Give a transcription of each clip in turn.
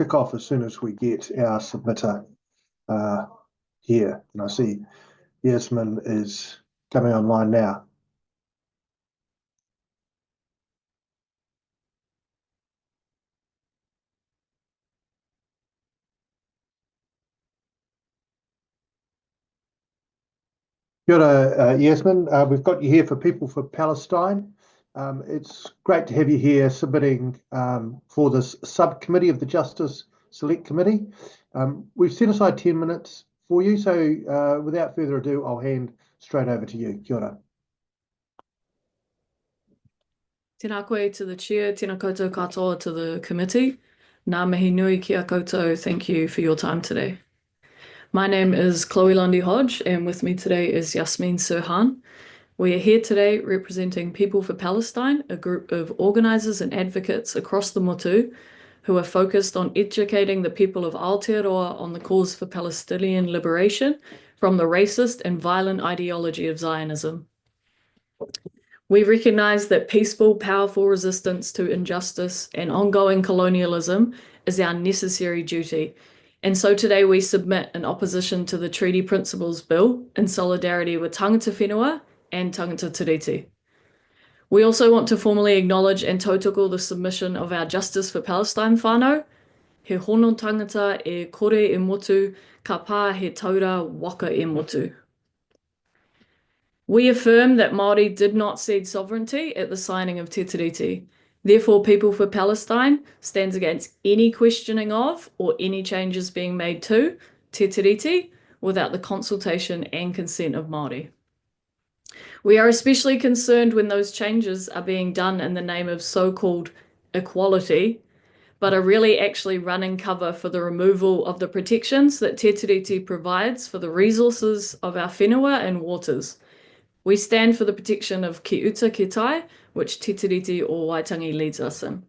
kick off as soon as we get our submitter here. And I see Yasmine is coming online now. Kia ora, Yasmine. We've got you here for People for Palestine. It's great to have you here submitting for this subcommittee of the Justice Select Committee. We've set aside 10 minutes for you, so without further ado, I'll hand straight over to you. Kia ora. Tēnā koe to the chair, tēnā koutou katoa to the committee. Nā mihi nui ki a koutou, thank you for your time today. My name is Chloe Lundy Hodge, and with me today is Yasmine Serhan. We are here today representing People for Palestine, a group of organisers and advocates across the motu who are focused on educating the people of Aotearoa on the cause for Palestinian liberation from the racist and violent ideology of Zionism. We recognise that peaceful, powerful resistance to injustice and ongoing colonialism is our necessary duty. And so today we submit in opposition to the Treaty Principles Bill in solidarity with tangata whenua and tangata Tiriti. We also want to formally acknowledge and tautoko the submission of our Justice for Palestine whānau. He hono tangata e kore e motu, ka pā he taura waka e motu. We affirm that Māori did not cede sovereignty at the signing of Te Tiriti. Therefore, People for Palestine stands against any questioning of or any changes being made to Te Tiriti without the consultation and consent of Māori. We are especially concerned when those changes are being done in the name of so-called equality, but are really actually running cover for the removal of the protections that Te Tiriti provides for the resources of our whenua and waters. We stand for the protection of ki uta ki tai, which Te Tiriti o Waitangi leads us in.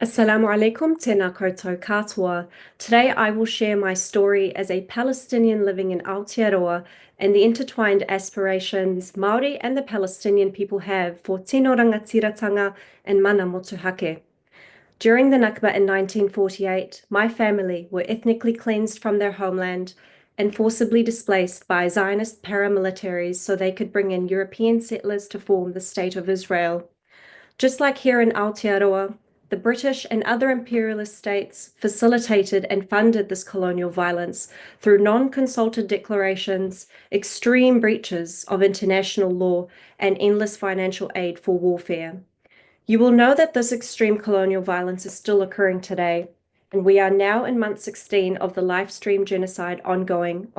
Assalamu alaikum, tēnā koutou katoa. Today I will share my story as a Palestinian living in Aotearoa and the intertwined aspirations Māori and the Palestinian people have for tino rangatiratanga and mana motuhake. During the Nakba in 1948, my family were ethnically cleansed from their homeland and forcibly displaced by Zionist paramilitaries so they could bring in European settlers to form the State of Israel. Just like here in Aotearoa, the British and other imperialist states facilitated and funded this colonial violence through non-consulted declarations, extreme breaches of international law, and endless financial aid for warfare. You will know that this extreme colonial violence is still occurring today, and we are now in month 16 of the live stream genocide ongoing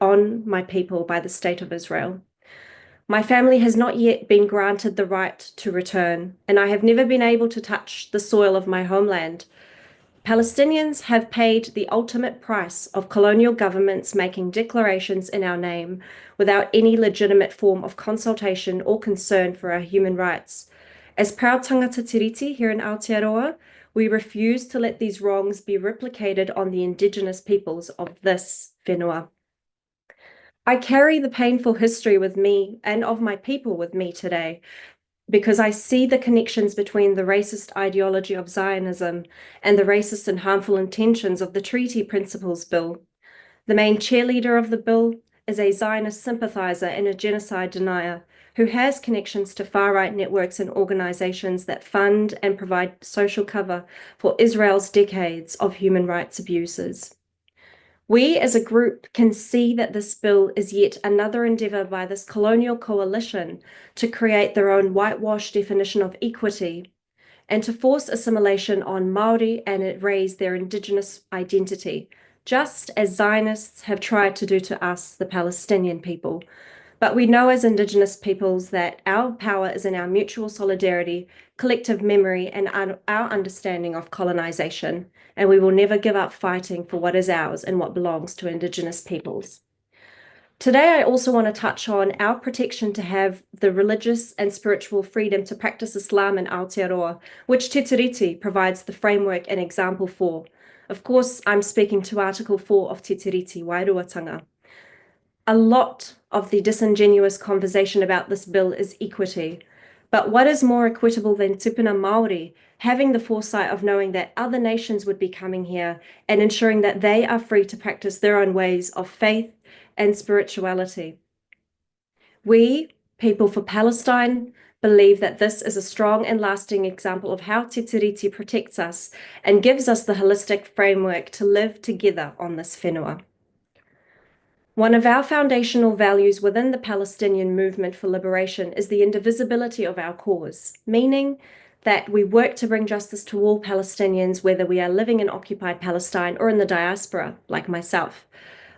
on my people by the State of Israel. My family has not yet been granted the right to return, and I have never been able to touch the soil of my homeland. Palestinians have paid the ultimate price of colonial governments making declarations in our name without any legitimate form of consultation or concern for our human rights. As proud tangata Tiriti here in Aotearoa, we refuse to let these wrongs be replicated on the Indigenous peoples of this whenua. I carry the painful history with me and of my people with me today because I see the connections between the racist ideology of Zionism and the racist and harmful intentions of the Treaty Principles Bill. The main cheerleader of the bill is a Zionist sympathizer and a genocide denier who has connections to far-right networks and organizations that fund and provide social cover for Israel's decades of human rights abuses. We as a group can see that this bill is yet another endeavour by this colonial coalition to create their own whitewash definition of equity and to force assimilation on Māori and erase their Indigenous identity, just as Zionists have tried to do to us, the Palestinian people. But we know as Indigenous peoples that our power is in our mutual solidarity, collective memory, and our understanding of colonisation, and we will never give up fighting for what is ours and what belongs to Indigenous peoples. Today, I also want to touch on our protection to have the religious and spiritual freedom to practice Islam in Aotearoa, which Te Tiriti provides the framework and example for. Of course, I'm speaking to Article 4 of Te Tiriti, Wairuatanga. A lot of the disingenuous conversation about this bill is equity. But what is more equitable than tupuna Māori having the foresight of knowing that other nations would be coming here and ensuring that they are free to practice their own ways of faith and spirituality. We, People for Palestine, believe that this is a strong and lasting example of how Te Tiriti protects us and gives us the holistic framework to live together on this whenua. One of our foundational values within the Palestinian movement for liberation is the indivisibility of our cause, meaning that we work to bring justice to all Palestinians, whether we are living in occupied Palestine or in the diaspora, like myself.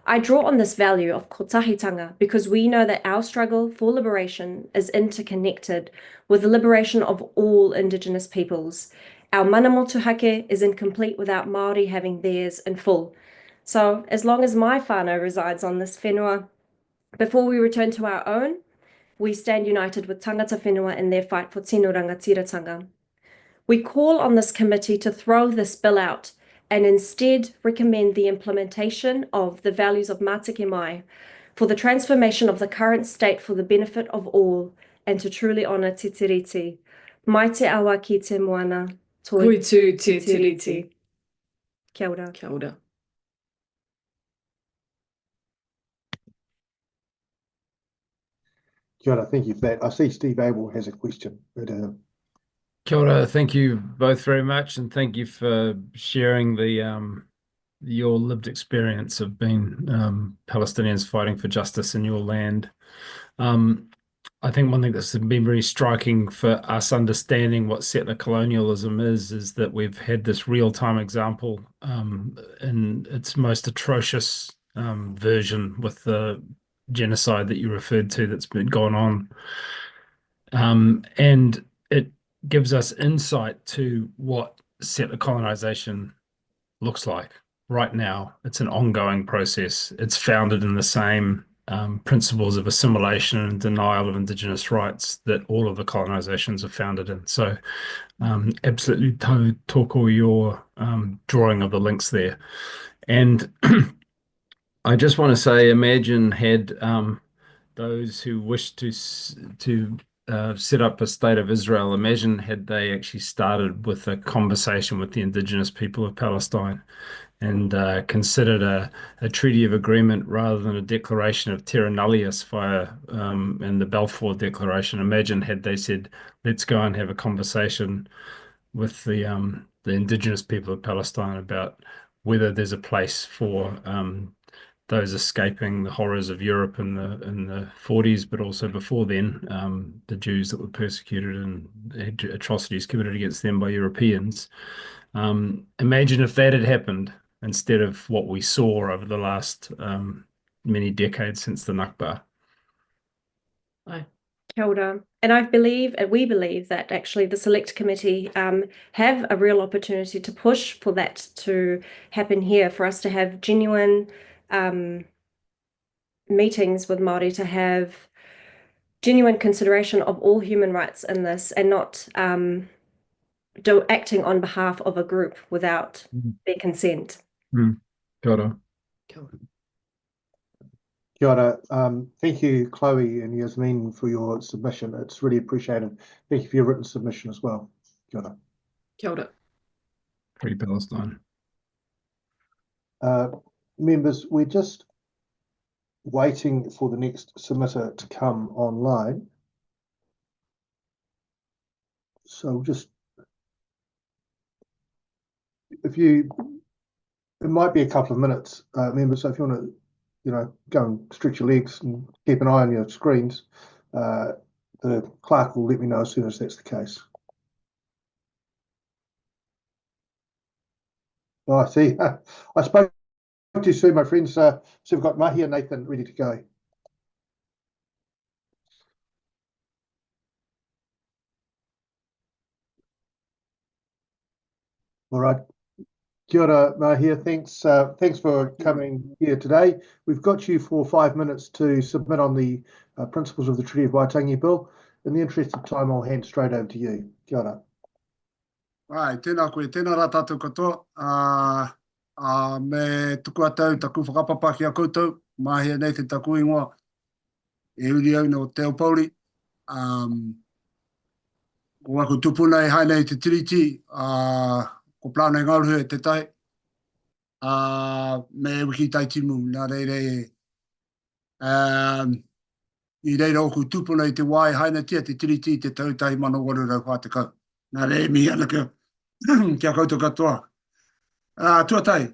I draw on this value of kotahitanga because we know that our struggle for liberation is interconnected with the liberation of all Indigenous peoples. Our mana motuhake is incomplete without Māori having theirs in full. So as long as my whānau resides on this whenua, before we return to our own, we stand united with tangata whenua in their fight for tino rangatiratanga. We call on this committee to throw this bill out and instead recommend the implementation of the values of Mātiki Mai for the transformation of the current state for the benefit of all and to truly honour Te Tiriti. Mai te awa ki te moana. Koe tū Te Tiriti. Kia ora. Kia ora. Kia ora, thank you for that. I see Steve Abel has a question. But, Kia ora, thank you both very much, and thank you for sharing the your lived experience of being Palestinians fighting for justice in your land. I think one thing that's been very striking for us understanding what settler colonialism is that we've had this real-time example in its most atrocious version with the genocide that you referred to that's been going on. And it gives us insight to what settler colonization looks like right now. It's an ongoing process. It's founded in the same principles of assimilation and denial of Indigenous rights that all of the colonizations are founded in. So absolutely tōko your drawing of the links there. And I just want to say, imagine had those who wish to set up a state of Israel, imagine had they actually started with a conversation with the Indigenous people of Palestine and considered a treaty of agreement rather than a declaration of terra nullius via in the Balfour Declaration. Imagine had they said, let's go and have a conversation with the Indigenous people of Palestine about whether there's a place for those escaping the horrors of Europe in the 40s, but also before then, the Jews that were persecuted and had atrocities committed against them by Europeans. Imagine if that had happened instead of what we saw over the last many decades since the Nakba. Aye. Kia ora. And we believe that actually the Select Committee have a real opportunity to push for that to happen here, for us to have genuine meetings with Māori, to have genuine consideration of all human rights in this, and not acting on behalf of a group without their consent. Kia ora. Kia ora. Kia ora. Thank you, Chloe and Yasmine, for your submission. It's really appreciated. Thank you for your written submission as well. Kia ora. Kia ora. Free Palestine. Members, we're just waiting for the next submitter to come online. So just, it might be a couple of minutes, members, so if you want to, go and stretch your legs and keep an eye on your screens, the clerk will let me know as soon as that's the case. Oh, I see. I spoke to you soon, my friends. So we've got Maahia Nathan ready to go. All right. Kia ora, Maahia. Thanks for coming here today. We've got you for 5 minutes to submit on the principles of the Treaty of Waitangi Bill. In the interest of time, I'll hand straight over to you. Kia ora. Ai, tēnā koe, tēnā rā tātou katoa. Me tuku atau taku whakapapa ki a koutou, Maahia Nathan taku ingoa, e uri au no Te Aupauri. ko aku tupuna e haina i te tiriti, ko plana i ngauruhe e te tai, me wiki tai timu, nā reire, i reira oku tupuna i te wai haina tia te tiriti i te tautai mano warurau whātekau. Nā reire mi ana kia koutou katoa. Tuatai,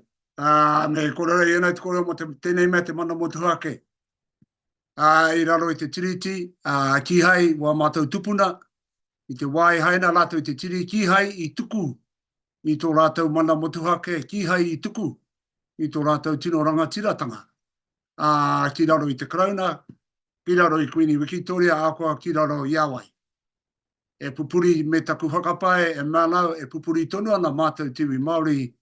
me korore i anai te korore mo tēnei mea te mana motuhake. I raro i te tiriti, ki hai wa mātou tupuna, i te wai haina rātou i te tiri, ki hai i tuku, i tō rātou mana motuhake, ki hai i tuku, i tō rātou tino rangatiratanga. Ki raro i te Krauna, ki raro i Queenie Victoria, akoa ki raro i Awai. E pupuri me taku whakapae, e mānau, e pupuri tonu ana mātou tiwi Māori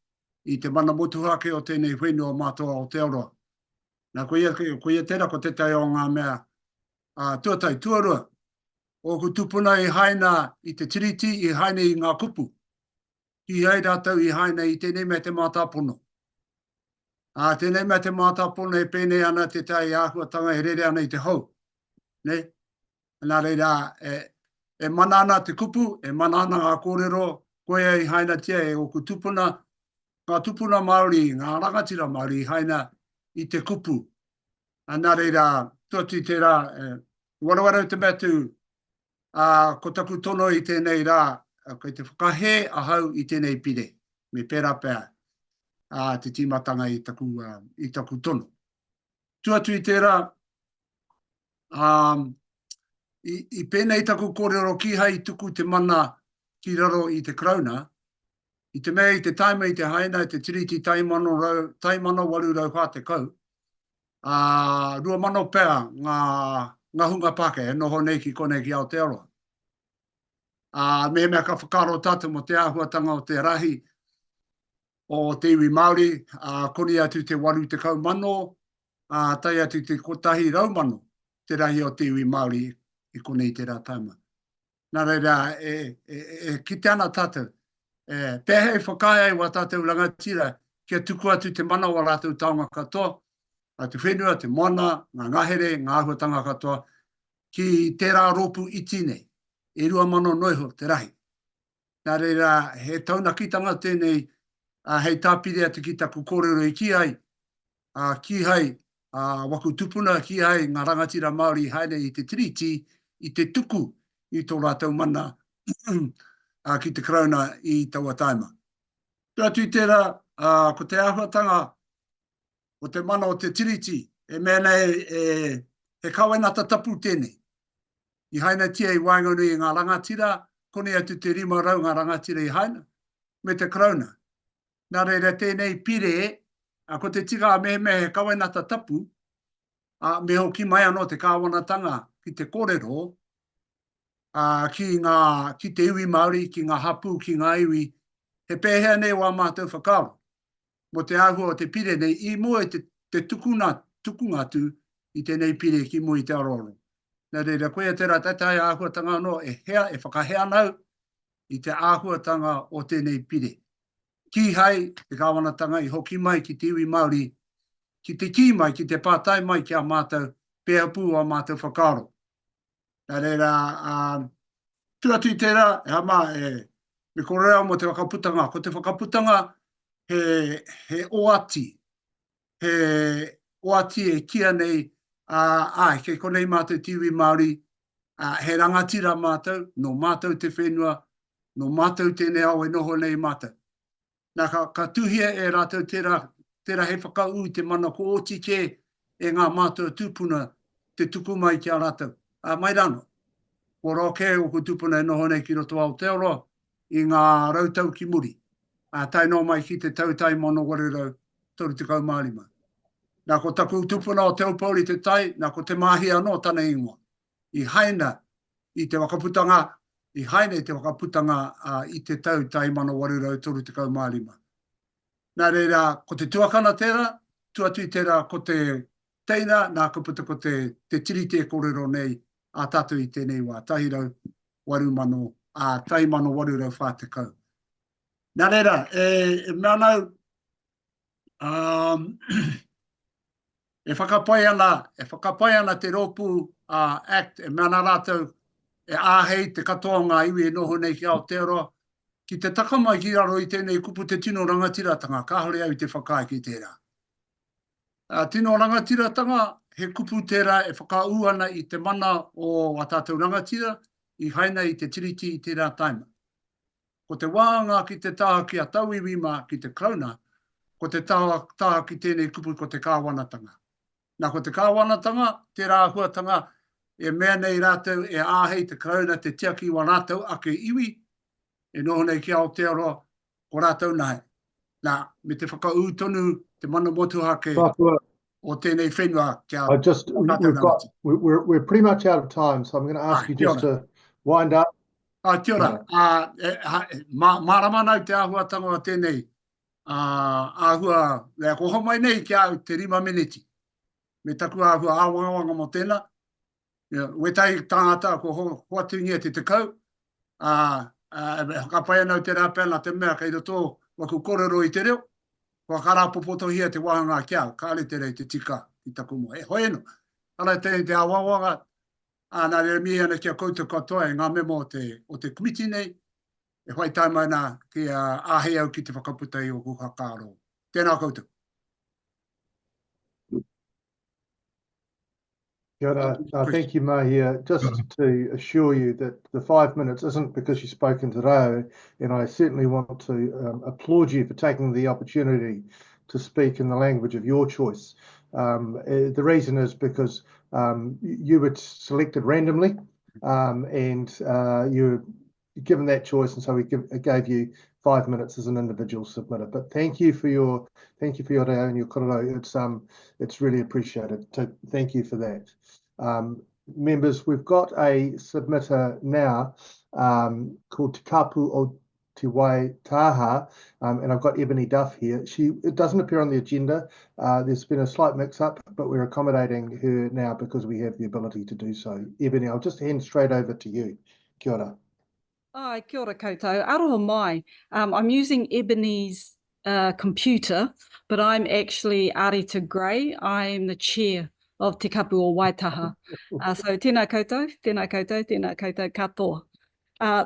i te mana motuhake o tēnei whenua mātua o te aroa. Nā koia tēra ko te tai o ngā mea tuatai, tuarua, o ku tupuna i haina i te tiriti, i haina i ngā kupu. Ki hei rātou i haina i tēnei mea te mātāpono. Tēnei mea te mātāpono e pēnei ana te tai āhuatanga e rere ana i te hau. Ne? Nā reira, e mana ana te kupu, e mana ana ngā kōrero, koea i haina tia e o ku tupuna, ngā tupuna Māori, ngā rangatira Māori i haina i te kupu. Nā reira, tuatu i tērā, warawara te mea tu, ko taku tono i tēnei rā, ko te whakahe a hau i tēnei pire, me pērā pēr, te tīmatanga i taku tono. Tuatu i tērā, i pēnei taku kōrero ki hai tuku te mana ki raro i te Krauna, i te mea i te taima i te haina, i te tiriti taimano waru rau whātekau, rua mano pēr ngā hunga pake, e noho nei ki konei ki Aotearoa. Mea ka whakaro tatu mo te āhuatanga o te rahi o te iwi Māori, koni atu te waru te kau mano, tai atu te kotahi rau mano, te rahi o te iwi Māori i konei te rā taima. Nā reira, kite ana tātou, pēhei whakaia i wa tātou rangatira, kia tuku atu te mana o rātou taonga katoa, te whenua, te mana, ngā ngahere, ngā āhuatanga katoa, ki tērā ropu iti nei, e rua mano noiho te rahi. Nā reira, he taunakitanga tēnei, hei tāpire atu ki taku kōrero i ki hai, waku tupuna, ki hai ngā rangatira Māori haine i te tiriti, i te tuku, i tō rātou mana, ki te Krauna i taua taima. Tuatu i tērā, ko te āhuatanga, o te mana o te tiriti, e mea nei, he kawenata tapu tēnei. I haina tia i waingonu i ngā rangatira, kone atu te rima rau ngā rangatira i haina, me te Krauna. Nā reira tēnei pire, ko te tika me he kawenata tapu, me hoki mai anō te kāwanatanga ki te kōrero, ki te iwi Māori, ki ngā hapu, ki ngā iwi, he pēhea nei wā mātou whakaro. Mo te āhua o te pire nei, i mua i te tukungatu i tēnei pire ki mua i te aroro. Nā reira, koea tērā tatai āhuatanga anō, e whakahea nau i te āhuatanga o tēnei pire. Ki hai, te kāwanatanga i hoki mai ki te iwi Māori, ki te ki mai, ki te pātai mai ki a mātou, pēha pū a mātou whakaro. Nā reira, tuatu i tērā, me korea mo te whakaputanga. Ko te whakaputanga, he oati. He oati e kia nei, ke konei mātou tiwi Māori, he rangatira mātou, no mātou te whenua, no mātou tēnei au e noho nei mātou. Nā ka tuhia e rātou tērā he whakau i te mana ko oti ke e ngā mātua tūpuna te tuku mai ki a rātou. Mai rano, ko roke o ko tūpuna e noho nei ki roto Aotearoa i ngā rautau ki muri. Tai no mai ki te tautai mono warurau toru te kau mārima. Nā ko taku tūpuna o te upauri te tai, nā ko te Maahia no tana ingoa. I haina i te wakaputanga, i te tautai mono warurau toru te kau mārima. Nā reira, ko te tuakana tērā, tuatu i tērā ko te teina, nā kaputa ko te tiriti e kōrero nei, a tātou i tēnei wā, tahirau waru mano, tai mano warurau whātekau. Nā reira, e mēnau, e whakapai ana te rōpū act, e mēna rātou e āhei te katoa ngā iwi e noho nei ki Aotearoa, ki te takamai ki raro i tēnei kupu te tino rangatiratanga, ka hore au i te whakae ki tērā. Tino rangatiratanga, he kupu tērā e whakaua ana i te mana o a tātou rangatira, i haina i te tiriti i tērā taima. Ko te wāanga ki te taha ki a tauiwima ki te krauna, ko te taha ki tēnei kupu ko te kāwanatanga. Nā ko te kāwanatanga, tērā huatanga, e mea nei rātou e āhei te krauna te tiaki wa rātou ake iwi, e noho nei ki Aotearoa, ko rātou nahe. Nā, me te whakau tonu, te mana motuhake o tēnei whenua kia we're pretty much out of time, so I'm going to ask you just to wind up. Kia ora. Marama nau te āhuatanga o tēnei āhua, lea ko homai nei ki au te 5 miniti. Me taku āhua āwangawanga mo tēnā. Wetai tāngata ko hoatungia te kau. Ka pai anau te rāpena te mea kei roto waku korero i te reo. Ko karapopoto hia te wahanga ki au, ka ale te rei te tika i taku mo. E hoeno. Ala te āwangawanga. Nā rea mihi ana kia koutou katoa e ngā memo o te komiti nei. E whai taimai nā ki āhei au ki te whakaputai o kukakaro. Tēnā koutou. Kia ora. Thank you, Maahia. Just to assure you that the 5 minutes isn't because you spoke into reo, and I certainly want to applaud you for taking the opportunity to speak in the language of your choice. The reason is because you were selected randomly, and you were given that choice, and so we gave you 5 minutes as an individual submitter. But thank you for your reo and your korero. It's really appreciated. So thank you for that. Members, we've got a submitter now called Te Kapu o Te Waitaha, and I've got Ebony Duff here. It doesn't appear on the agenda. There's been a slight mix-up, but we're accommodating her now because we have the ability to do so. Ebony, I'll just hand straight over to you. Kia ora. Kia ora koutou. Aroha mai. I'm using Ebony's computer, but I'm actually Arita Gray. I'm the chair of Te Kapu o Waitaha. So tēnā koutou, tēnā koutou, tēnā koutou katoa.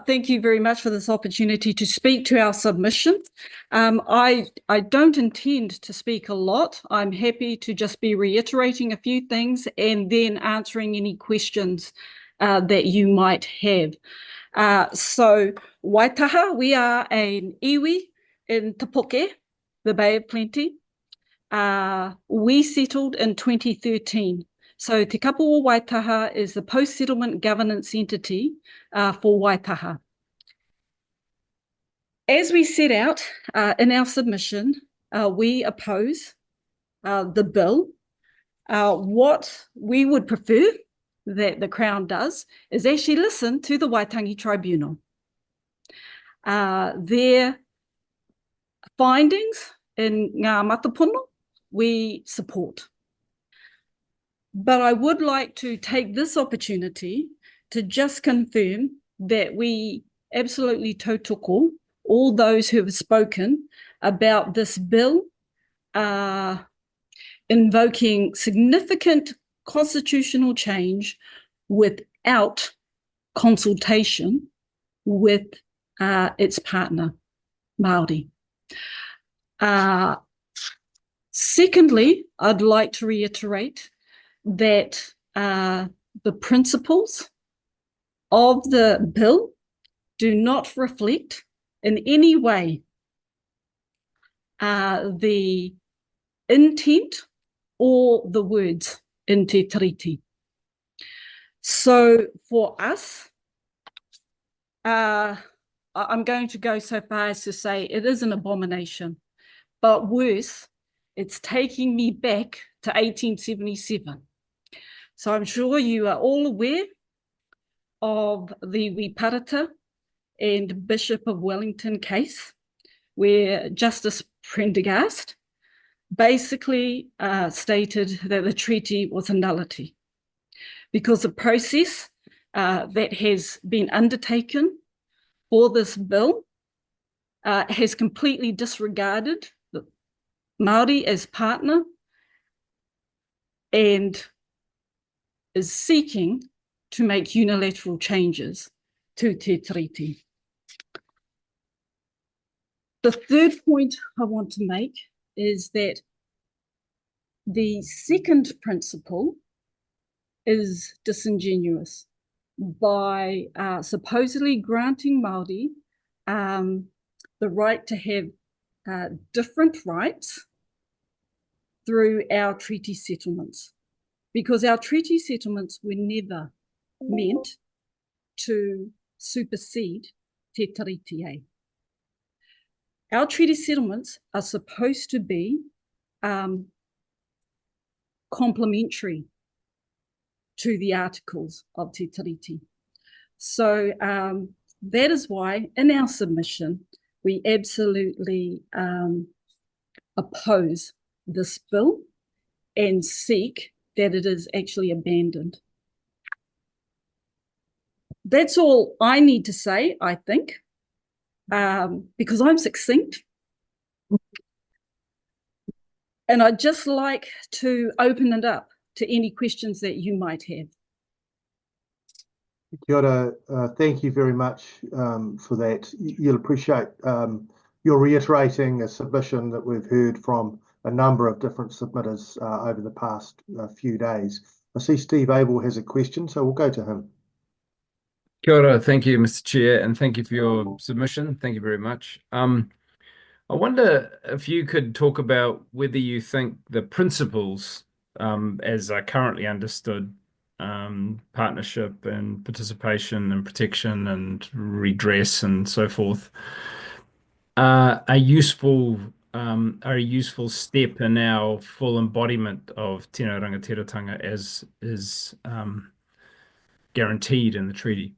Thank you very much for this opportunity to speak to our submission. I don't intend to speak a lot. I'm happy to just be reiterating a few things and then answering any questions that you might have. So Waitaha, we are an iwi in Te Poke, the Bay of Plenty. We settled in 2013. So Te Kapu o Waitaha is the post-settlement governance entity for Waitaha. As we set out in our submission, we oppose the bill. What we would prefer that the Crown does is actually listen to the Waitangi Tribunal. Their findings in ngā matapono, we support. But I would like to take this opportunity to just confirm that we absolutely tautoko all those who have spoken about this bill invoking significant constitutional change without consultation with its partner, Māori. Secondly, I'd like to reiterate that the principles of the bill do not reflect in any way the intent or the words in Te Tiriti. So for us, I'm going to go so far as to say it is an abomination, but worse, it's taking me back to 1877. So I'm sure you are all aware of the Wiparata and Bishop of Wellington case, where Justice Prendergast basically stated that the treaty was a nullity because the process that has been undertaken for this bill has completely disregarded the Māori as partner and is seeking to make unilateral changes to Te Tiriti. The third point I want to make is that the second principle is disingenuous by supposedly granting Māori the right to have different rights through our treaty settlements, because our treaty settlements were never meant to supersede Te Tiriti. Our treaty settlements are supposed to be complementary to the articles of Te Tiriti. So that is why in our submission, we absolutely oppose this bill and seek that it is actually abandoned. That's all I need to say, I think, because I'm succinct. And I'd just like to open it up to any questions that you might have. Kia ora, thank you very much for that. You'll appreciate you're reiterating a submission that we've heard from a number of different submitters over the past few days. I see Steve Abel has a question, so we'll go to him. Kia ora, thank you, Mr. Chair, and thank you for your submission. Thank you very much. I wonder if you could talk about whether you think the principles, as are currently understood, partnership and participation and protection and redress and so forth, are a useful step in our full embodiment of tino rangatiratanga as is guaranteed in the treaty.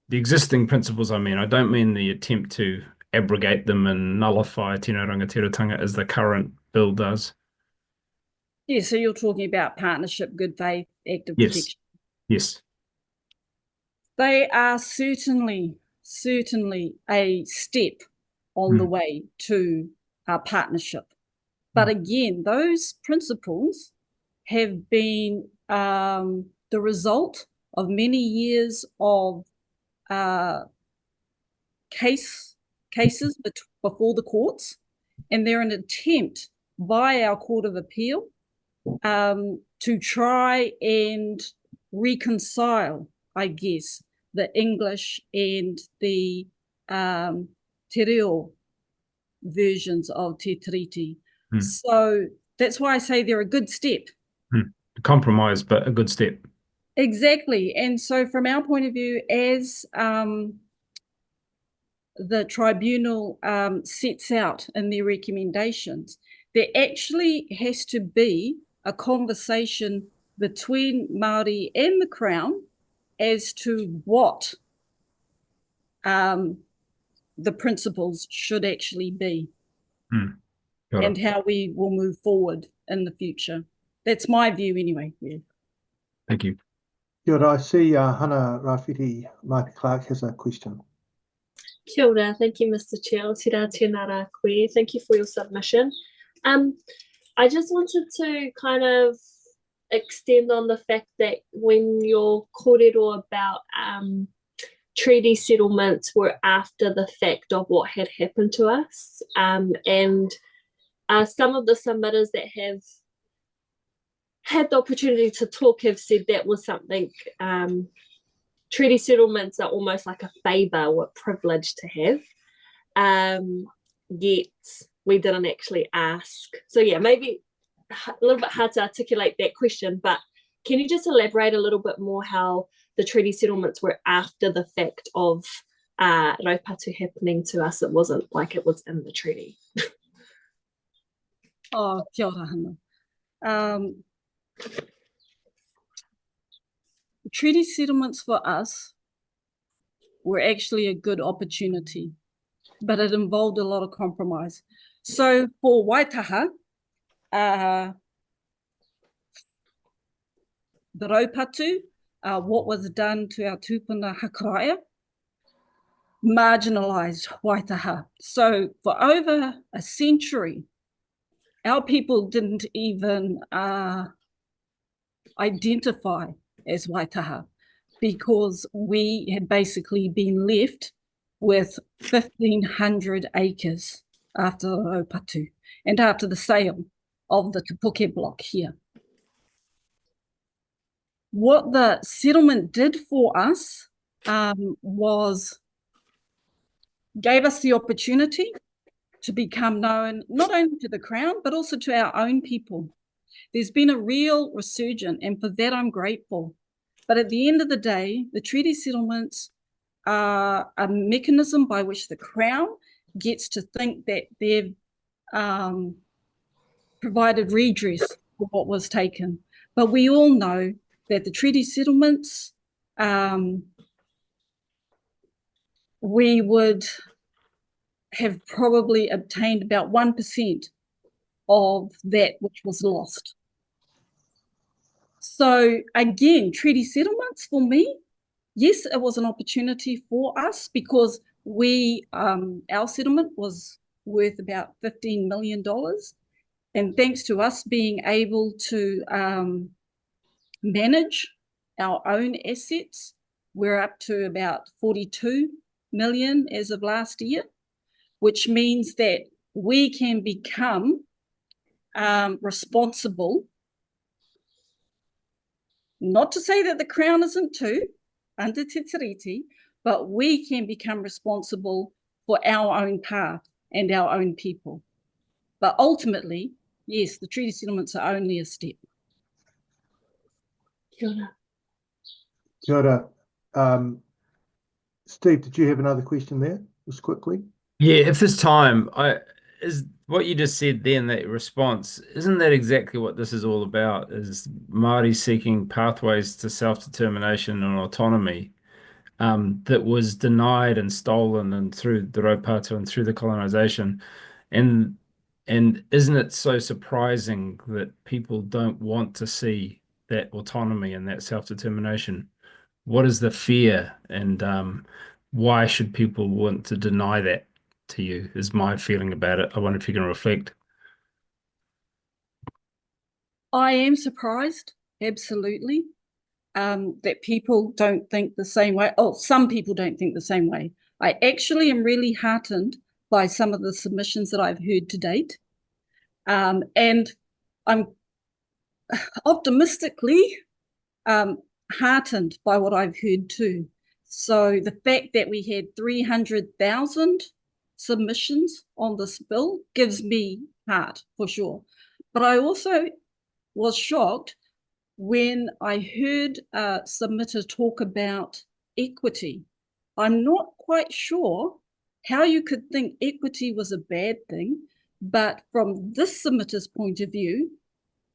The existing principles, I mean, I don't mean the attempt to abrogate them and nullify tino rangatiratanga as the current bill does. Yeah, so you're talking about partnership, good faith, active protection. Yes. They are certainly a step on the way to our partnership. But again, those principles have been the result of many years of cases before the courts, and they're an attempt by our Court of Appeal to try and reconcile, I guess, the English and the te reo versions of Te Tiriti. So that's why I say they're a good step. A compromise, but a good step. Exactly. And so from our point of view, as the tribunal sets out in their recommendations, there actually has to be a conversation between Māori and the Crown as to what the principles should actually be and how we will move forward in the future. That's my view anyway. Yeah. Thank you. Kia ora, I see Hana Rafiti Mike Clark has a question. Kia ora, thank you, Mr. Chair. Tira tēnā rā koe. Thank you for your submission. I just wanted to kind of extend on the fact that when your kōrero about treaty settlements were after the fact of what had happened to us, and some of the submitters that have had the opportunity to talk have said that was something, treaty settlements are almost like a favour or a privilege to have, yet we didn't actually ask. So yeah, maybe a little bit hard to articulate that question, but can you just elaborate a little bit more how the treaty settlements were after the fact of raupatu happening to us? It wasn't like it was in the treaty. Oh, kia ora, Hana. Treaty settlements for us were actually a good opportunity, but it involved a lot of compromise. So for Waitaha, the raupatu, what was done to our tūpuna hakaraia, marginalised Waitaha. So for over a century, our people didn't even identify as Waitaha, because we had basically been left with 1,500 acres after the Raupatu and after the sale of the Kapuke block here. What the settlement did for us was gave us the opportunity to become known not only to the Crown, but also to our own people. There's been a real resurgence, and for that I'm grateful. But at the end of the day, the treaty settlements are a mechanism by which the Crown gets to think that they've provided redress for what was taken. But we all know that the treaty settlements, we would have probably obtained about 1% of that which was lost. So again, treaty settlements for me, yes, it was an opportunity for us because our settlement was worth about $15 million. And thanks to us being able to manage our own assets, we're up to about 42 million as of last year, which means that we can become responsible. Not to say that the Crown isn't too, under Te Tiriti, but we can become responsible for our own path and our own people. But ultimately, yes, the treaty settlements are only a step. Kia ora. Kia ora. Steve, did you have another question there, just quickly? Yeah, if there's time, is what you just said then, that response, isn't that exactly what this is all about? Is Māori seeking pathways to self-determination and autonomy that was denied and stolen and through the Raupatu and through the colonization. And isn't it so surprising that people don't want to see that autonomy and that self-determination? What is the fear, and why should people want to deny that to you, is my feeling about it. I wonder if you can reflect. I am surprised, absolutely, that people don't think the same way. Oh, some people don't think the same way. I actually am really heartened by some of the submissions that I've heard to date. And I'm optimistically heartened by what I've heard too. So the fact that we had 300,000 submissions on this bill gives me heart for sure. But I also was shocked when I heard a submitter talk about equity. I'm not quite sure how you could think equity was a bad thing, but from this submitter's point of view,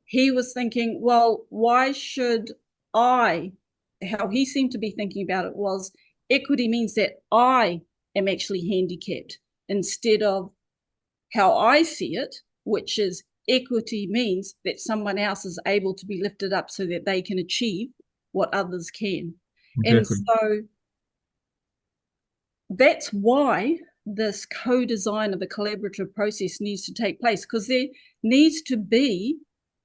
he was thinking, well, why should how he seemed to be thinking about it was equity means that I am actually handicapped, instead of how I see it, which is equity means that someone else is able to be lifted up so that they can achieve what others can. Exactly. And so that's why this co-design of a collaborative process needs to take place, because there needs to be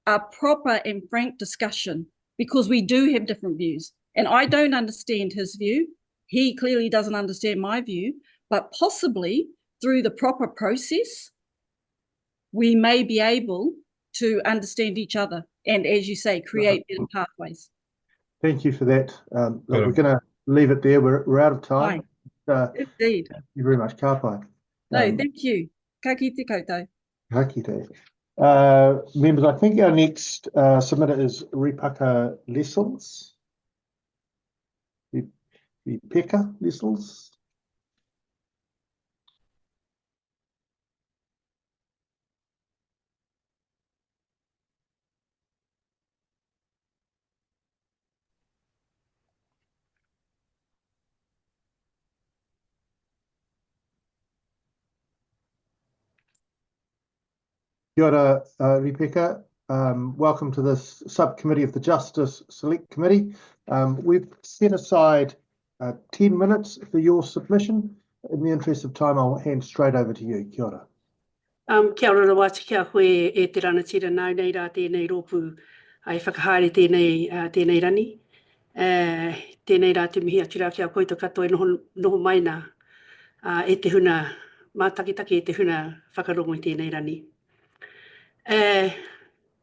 a proper and frank discussion, because we do have different views. And I don't understand his view. He clearly doesn't understand my view, but possibly through the proper process, we may be able to understand each other and, as you say, create better pathways. Thank you for that. We're going to leave it there. We're out of time. Indeed. Thank you very much. Ka pai. No, thank you. Ka kite koutou. Ka kite. Members, I think our next submitter is Ripeka Lessels. Ripeka Lessels. Kia ora, Ripeka. Welcome to this subcommittee of the Justice Select Committee. We've set aside 10 minutes for your submission. In the interest of time, I'll hand straight over to you. Kia ora. Kia ora wāti kia koe te ranatira nau nei rā tēnei rōpū ai whakahaere tēnei rani. Tēnei rā te mihi atu rā kia koutou katoa noho mai nā e te huna, mātakitaki e te huna whakarongo I tēnei rani.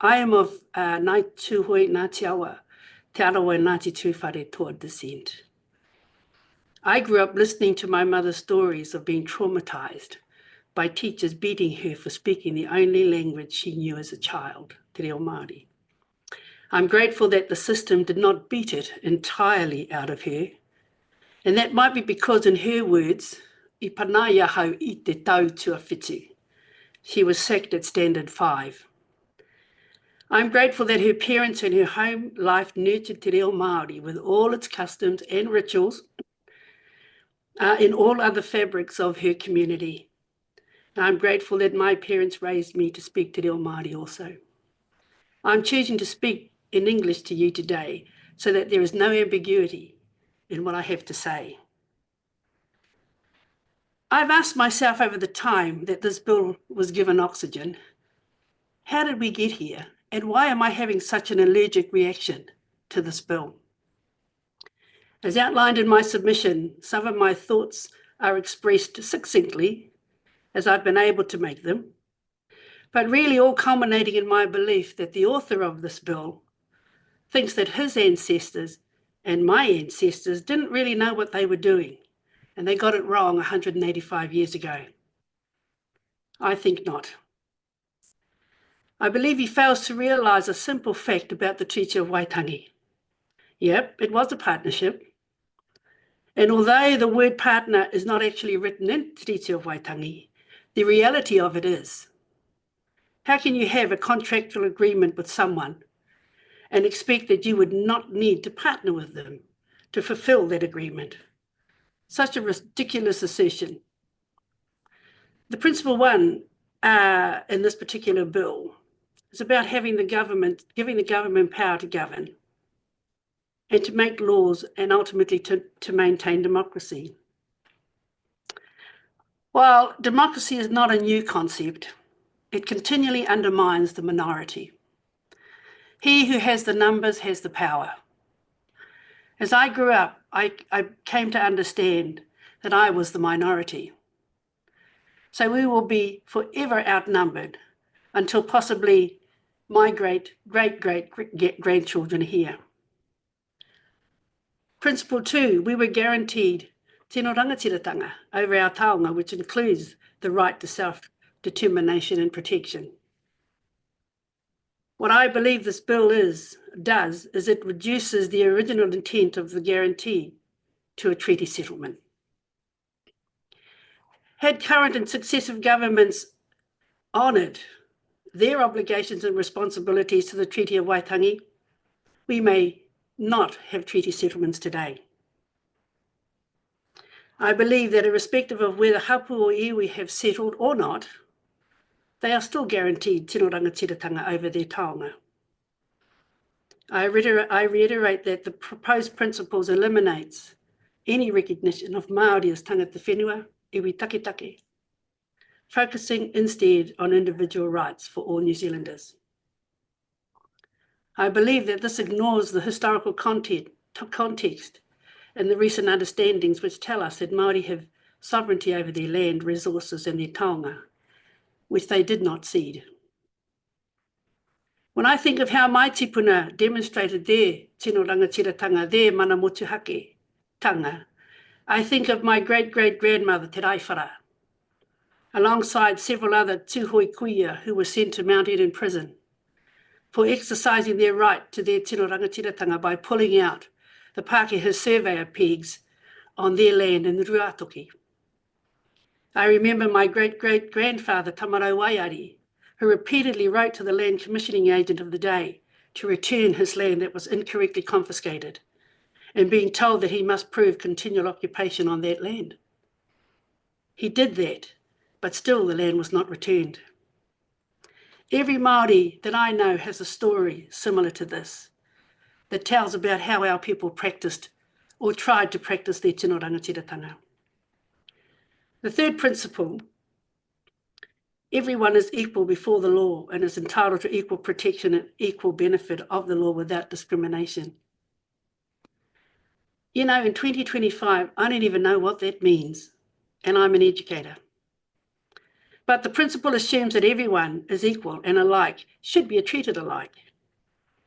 I am of Ngāi Tūhoe Ngāti Awa, Te Arawa and Ngāti Tūwhare Toa descent. I grew up listening to my mother's stories of being traumatized by teachers beating her for speaking the only language she knew as a child, Te Reo Māori. I'm grateful that the system did not beat it entirely out of her, and that might be because, in her words, I panaia hau I te tau tuawhitu. She was sacked at standard 5. I'm grateful that her parents and her home life nurtured Te Reo Māori with all its customs and rituals in all other fabrics of her community. I'm grateful that my parents raised me to speak Te Reo Māori also. I'm choosing to speak in English to you today so that there is no ambiguity in what I have to say. I've asked myself over the time that this bill was given oxygen, how did we get here? And why am I having such an allergic reaction to this bill? As outlined in my submission, some of my thoughts are expressed succinctly as I've been able to make them, but really all culminating in my belief that the author of this bill thinks that his ancestors and my ancestors didn't really know what they were doing, and they got it wrong 185 years ago. I think not. I believe he fails to realise a simple fact about the Treaty of Waitangi. Yep, it was a partnership. And although the word partner is not actually written in the Treaty of Waitangi, the reality of it is, how can you have a contractual agreement with someone and expect that you would not need to partner with them to fulfill that agreement? Such a ridiculous assertion. The principle one in this particular bill is about giving the government power to govern and to make laws and ultimately to maintain democracy. While democracy is not a new concept, it continually undermines the minority. He who has the numbers has the power. As I grew up, I came to understand that I was the minority. So we will be forever outnumbered until possibly my great-great-great-grandchildren are here. Principle 2, we were guaranteed tino rangatiratanga over our taonga, which includes the right to self-determination and protection. What I believe this bill does is it reduces the original intent of the guarantee to a treaty settlement. Had current and successive governments honoured their obligations and responsibilities to the Treaty of Waitangi, we may not have treaty settlements today. I believe that irrespective of whether hapu or iwi have settled or not, they are still guaranteed tino rangatiratanga over their taonga. I reiterate that the proposed principles eliminates any recognition of Māori as tangata whenua, iwi taketake, focusing instead on individual rights for all New Zealanders. I believe that this ignores the historical context and the recent understandings which tell us that Māori have sovereignty over their land, resources and their taonga, which they did not cede. When I think of how my tipuna demonstrated their tino rangatiratanga, their mana motuhake tanga, I think of my great-great-grandmother Te Raiwhara, alongside several other tūhoi kuia who were sent to Mount Eden prison for exercising their right to their tino rangatiratanga by pulling out the Pākehā surveyor pegs on their land in the Ruatoki. I remember my great-great-grandfather Tamarau Waiari, who repeatedly wrote to the land commissioning agent of the day to return his land that was incorrectly confiscated, and being told that he must prove continual occupation on that land. He did that, but still the land was not returned. Every Māori that I know has a story similar to this, that tells about how our people practiced or tried to practice their tino rangatiratanga. The third principle, everyone is equal before the law and is entitled to equal protection and equal benefit of the law without discrimination. You know, in 2025, I don't even know what that means, and I'm an educator. But the principle assumes that everyone is equal and alike, should be treated alike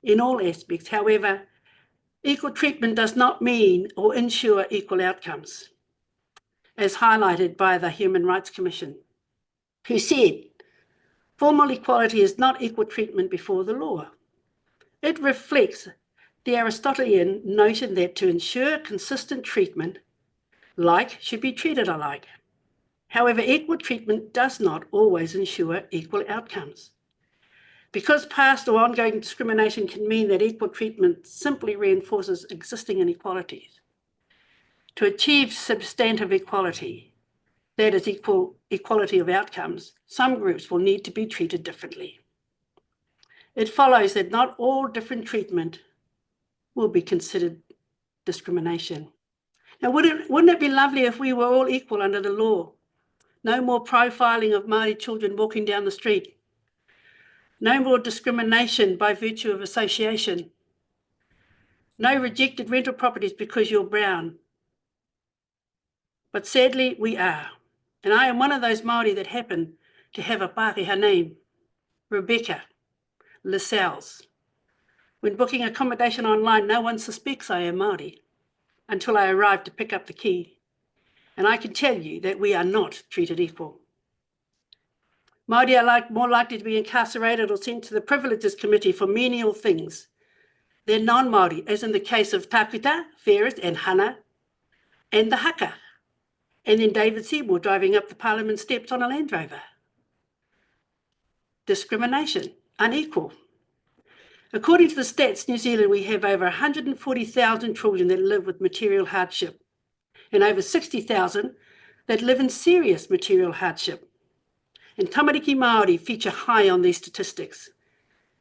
in all aspects. However, equal treatment does not mean or ensure equal outcomes, as highlighted by the Human Rights Commission, who said, formal equality is not equal treatment before the law. It reflects the Aristotelian notion that to ensure consistent treatment, like should be treated alike. However, equal treatment does not always ensure equal outcomes. Because past or ongoing discrimination can mean that equal treatment simply reinforces existing inequalities. To achieve substantive equality, that is equality of outcomes, some groups will need to be treated differently. It follows that not all different treatment will be considered discrimination. Now, wouldn't it be lovely if we were all equal under the law? No more profiling of Māori children walking down the street. No more discrimination by virtue of association. No rejected rental properties because you're brown. But sadly, we are. And I am one of those Māori that happen to have a Pākehā name, Ripeka Lessels. When booking accommodation online, no one suspects I am Māori until I arrive to pick up the key. And I can tell you that we are not treated equal. Māori are more likely to be incarcerated or sent to the Privileges Committee for menial things than non-Māori, as in the case of Tākuta, Ferris and Hana, and the Haka, and then David Seymour driving up the Parliament steps on a Land Rover. Discrimination, unequal. According to the Stats New Zealand, we have over 140,000 children that live with material hardship and over 60,000 that live in serious material hardship. And tamariki Māori feature high on these statistics.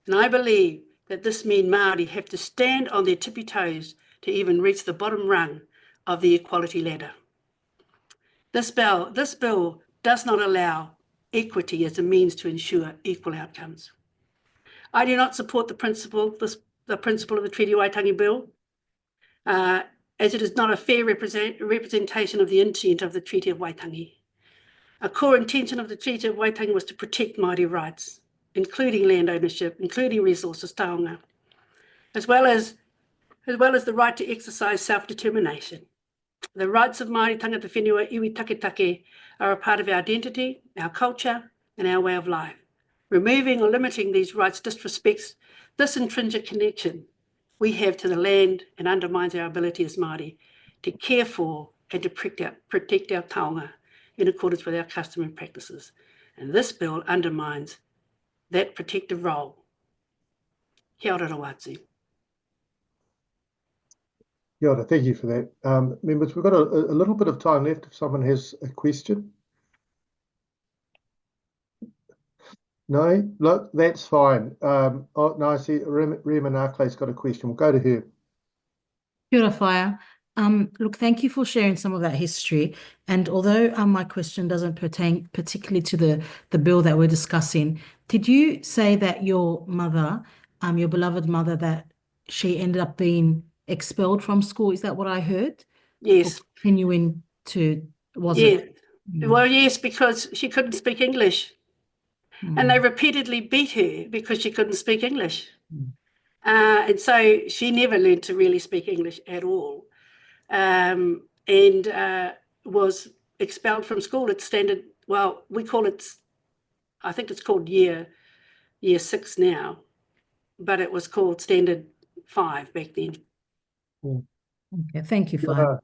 And I believe that this means Māori have to stand on their tippy toes to even reach the bottom rung of the equality ladder. This bill does not allow equity as a means to ensure equal outcomes. I do not support the principle of the Treaty Waitangi Bill, as it is not a fair representation of the intent of the Treaty of Waitangi. A core intention of the Treaty of Waitangi was to protect Māori rights, including land ownership, including resources, taonga, as well as the right to exercise self-determination. The rights of Māori tangata whenua iwi take are a part of our identity, our culture, and our way of life. Removing or limiting these rights disrespects this intrinsic connection we have to the land and undermines our ability as Māori to care for and to protect our taonga in accordance with our custom and practices. And this bill undermines that protective role. Kia ora rawatsu. Kia ora, thank you for that. Members, we've got a little bit of time left if someone has a question. No, look, that's fine. Oh, no, I see Rema Narklay's got a question. We'll go to her. Kia ora whaia. Look, thank you for sharing some of that history. And although my question doesn't pertain particularly to the bill that we're discussing, did you say that your mother, your beloved mother, that she ended up being expelled from school? Is that what I heard? Yes. Or continuing to, was Yeah. it? Well, yes, because she couldn't speak English. And they repeatedly beat her because she couldn't speak English. And so she never learned to really speak English at all. And was expelled from school at standard, well, we call it, I think it's called year 6 now, but it was called standard 5 back then. Okay, thank you, Whaia.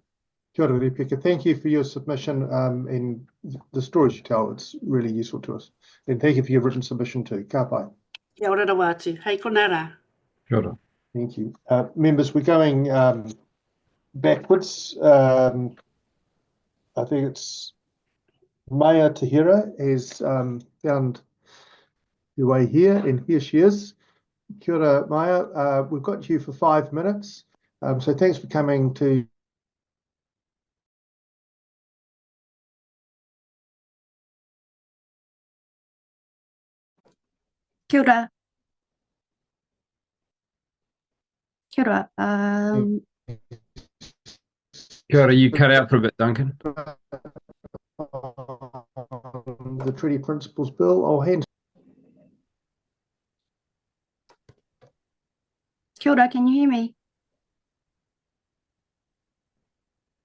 Kia ora, Ripeka. Thank you for your submission and the stories you tell. It's really useful to us. And thank you for your written submission too. Ka pai. Kia ora rawatu. Hei konara. Kia ora. Thank you. Members, we're going backwards. I think it's Maia Te Hira has found her way here, and here she is. Kia ora, Maia. We've got you for 5 minutes. So thanks for coming to Kia ora. Kia ora. Kia ora, you cut out for a bit, Duncan. The Treaty Principles Bill. I'll hand. Kia ora, can you hear me?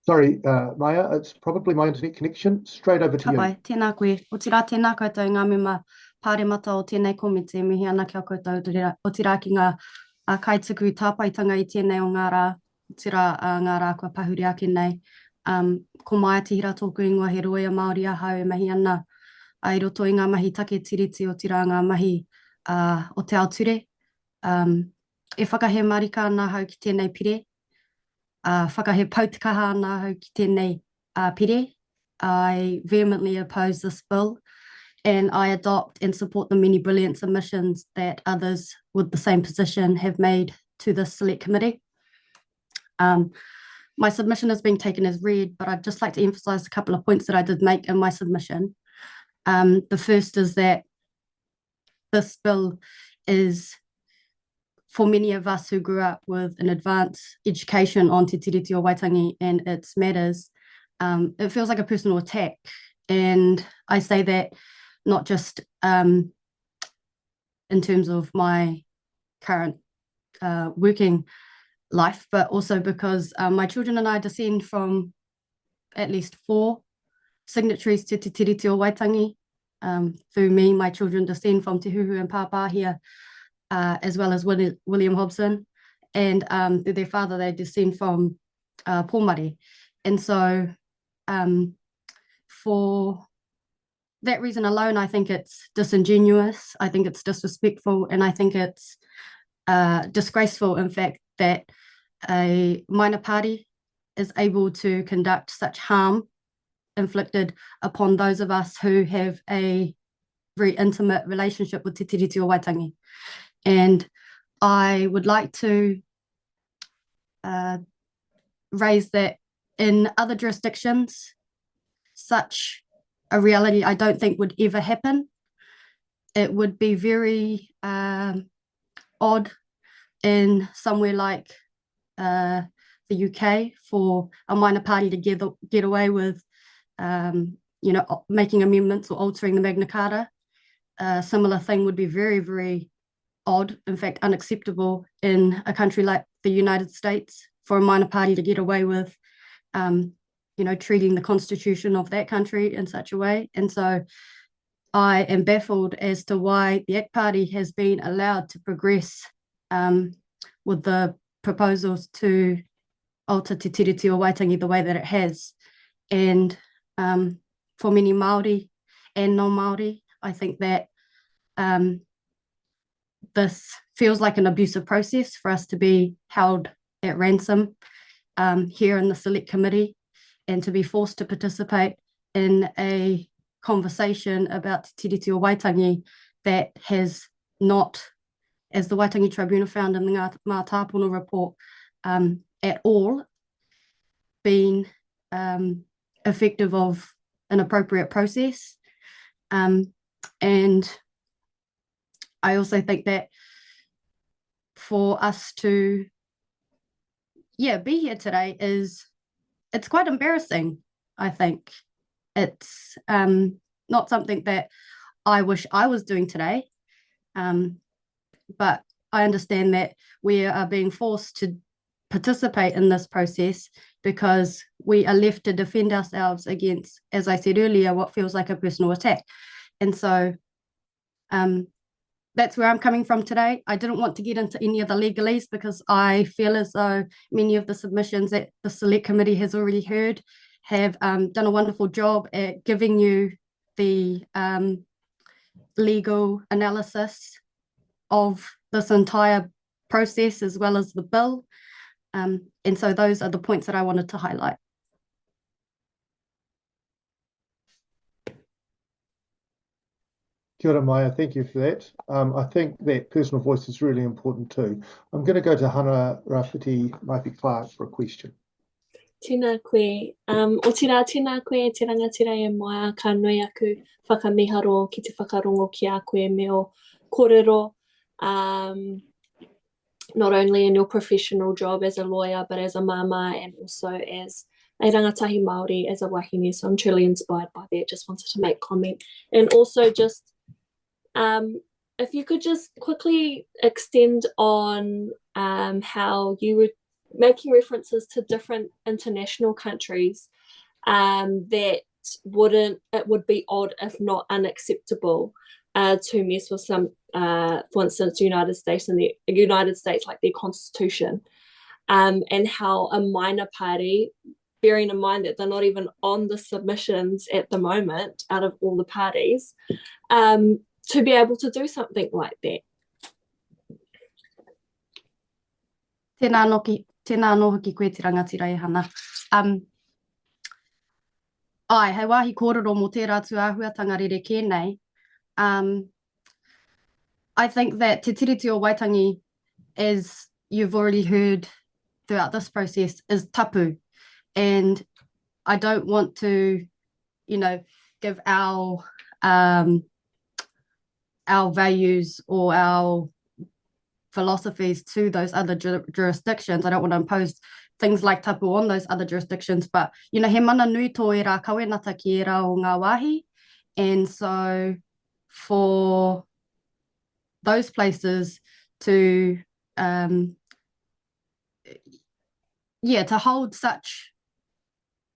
Sorry, Maia, it's probably my internet connection. Straight over to you. Tapai, tēnā koe. O tira tēnā koutou ngā mema pāremata o tēnei komite mihi ana kia koutou o tira ki ngā kaituku tāpaitanga I tēnei o ngā rā, o tira ngā rā kua pahuri ake nei. Ko Maia Te Hira tōku ingoa he roia Māori ahau e mahi ana ai roto I ngā mahi take tiriti o tira ngā mahi o te ao ture. E whakahe marika ana hau ki tēnei pire. Whakahe pautikaha ana hau ki tēnei pire. I vehemently oppose this bill and I adopt and support the many brilliant submissions that others with the same position have made to this select committee. My submission has been taken as read, but I'd just like to emphasise a couple of points that I did make in my submission. The first is that this bill is, for many of us who grew up with an advanced education on Te Tiriti o Waitangi and its matters, it feels like a personal attack. And I say that not just in terms of my current working life, but also because my children and I descend from at least 4 signatories to Te Tiriti o Waitangi. Through me, my children descend from Te Huhu and Pāpāhia, as well as William Hobson, and through their father, they descend from Pōmari. And so for that reason alone, I think it's disingenuous, I think it's disrespectful, and I think it's disgraceful, in fact, that a minor party is able to conduct such harm inflicted upon those of us who have a very intimate relationship with Te Tiriti o Waitangi. And I would like to raise that in other jurisdictions, such a reality I don't think would ever happen. It would be very odd in somewhere like the UK for a minor party to get away with making amendments or altering the Magna Carta. A similar thing would be very, very odd, in fact unacceptable, in a country like the United States for a minor party to get away with treating the constitution of that country in such a way. And so I am baffled as to why the ACT Party has been allowed to progress with the proposals to alter Te Tiriti o Waitangi the way that it has. And for many Māori and non-Māori, I think that this feels like an abusive process for us to be held at ransom here in the Select Committee and to be forced to participate in a conversation about Te Tiriti o Waitangi that has not, as the Waitangi Tribunal found in the Ngā Tāpono report, at all been effective of an appropriate process. And I also think that for us to be here today it's quite embarrassing. I think it's not something that I wish I was doing today, but I understand that we are being forced to participate in this process because we are left to defend ourselves against, as I said earlier, what feels like a personal attack. And so that's where I'm coming from today. I didn't want to get into any of the legalese because I feel as though many of the submissions that the Select Committee has already heard have done a wonderful job at giving you the legal analysis of this entire process as well as the bill. And so those are the points that I wanted to highlight. Kia ora, Maia, thank you for that. I think that personal voice is really important too. I'm going to go to Hana Rafiti Maipi Clark for a question. Tēnā koe. O tira tēnā koe, te rangatira e moa ka nui aku whakamiharo ki te whakarongo ki a koe me o kōrero, not only in your professional job as a lawyer, but as a mama and also as a rangatahi Māori as a wahine, so I'm truly inspired by that. Just wanted to make comment. And also just, if you could just quickly extend on how you were making references to different international countries, that it would be odd if not unacceptable to mess with some, for instance, United States, like their constitution, and how a minor party, bearing in mind that they're not even on the submissions at the moment out of all the parties, to be able to do something like that. Tēnā noho ki koe te rangatira e hana. Ai, hei wāhi kōrero mō tērā tu āhuatanga rere kēnei. I think that te tiriti o Waitangi, as you've already heard throughout this process, is tapu. And I don't want to, give our values or our philosophies to those other jurisdictions. I don't want to impose things like tapu on those other jurisdictions, but he mana nui tō e rā kawenata ki e rā o ngā wāhi. And so for those places to to hold such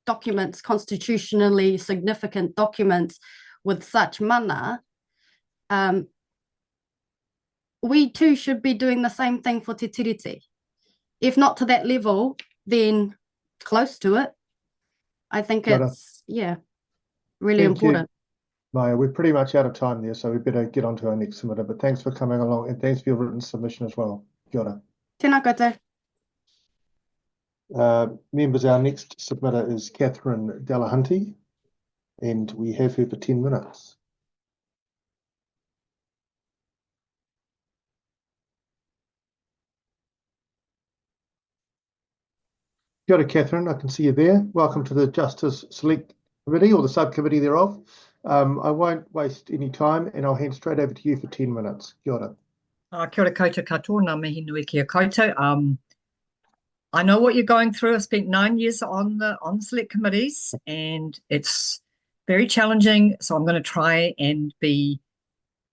documents, constitutionally significant documents with such mana, we too should be doing the same thing for te tiriti. If not to that level, then close to it. I think it's, really important. Maia, we're pretty much out of time there, so we better get on to our next submitter. But thanks for coming along, and thanks for your written submission as well. Kia ora. Tēnā koutou. Members, our next submitter is Catherine Delahunty, and we have her for 10 minutes. Kia ora, Catherine, I can see you there. Welcome to the Justice Select Committee, or the subcommittee thereof. I won't waste any time, and I'll hand straight over to you for 10 minutes. Kia ora. Kia ora koutou katoa, ngā mihi nui kia koutou. I know what you're going through. I've spent 9 years on the select committees, and it's very challenging. So I'm going to try and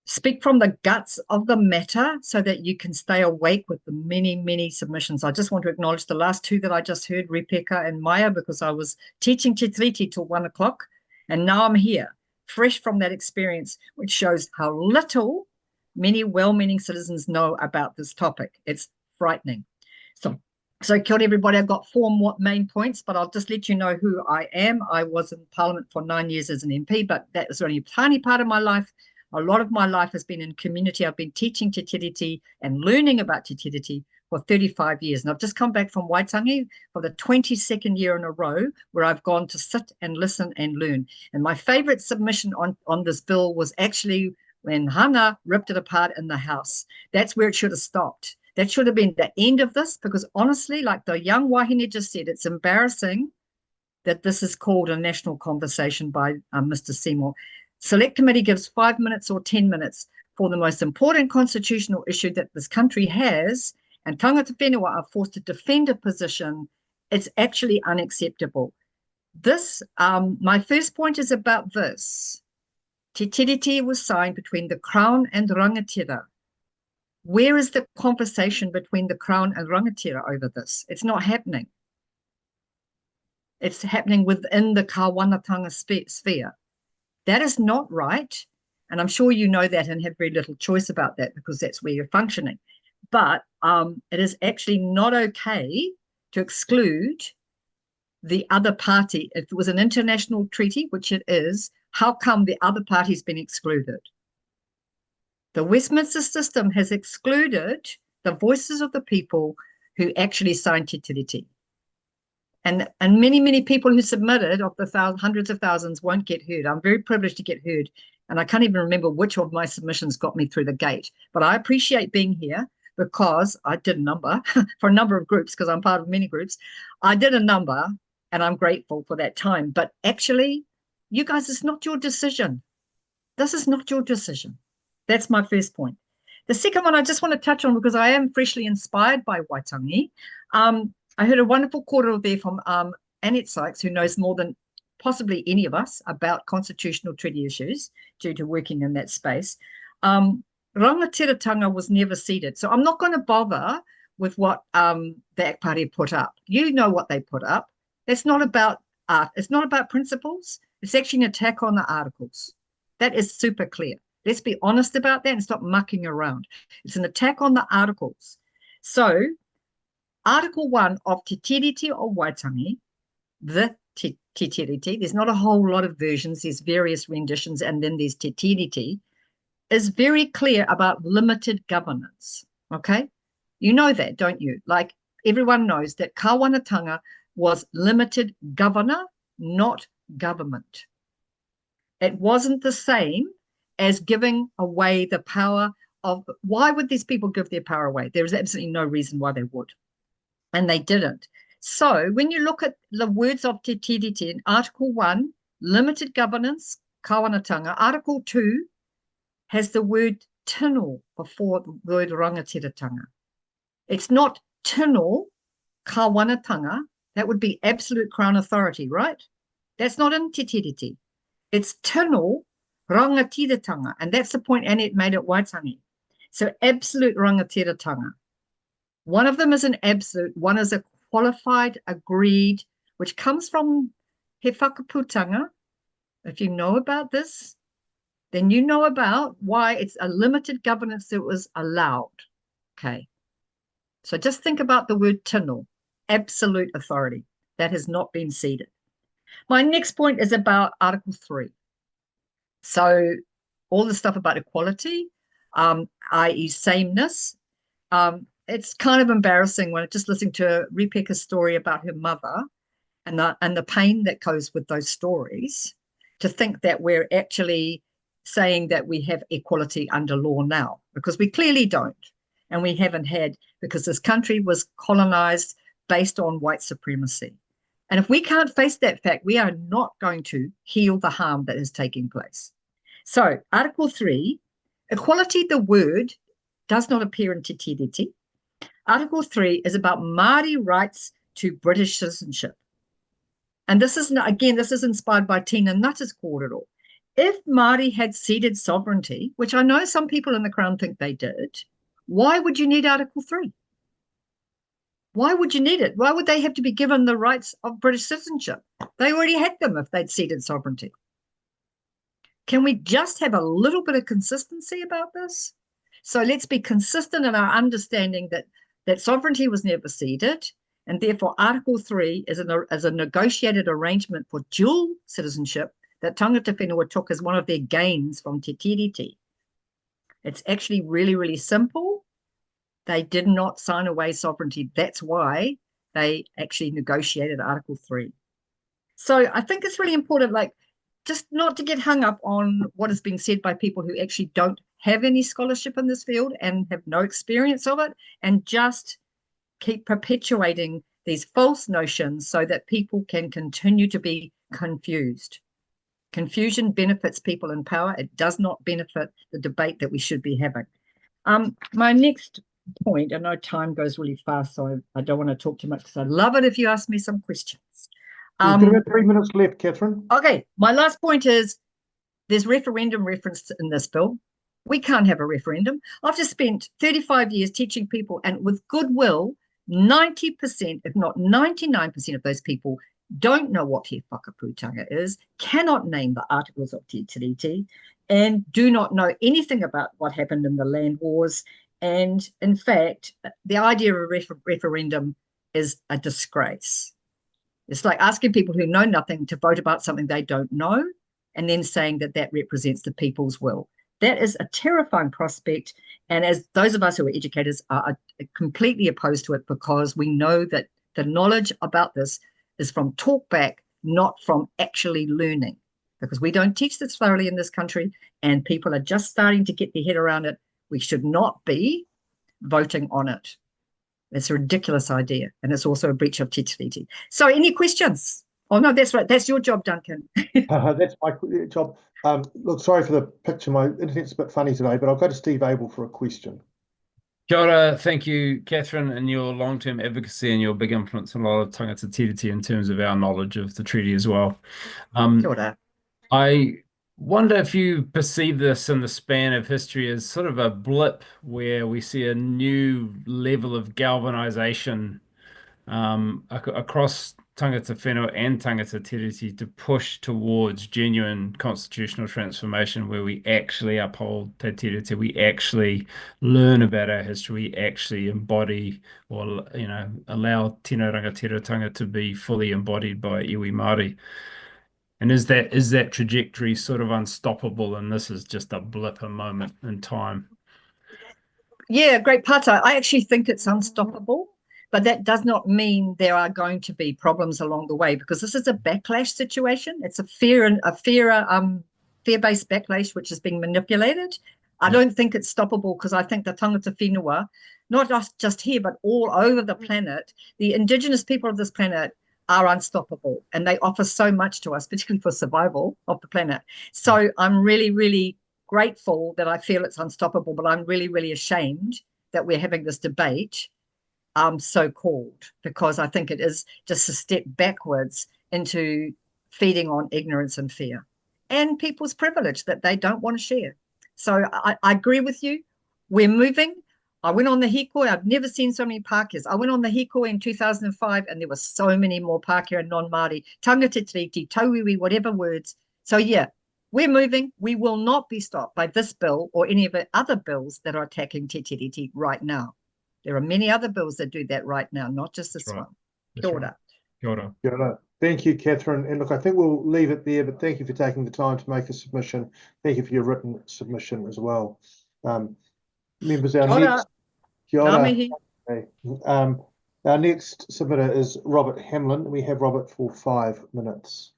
speak from the guts of the matter so that you can stay awake with the many, many submissions. I just want to acknowledge the last two that I just heard, Ripeka and Maia, because I was teaching Te Tiriti till 1 o'clock, and now I'm here, fresh from that experience, which shows how little many well-meaning citizens know about this topic. It's frightening. So kia ora everybody, I've got 4 main points, but I'll just let you know who I am. I was in Parliament for 9 years as an MP, but that was only a tiny part of my life. A lot of my life has been in community. I've been teaching Te Tiriti and learning about Te Tiriti for 35 years. And I've just come back from Waitangi for the 22nd year in a row where I've gone to sit and listen and learn. And my favourite submission on this bill was actually when Hana ripped it apart in the House. That's where it should have stopped. That should have been the end of this, because honestly, like the young wahine just said, it's embarrassing that this is called a national conversation by Mr. Seymour. Select Committee gives 5 minutes or 10 minutes for the most important constitutional issue that this country has, and tangata whenua are forced to defend a position. It's actually unacceptable. This, my first point is about this. Te Tiriti was signed between the Crown and Rangatira. Where is the conversation between the Crown and Rangatira over this? It's not happening. It's happening within the Kāwanatanga sphere. That is not right. And I'm sure you know that and have very little choice about that, because that's where you're functioning. But it is actually not okay to exclude the other party. If it was an international treaty, which it is, how come the other party's been excluded? The Westminster system has excluded the voices of the people who actually signed Te Tiriti. And many, many people who submitted, of the hundreds of thousands, won't get heard. I'm very privileged to get heard. And I can't even remember which of my submissions got me through the gate. But I appreciate being here, because I did a number for a number of groups, because I'm part of many groups. I did a number, and I'm grateful for that time. But actually, you guys, it's not your decision. This is not your decision. That's my first point. The second one I just want to touch on, because I am freshly inspired by Waitangi. I heard a wonderful kōrero there from Annette Sykes, who knows more than possibly any of us about constitutional treaty issues due to working in that space. Rangatiratanga was never ceded. So I'm not going to bother with what the Akpare put up. You know what they put up. It's not about art. It's not about principles. It's actually an attack on the articles. That is super clear. Let's be honest about that and stop mucking around. It's an attack on the articles. So Article 1 of Te Tiriti o Waitangi, the Te Tiriti, there's not a whole lot of versions, there's various renditions, and then there's Te Tiriti, is very clear about limited governance, okay? You know that, don't you? Like, everyone knows that Kāwanatanga was limited governor, not government. It wasn't the same as giving away the power of, why would these people give their power away? There is absolutely no reason why they would. And they didn't. So when you look at the words of Te Tiriti in Article 1, limited governance, Kāwanatanga, Article 2 has the word tino before the word rangatiratanga. It's not tino Kāwanatanga. That would be absolute crown authority, right? That's not in Te Tiriti. It's tino rangatiratanga, and that's the point Annette made at Waitangi. So absolute rangatiratanga. One of them is an absolute, one is a qualified, agreed, which comes from he whakaputanga. If you know about this, then you know about why it's a limited governance that was allowed. Okay. So just think about the word tino, absolute authority. That has not been ceded. My next point is about Article 3. So all the stuff about equality, i.e. sameness, it's kind of embarrassing when just listening to Ripeka's story about her mother and the pain that goes with those stories, to think that we're actually saying that we have equality under law now, because we clearly don't. And we haven't had, because this country was colonized based on white supremacy. And if we can't face that fact, we are not going to heal the harm that is taking place. So Article 3, equality, the word, does not appear in Te Tiriti. Article 3 is about Māori rights to British citizenship. And this is, again, this is inspired by Tina Nutt's kōrero. If Māori had ceded sovereignty, which I know some people in the Crown think they did, why would you need Article 3? Why would you need it? Why would they have to be given the rights of British citizenship? They already had them if they'd ceded sovereignty. Can we just have a little bit of consistency about this? So let's be consistent in our understanding that sovereignty was never ceded, and therefore Article 3 is a negotiated arrangement for dual citizenship that tangata whenua took as one of their gains from Te Tiriti. It's actually really, really simple. They did not sign away sovereignty. That's why they actually negotiated Article 3. So I think it's really important, like, just not to get hung up on what is being said by people who actually don't have any scholarship in this field and have no experience of it, and just keep perpetuating these false notions so that people can continue to be confused. Confusion benefits people in power. It does not benefit the debate that we should be having. My next point, I know time goes really fast, so I don't want to talk too much because I'd love it if you ask me some questions. We've got about 3 minutes left, Catherine. Okay, my last point is there's referendum reference in this bill. We can't have a referendum. I've just spent 35 years teaching people, and with goodwill, 90%, if not 99% of those people don't know what he whakaputanga is, cannot name the articles of Te Tiriti, and do not know anything about what happened in the land wars. And in fact, the idea of a referendum is a disgrace. It's like asking people who know nothing to vote about something they don't know, and then saying that that represents the people's will. That is a terrifying prospect. And as those of us who are educators are completely opposed to it, because we know that the knowledge about this is from talk back, not from actually learning, because we don't teach this thoroughly in this country, and people are just starting to get their head around it. We should not be voting on it. It's a ridiculous idea, and it's also a breach of Te Tiriti. So any questions? Oh, no, that's right. That's your job, Duncan. That's my job. Look, sorry for the picture. My internet's a bit funny today, but I'll go to Steve Abel for a question. Kia ora, thank you, Catherine, and your long-term advocacy and your big influence on a lot of tangata Tiriti in terms of our knowledge of the treaty as well. Kia ora. I wonder if you perceive this in the span of history as sort of a blip where we see a new level of galvanization across tangata whenua and tangata Tiriti to push towards genuine constitutional transformation where we actually uphold te tiriti, we actually learn about our history, we actually embody or, you know, allow tino rangatiratanga to be fully embodied by iwi Māori. And is that trajectory sort of unstoppable and this is just a blip, a moment in time? Yeah, great pata. I actually think it's unstoppable, but that does not mean there are going to be problems along the way because this is a backlash situation. It's a fear-based backlash which is being manipulated. I don't think it's stoppable because I think the tangata whenua, not just here, but all over the planet, the indigenous people of this planet are unstoppable and they offer so much to us, particularly for survival of the planet. So I'm really, really grateful that I feel it's unstoppable, but I'm really, really ashamed that we're having this debate, so-called, because I think it is just a step backwards into feeding on ignorance and fear and people's privilege that they don't want to share. So I agree with you. We're moving. I went on the hikoi. I've never seen so many Pākehās. I went on the hikoi in 2005 and there were so many more Pākehā and non-Māori, tangata tiriti, tauiwi, whatever words. So yeah, we're moving. We will not be stopped by this bill or any of the other bills that are attacking te tiriti right now. There are many other bills that do that right now, not just this one. Kia ora. Kia ora. Kia ora. Thank you, Catherine. And look, I think we'll leave it there, but thank you for taking the time to make a submission. Thank you for your written submission as well. Members, our next... Kia ora. Okay. Our next submitter is Robert Hamlin. We have Robert for 5 minutes.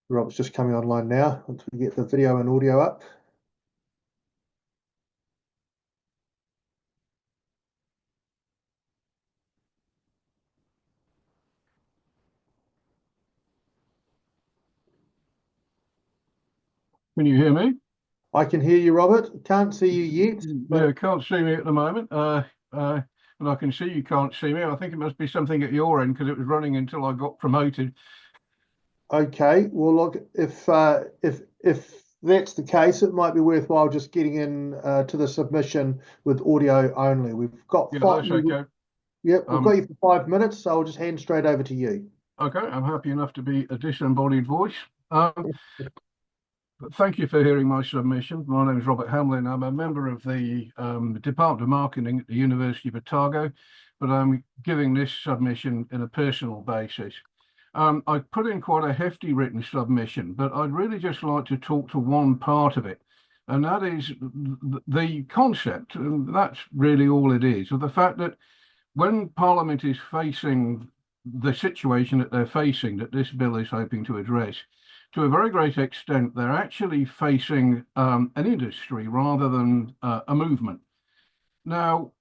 Robert's just coming online now once we get the video and audio up. Can you hear me? I can hear you, Robert. Can't see you yet. Yeah, can't see me at the moment. And I can see you can't see me. I think it must be something at your end because it was running until I got promoted. Okay, well, look, if that's the case, it might be worthwhile just getting in to the submission with audio only. We've got Yeah, five. that's okay. Yep, we've got you for 5 minutes, so I'll just hand straight over to you. Okay, I'm happy enough to be a disembodied voice. But thank you for hearing my submission. My name is Robert Hamlin. I'm a member of the Department of Marketing at the University of Otago, but I'm giving this submission in a personal basis. I put in quite a hefty written submission, but I'd really just like to talk to one part of it, and that is the concept, and that's really all it is, of the fact that when Parliament is facing the situation that they're facing, that this bill is hoping to address, to a very great extent, they're actually facing an industry rather than a movement. Now,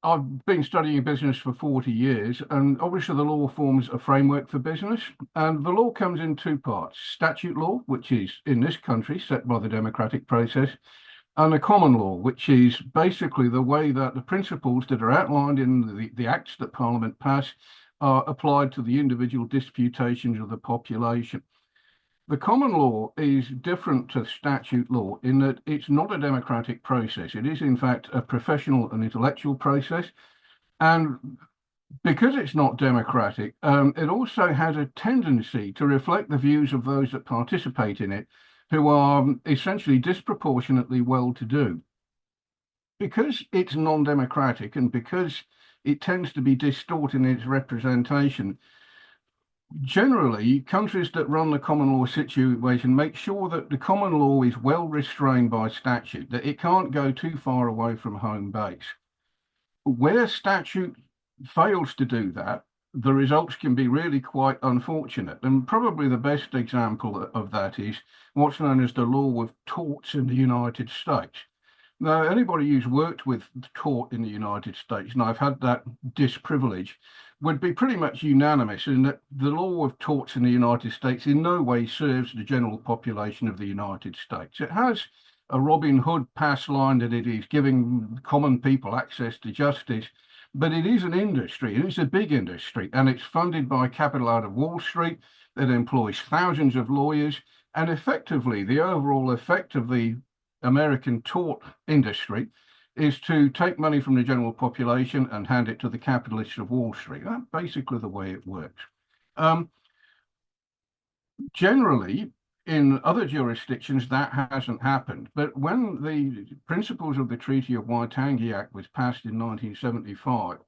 I've been studying business for 40 years, and obviously the law forms a framework for business, and the law comes in two parts: statute law, which is in this country set by the democratic process, and the common law, which is basically the way that the principles that are outlined in the acts that Parliament pass are applied to the individual disputations of the population. The common law is different to statute law in that it's not a democratic process. It is, in fact, a professional and intellectual process. And because it's not democratic, it also has a tendency to reflect the views of those that participate in it, who are essentially disproportionately well-to-do. Because it's non-democratic and because it tends to be distorted in its representation, generally, countries that run the common law situation make sure that the common law is well restrained by statute, that it can't go too far away from home base. Where statute fails to do that, the results can be really quite unfortunate. And probably the best example of that is what's known as the law of torts in the United States, Now, anybody who's worked with tort in the United States, and I've had that disprivilege, would be pretty much unanimous in that the law of torts in the United States in no way serves the general population of the United States. It has a Robin Hood pass line that it is giving common people access to justice, but it is an industry, and it's a big industry, and it's funded by capital out of Wall Street that employs thousands of lawyers, and effectively the overall effect of the American tort industry is to take money from the general population and hand it to the capitalists of Wall Street. That's basically the way it works. Generally, in other jurisdictions, that hasn't happened. But when the principles of the Treaty of Waitangi Act was passed in 1975,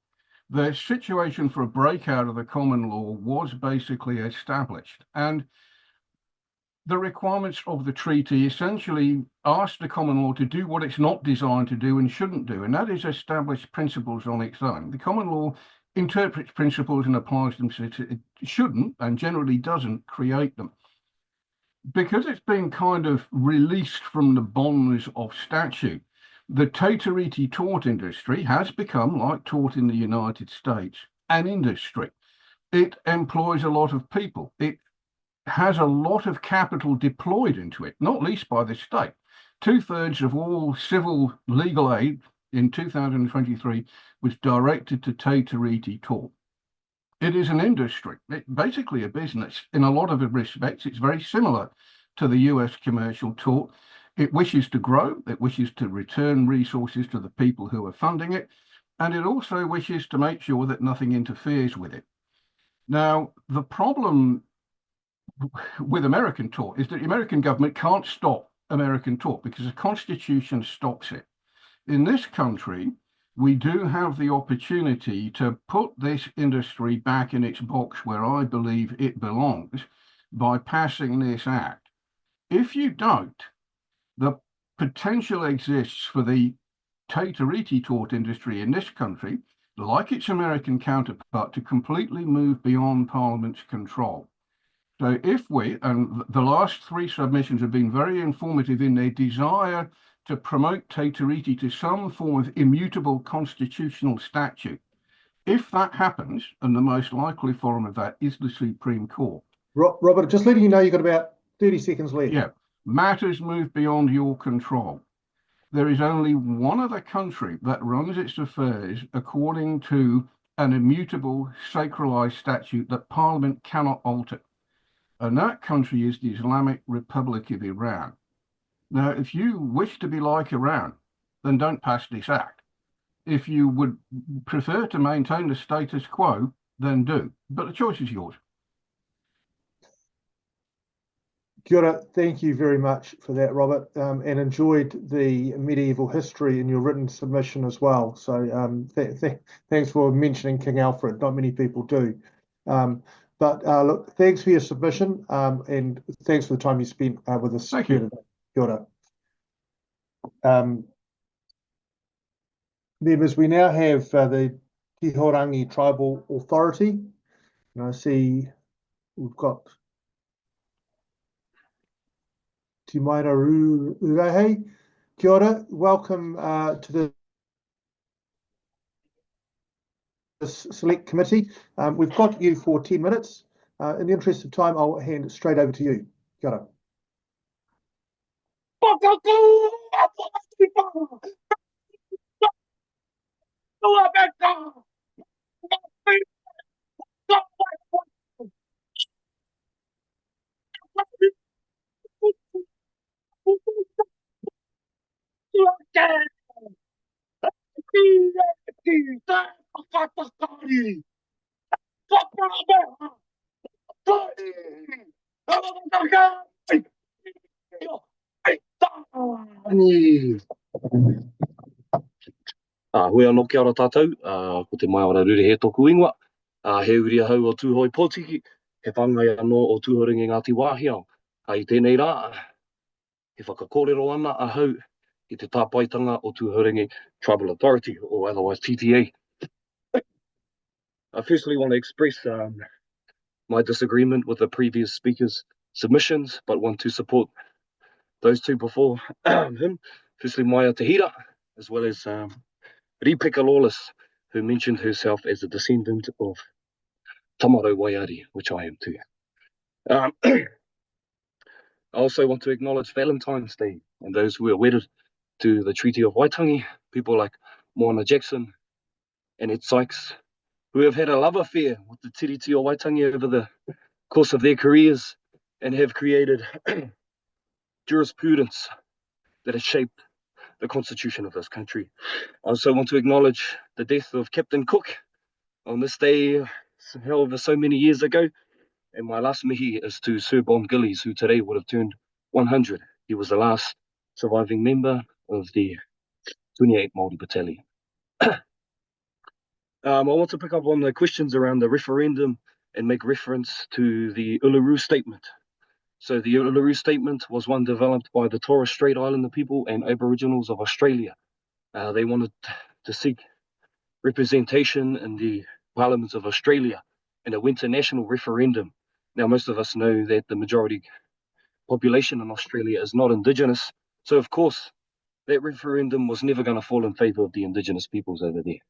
the situation for a breakout of the common law was basically established. And the requirements of the treaty essentially ask the common law to do what it's not designed to do and shouldn't do, and that is establish principles on its own. The common law interprets principles and applies them, so it shouldn't and generally doesn't create them. Because it's been kind of released from the bonds of statute, the Tiriti tort industry has become, like tort in the United States, an industry. It employs a lot of people. It has a lot of capital deployed into it, not least by the state. 2/3 of all civil legal aid in 2023 was directed to Tiriti tort. It is an industry, basically a business. In a lot of respects, it's very similar to the US commercial tort. It wishes to grow, it wishes to return resources to the people who are funding it, and it also wishes to make sure that nothing interferes with it. Now, the problem with American tort is that the American government can't stop American tort because the Constitution stops it. In this country, we do have the opportunity to put this industry back in its box where I believe it belongs by passing this act. If you don't, the potential exists for the Tiriti tort industry in this country, like its American counterpart, to completely move beyond Parliament's control. So if we, and the last three submissions have been very informative in their desire to promote Tiriti to some form of immutable constitutional statute. If that happens, and the most likely form of that is the Supreme Court. Robert, just letting you know you've got about 30 seconds left. Yeah, matters move beyond your control. There is only one other country that runs its affairs according to an immutable sacralized statute that Parliament cannot alter. And that country is the Islamic Republic of Iran. Now, if you wish to be like Iran, then don't pass this act. If you would prefer to maintain the status quo, then do. But the choice is yours. Kia ora, thank you very much for that, Robert, and enjoyed the medieval history in your written submission as well. So thanks for mentioning King Alfred. Not many people do. But look, thanks for your submission, and thanks for the time you spent with us here today. Kia ora. Members, we now have the Tuhourangi Tribal Authority, and I see we've got Te Maira Urahe. Kia ora, welcome to the Select Committee. We've got you for 10 minutes. In the interest of time, I'll hand it straight over to you. Kia ora. Hoi anō kia ora tātou, ko te mai ora ruri he toku ingoa. He uria hau o tūhoi pōtiki, he whangai anō o Tuhourangi Ngāti Wāhiao. I tēnei rā, he whakakōrero ana a hau i te tāpaitanga o Tuhourangi Tribal Authority, or otherwise TTA. I firstly want to express my disagreement with the previous speaker's submissions, but want to support those two before him Firstly, Maia Te Hira, as well as Ripeka Lessels, who mentioned herself as a descendant of Tamaro Waiari, which I am too. I also want to acknowledge Valentine's Day and those who are wedded to the Treaty of Waitangi, people like Moana Jackson and Ed Sykes, who have had a love affair with the Tiriti o Waitangi over the course of their careers and have created jurisprudence that has shaped the constitution of this country. I also want to acknowledge the death of Captain Cook on this day, however, so many years ago. And my last mihi is to Sir Bon Gillies, who today would have turned 100. He was the last surviving member of the 28 Māori Battalion. I want to pick up on the questions around the referendum and make reference to the Uluru Statement. So the Uluru Statement was one developed by the Torres Strait Islander people and Aboriginals of Australia. They wanted to seek representation in the Parliament of Australia, and it went to national referendum. Now, most of us know that the majority population in Australia is not Indigenous, so of course, that referendum was never going to fall in favour of the Indigenous peoples over there.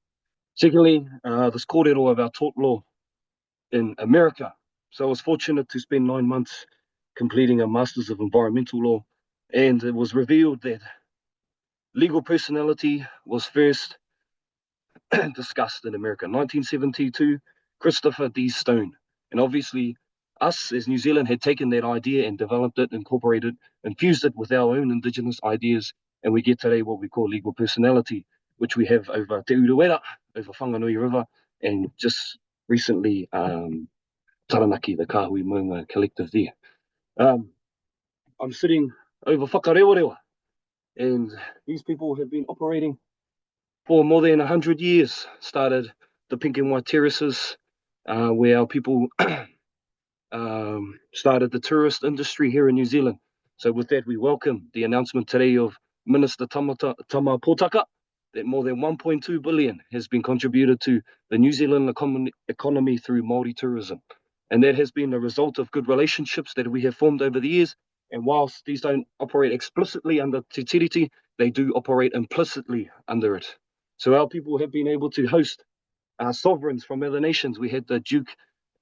Secondly, this kōrero of our tort law in America. So I was fortunate to spend 9 months completing a Masters of Environmental Law, and it was revealed that legal personality was first discussed in America. 1972, Christopher D. Stone. And obviously, us as New Zealand had taken that idea and developed it, incorporated, infused it with our own Indigenous ideas, and we get today what we call legal personality, which we have over Te Urewera, over Whanganui River, and just recently Taranaki, the Kahui Maunga collective there. I'm sitting over Whakarewarewa, and these people have been operating for more than 100 years. Started the pink and white terraces, where our people started the tourist industry here in New Zealand. So with that, we welcome the announcement today of Minister Tama Potaka that more than 1.2 billion has been contributed to the New Zealand economy through Māori tourism. And that has been a result of good relationships that we have formed over the years. And whilst these don't operate explicitly under Te Tiriti, they do operate implicitly under it. So our people have been able to host sovereigns from other nations. We had the Duke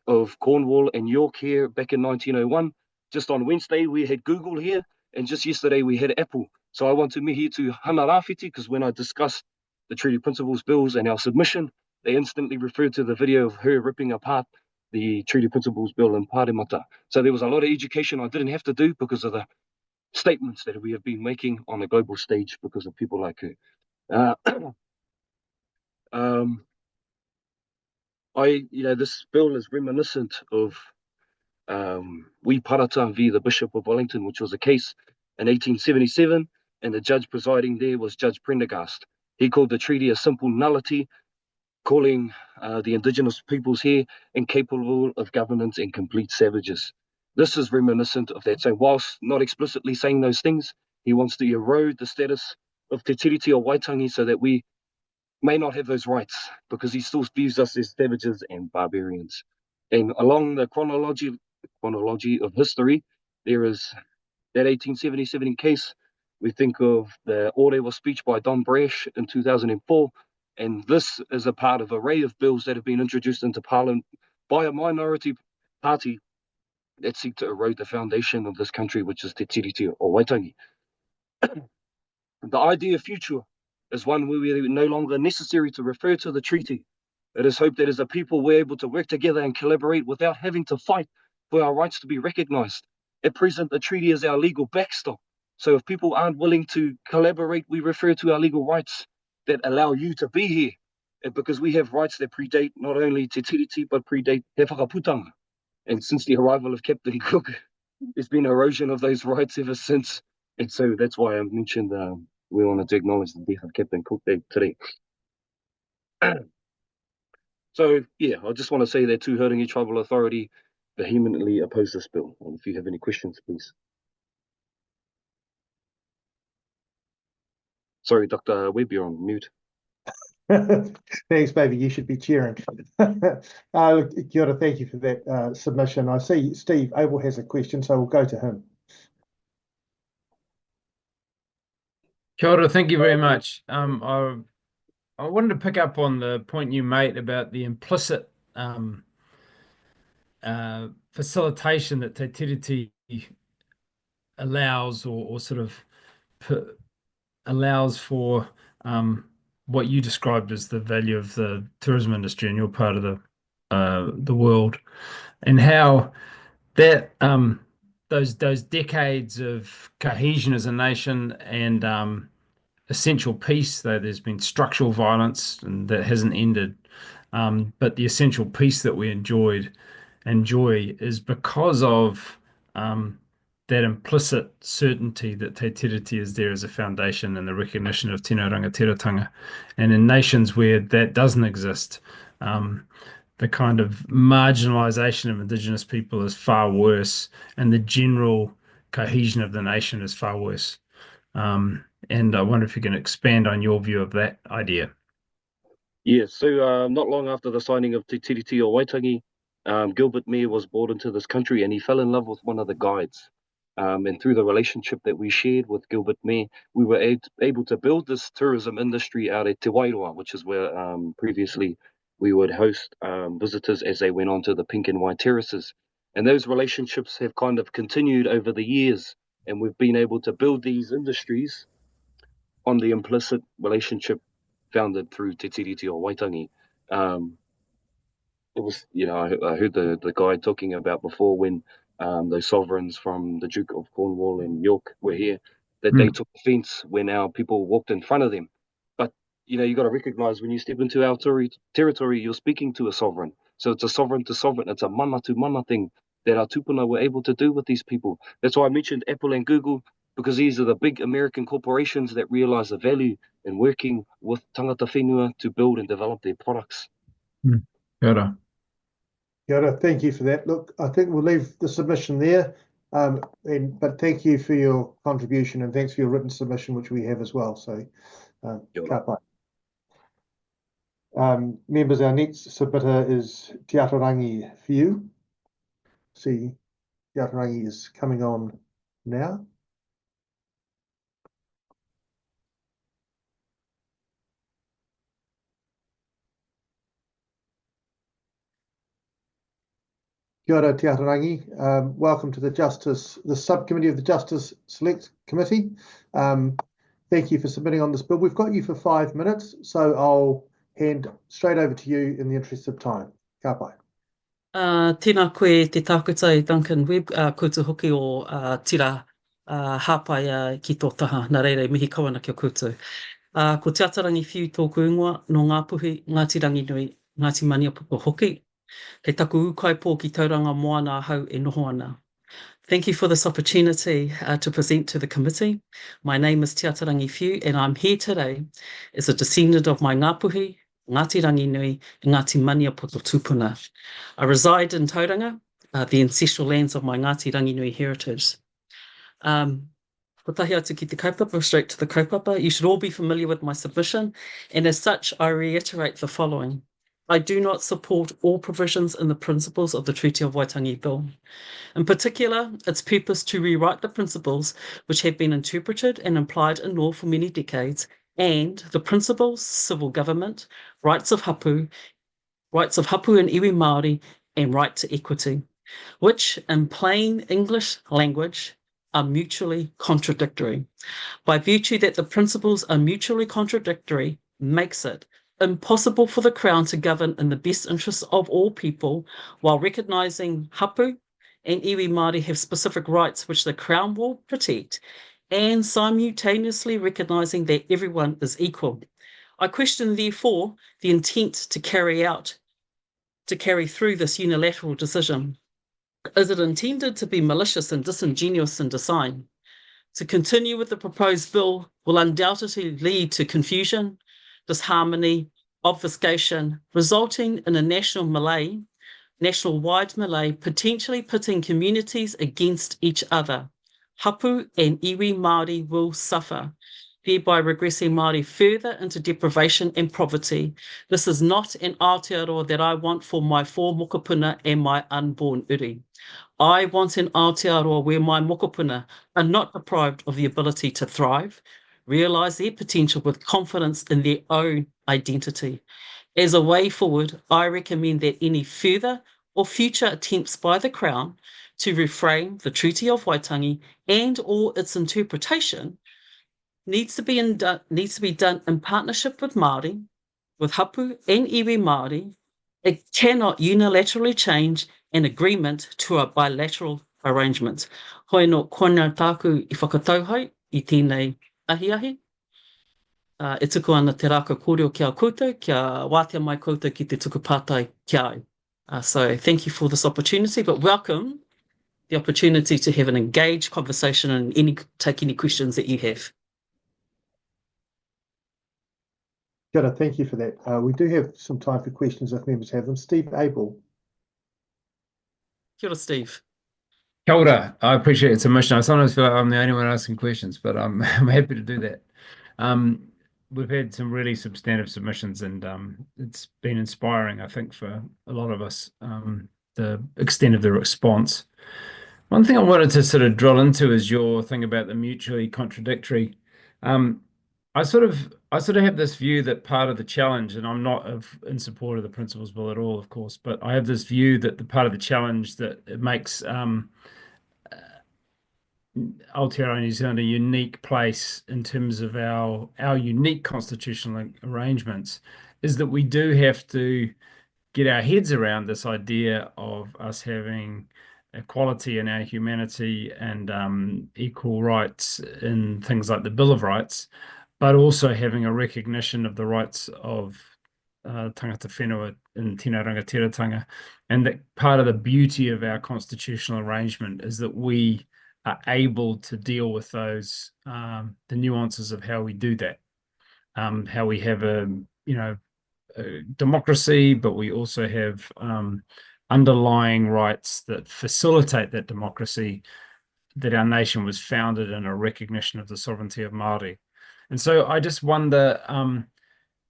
of Cornwall and York here back in 1901. Just on Wednesday, we had Google here, and just yesterday we had Apple. So I want to mihi to Hana Rāwhiti, because when I discussed the Treaty Principles Bills and our submission, they instantly referred to the video of her ripping apart the Treaty Principles Bill in Pāremata. So there was a lot of education I didn't have to do because of the statements that we have been making on a global stage because of people like her. This bill is reminiscent of Wee Parata v. the Bishop of Wellington, which was a case in 1877, and the judge presiding there was Judge Prendergast. He called the treaty a simple nullity, calling the Indigenous peoples here incapable of governance and complete savages. This is reminiscent of that. So whilst not explicitly saying those things, he wants to erode the status of Te Tiriti o Waitangi so that we may not have those rights, because he still views us as savages and barbarians. And along the chronology of history, there is that 1877 case. We think of the Orewa speech by Don Brash in 2004, and this is a part of an array of bills that have been introduced into Parliament by a minority party that seek to erode the foundation of this country, which is Te Tiriti o Waitangi. The idea future is one where we are no longer necessary to refer to the treaty. It is hoped that as a people we're able to work together and collaborate without having to fight for our rights to be recognized. At present, the treaty is our legal backstop. So if people aren't willing to collaborate, we refer to our legal rights that allow you to be here. And because we have rights that predate not only Te Tiriti, but predate He Whakaputanga. And since the arrival of Captain Cook, there's been erosion of those rights ever since. And so that's why I mentioned we wanted to acknowledge the death of Captain Cook today. So, yeah, I just want to say that Tuhourangi Tribal Authority vehemently oppose this bill. And if you have any questions, please. Sorry, Dr. Webb, you're on mute. Thanks, baby. You should be cheering. Kia ora, thank you for that submission. I see Steve Abel has a question, so we'll go to him. Kia ora, thank you very much. I wanted to pick up on the point you made about the implicit facilitation that Te Tiriti allows, or sort of allows for what you described as the value of the tourism industry in your part of the world, and how that those decades of cohesion as a nation and essential peace, though there's been structural violence and that hasn't ended, but the essential peace that we enjoy is because of that implicit certainty that Te Tiriti is there as a foundation and the recognition of tino rangatiratanga. And in nations where that doesn't exist, the kind of marginalisation of Indigenous people is far worse, and the general cohesion of the nation is far worse. And I wonder if you can expand on your view of that idea. Yeah, so not long after the signing of Te Tiriti o Waitangi, Gilbert Mayer was brought into this country, and he fell in love with one of the guides. And through the relationship that we shared with Gilbert Mayer, we were able to build this tourism industry out at Te Wairoa, which is where previously we would host visitors as they went on to the pink and white terraces. And those relationships have kind of continued over the years, and we've been able to build these industries on the implicit relationship founded through Te Tiriti o Waitangi. It was, I heard the guy talking about before when those sovereigns from the Duke of Cornwall and York were here, that they took offence when our people walked in front of them. But, you got to recognise when you step into our territory, you're speaking to a sovereign. So it's a sovereign to sovereign. It's a mana to mana thing that our tupuna were able to do with these people. That's why I mentioned Apple and Google, because these are the big American corporations that realise the value in working with tangata whenua to build and develop their products. Kia ora. Kia ora, thank you for that. Look, I think we'll leave the submission there, but thank you for your contribution, and thanks for your written submission, which we have as well. So, ka pai. Members, our next submitter is Atarangi Whiu. See, Atarangi is coming on now. Kia ora, Atarangi. Welcome to the subcommittee of the Justice Select Committee. Thank you for submitting on this bill. We've got you for 5 minutes, so I'll hand straight over to you in the interest of time. Ka pai. Tēnā koe te tākuta i Duncan Webb, koutou hoki o tira hāpai ki tō taha. Nā reire, mihi kawana kia koutou. Ko te Atarangi Whiu tōku ingoa, no Ngāpuhi, Ngāti Ranginui, Ngāti Maniapoto hoki. Kei taku ukai pō ki tauranga moana hau e noho ana. Thank you for this opportunity to present to the committee. My name is Te Atarangi Whiu, and I'm here today as a descendant of my Ngāpuhi, Ngāti Ranginui, and Ngāti Maniapoto tupuna. I reside in Tauranga, the ancestral lands of my Ngāti Ranginui heritage. Ko tahi atu ki te kaupapa, straight to the kaupapa. You should all be familiar with my submission, and as such, I reiterate the following. I do not support all provisions in the principles of the Treaty of Waitangi Bill. In particular, its purpose to rewrite the principles which have been interpreted and implied in law for many decades, and the principles, civil government, rights of hapu and iwi Māori, and right to equity, which in plain English language are mutually contradictory. By virtue that the principles are mutually contradictory makes it impossible for the Crown to govern in the best interests of all people, while recognising hapu and iwi Māori have specific rights which the Crown will protect, and simultaneously recognising that everyone is equal. I question, therefore, the intent to carry through this unilateral decision. Is it intended to be malicious and disingenuous in design? To continue with the proposed bill will undoubtedly lead to confusion, disharmony, obfuscation, resulting in a national-wide melee, potentially pitting communities against each other. Hapu and iwi Māori will suffer, thereby regressing Māori further into deprivation and poverty. This is not an Aotearoa that I want for my four mokopuna and my unborn uri. I want an Aotearoa where my mokopuna are not deprived of the ability to thrive, realise their potential with confidence in their own identity. As a way forward, I recommend that any further or future attempts by the Crown to reframe the Treaty of Waitangi and or its interpretation needs to be done in partnership with Māori, with hapu and iwi Māori. It cannot unilaterally change an agreement to a bilateral arrangement. Hoi no kona tāku I whakatauhai I tēnei ahiahi. E tuku ana te raka kōrero kia koutou, kia wātea mai koutou ki te tuku pātai kia au. So thank you for this opportunity, but welcome the opportunity to have an engaged conversation and take any questions that you have. Kia ora, thank you for that. We do have some time for questions if members have them. Steve Abel. Kia ora, Steve. Kia ora. I appreciate its submission. I sometimes feel like I'm the only one asking questions, but I'm happy to do that. We've had some really substantive submissions, and it's been inspiring, I think, for a lot of us, the extent of the response. One thing I wanted to sort of drill into is your thing about the mutually contradictory. I sort of have this view that part of the challenge, and I'm not in support of the Principles Bill at all, of course, but I have this view that the part of the challenge that it makes Aotearoa New Zealand a unique place in terms of our unique constitutional arrangements is that we do have to get our heads around this idea of us having equality in our humanity and equal rights in things like the Bill of Rights, but also having a recognition of the rights of tangata whenua in tēnā rangatiratanga. And that part of the beauty of our constitutional arrangement is that we are able to deal with those, the nuances of how we do that, how we have a democracy, but we also have underlying rights that facilitate that democracy, that our nation was founded in a recognition of the sovereignty of Māori. And so I just wonder,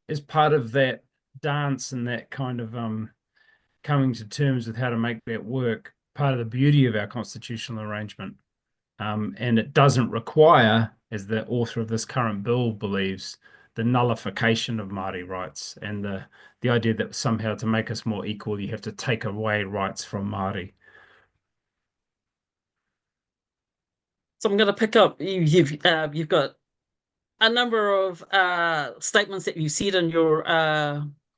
as part of that dance and that kind of coming to terms with how to make that work, part of the beauty of our constitutional arrangement, and it doesn't require, as the author of this current bill believes, the nullification of Māori rights and the idea that somehow to make us more equal, you have to take away rights from Māori. So I'm going to pick up, you've got a number of statements that you said in your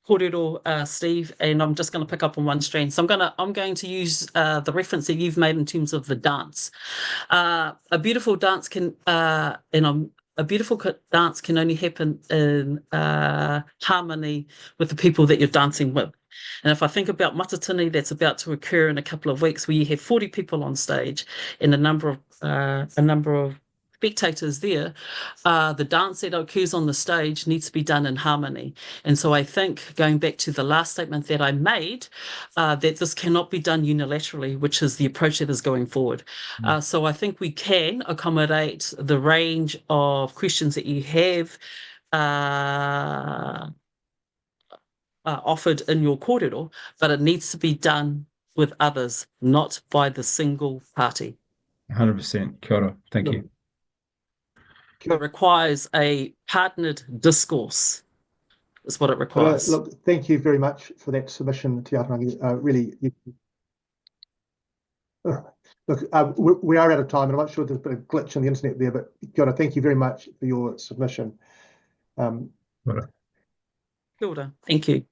kōrero, Steve, and I'm just going to pick up on one strand. So I'm going to use the reference that you've made in terms of the dance. A beautiful dance can only happen in harmony with the people that you're dancing with. And if I think about Matatini, that's about to occur in a couple of weeks, where you have 40 people on stage and a number of spectators there, the dance that occurs on the stage needs to be done in harmony. And so I think, going back to the last statement that I made, that this cannot be done unilaterally, which is the approach that is going forward. So I think we can accommodate the range of questions that you have offered in your kōrero, but it needs to be done with others, not by the single party. 100%. Kia ora. Thank you. It requires a partnered discourse, is what it requires. Look, thank you very much for that submission, Te Atarangi. Really, look, we are out of time, and I'm not sure there's been a glitch on the internet there, but kia ora, thank you very much for your submission. Kia ora. Thank you.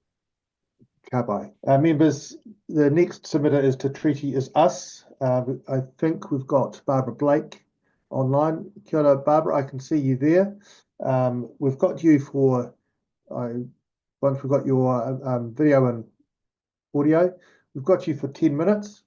Ka pai. Members, the next submitter is to Treaty is Us. I think we've got Barbara Blake online. Kia ora, Barbara, I can see you there. We've got you for, once we've got your video and audio, we've got you for 10 minutes.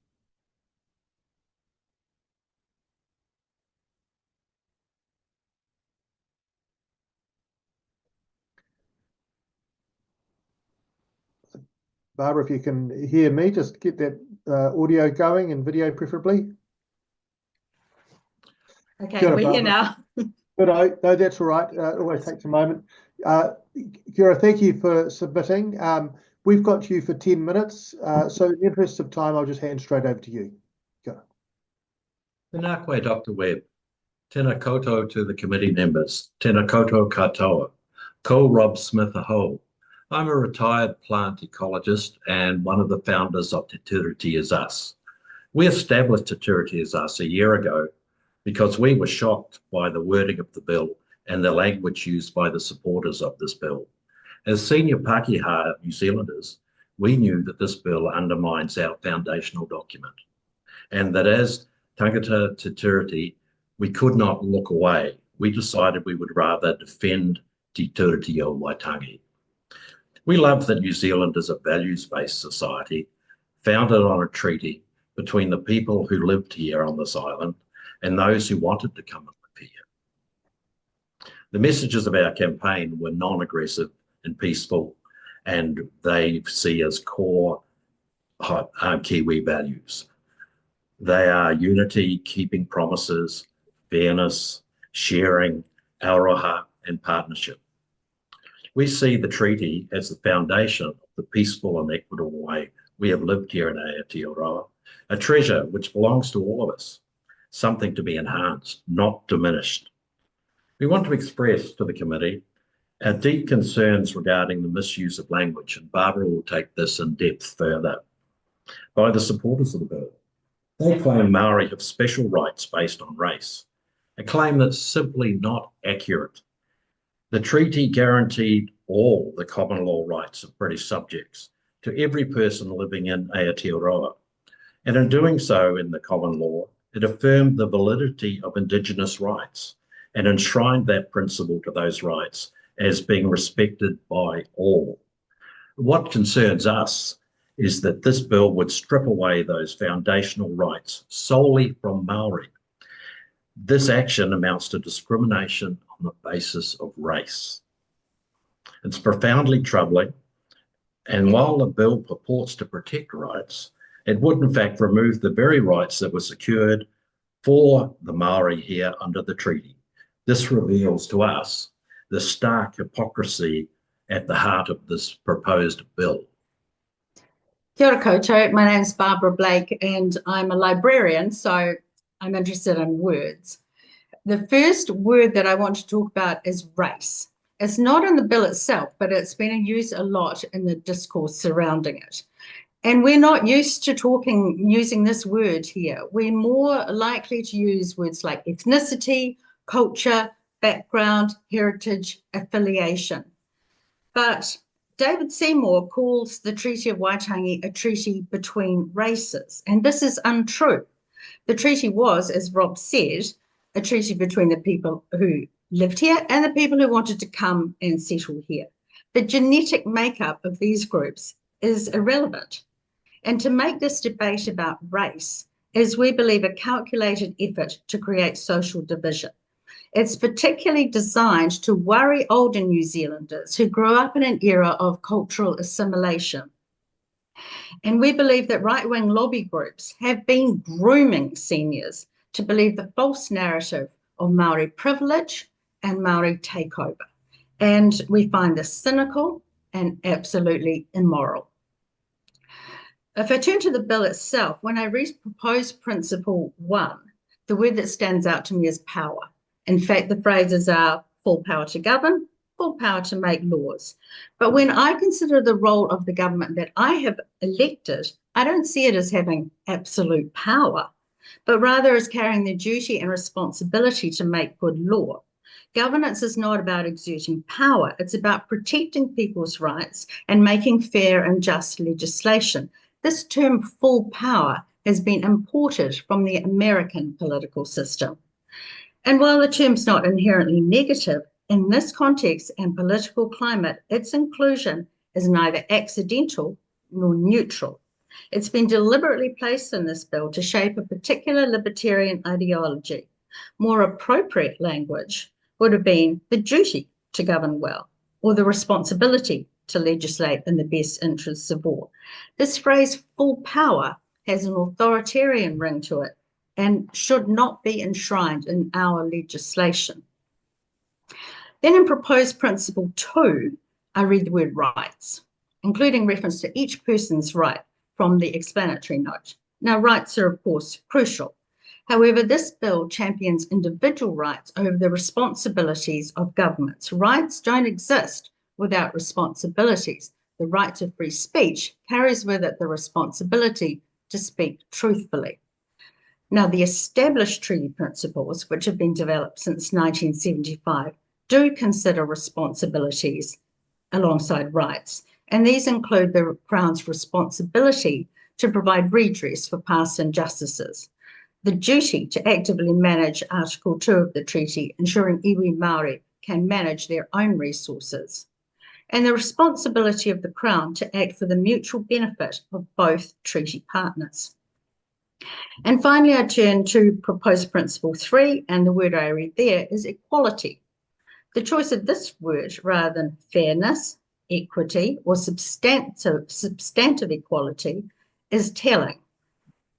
Barbara, if you can hear me, just get that audio going and video preferably. Okay, we're here now. But no, that's all right. It always takes a moment. Kia, thank you for submitting. We've got you for 10 minutes. So in the interest of time, I'll just hand straight over to you. Go. Tēnā koe, Dr. Webb. Tēnā koutou to the committee members. Tēnā koutou katoa. Ko Rob Smith aho. I'm a retired plant ecologist and one of the founders of Te Tiriti is Us. We established Te Tiriti is Us a year ago because we were shocked by the wording of the bill and the language used by the supporters of this bill. As senior Pākehā New Zealanders, we knew that this bill undermines our foundational document and that as tangata Te Tiriti, we could not look away. We decided we would rather defend Te Tiriti o Waitangi. We love that New Zealand is a values-based society founded on a treaty between the people who lived here on this island and those who wanted to come and live here. The messages of our campaign were non-aggressive and peaceful, and they see as core Kiwi values. They are unity, keeping promises, fairness, sharing, aroha, and partnership. We see the treaty as the foundation of the peaceful and equitable way we have lived here in Aotearoa, a treasure which belongs to all of us, something to be enhanced, not diminished. We want to express to the committee our deep concerns regarding the misuse of language, and Barbara will take this in depth further, by the supporters of the bill. They claim Maori have special rights based on race, a claim that's simply not accurate. The treaty guaranteed all the common law rights of British subjects to every person living in Aotearoa. And in doing so in the common law, it affirmed the validity of Indigenous rights and enshrined that principle to those rights as being respected by all. What concerns us is that this bill would strip away those foundational rights solely from Maori. This action amounts to discrimination on the basis of race. It's profoundly troubling, and while the bill purports to protect rights, it would in fact remove the very rights that were secured for the Maori here under the treaty. This reveals to us the stark hypocrisy at the heart of this proposed bill. Kia ora koutou, my name's Barbara Blake and I'm a librarian, so I'm interested in words. The first word that I want to talk about is race. It's not in the bill itself, but it's been used a lot in the discourse surrounding it. And we're not used to using this word here. We're more likely to use words like ethnicity, culture, background, heritage, affiliation. But David Seymour calls the Treaty of Waitangi a treaty between races, and this is untrue. The treaty was, as Rob said, a treaty between the people who lived here and the people who wanted to come and settle here. The genetic makeup of these groups is irrelevant. And to make this debate about race is, we believe, a calculated effort to create social division. It's particularly designed to worry older New Zealanders who grew up in an era of cultural assimilation. And we believe that right-wing lobby groups have been grooming seniors to believe the false narrative of Maori privilege and Maori takeover. And we find this cynical and absolutely immoral. If I turn to the bill itself, when I read proposed principle 1, the word that stands out to me is power. In fact, the phrases are full power to govern, full power to make laws. But when I consider the role of the government that I have elected, I don't see it as having absolute power, but rather as carrying the duty and responsibility to make good law. Governance is not about exerting power, it's about protecting people's rights and making fair and just legislation. This term full power has been imported from the American political system. And while the term's not inherently negative, in this context and political climate, its inclusion is neither accidental nor neutral. It's been deliberately placed in this bill to shape a particular libertarian ideology. More appropriate language would have been the duty to govern well, or the responsibility to legislate in the best interests of all. This phrase, full power, has an authoritarian ring to it and should not be enshrined in our legislation. Then in proposed principle 2, I read the word rights, including reference to each person's right from the explanatory note. Now, rights are, of course, crucial, However, this bill champions individual rights over the responsibilities of governments. Rights don't exist without responsibilities. The right to free speech carries with it the responsibility to speak truthfully. Now, the established treaty principles, which have been developed since 1975, do consider responsibilities alongside rights, and these include the Crown's responsibility to provide redress for past injustices, the duty to actively manage Article 2 of the treaty, ensuring iwi Māori can manage their own resources, and the responsibility of the Crown to act for the mutual benefit of both treaty partners. And finally, I turn to proposed principle 3, and the word I read there is equality. The choice of this word rather than fairness, equity, or substantive equality is telling.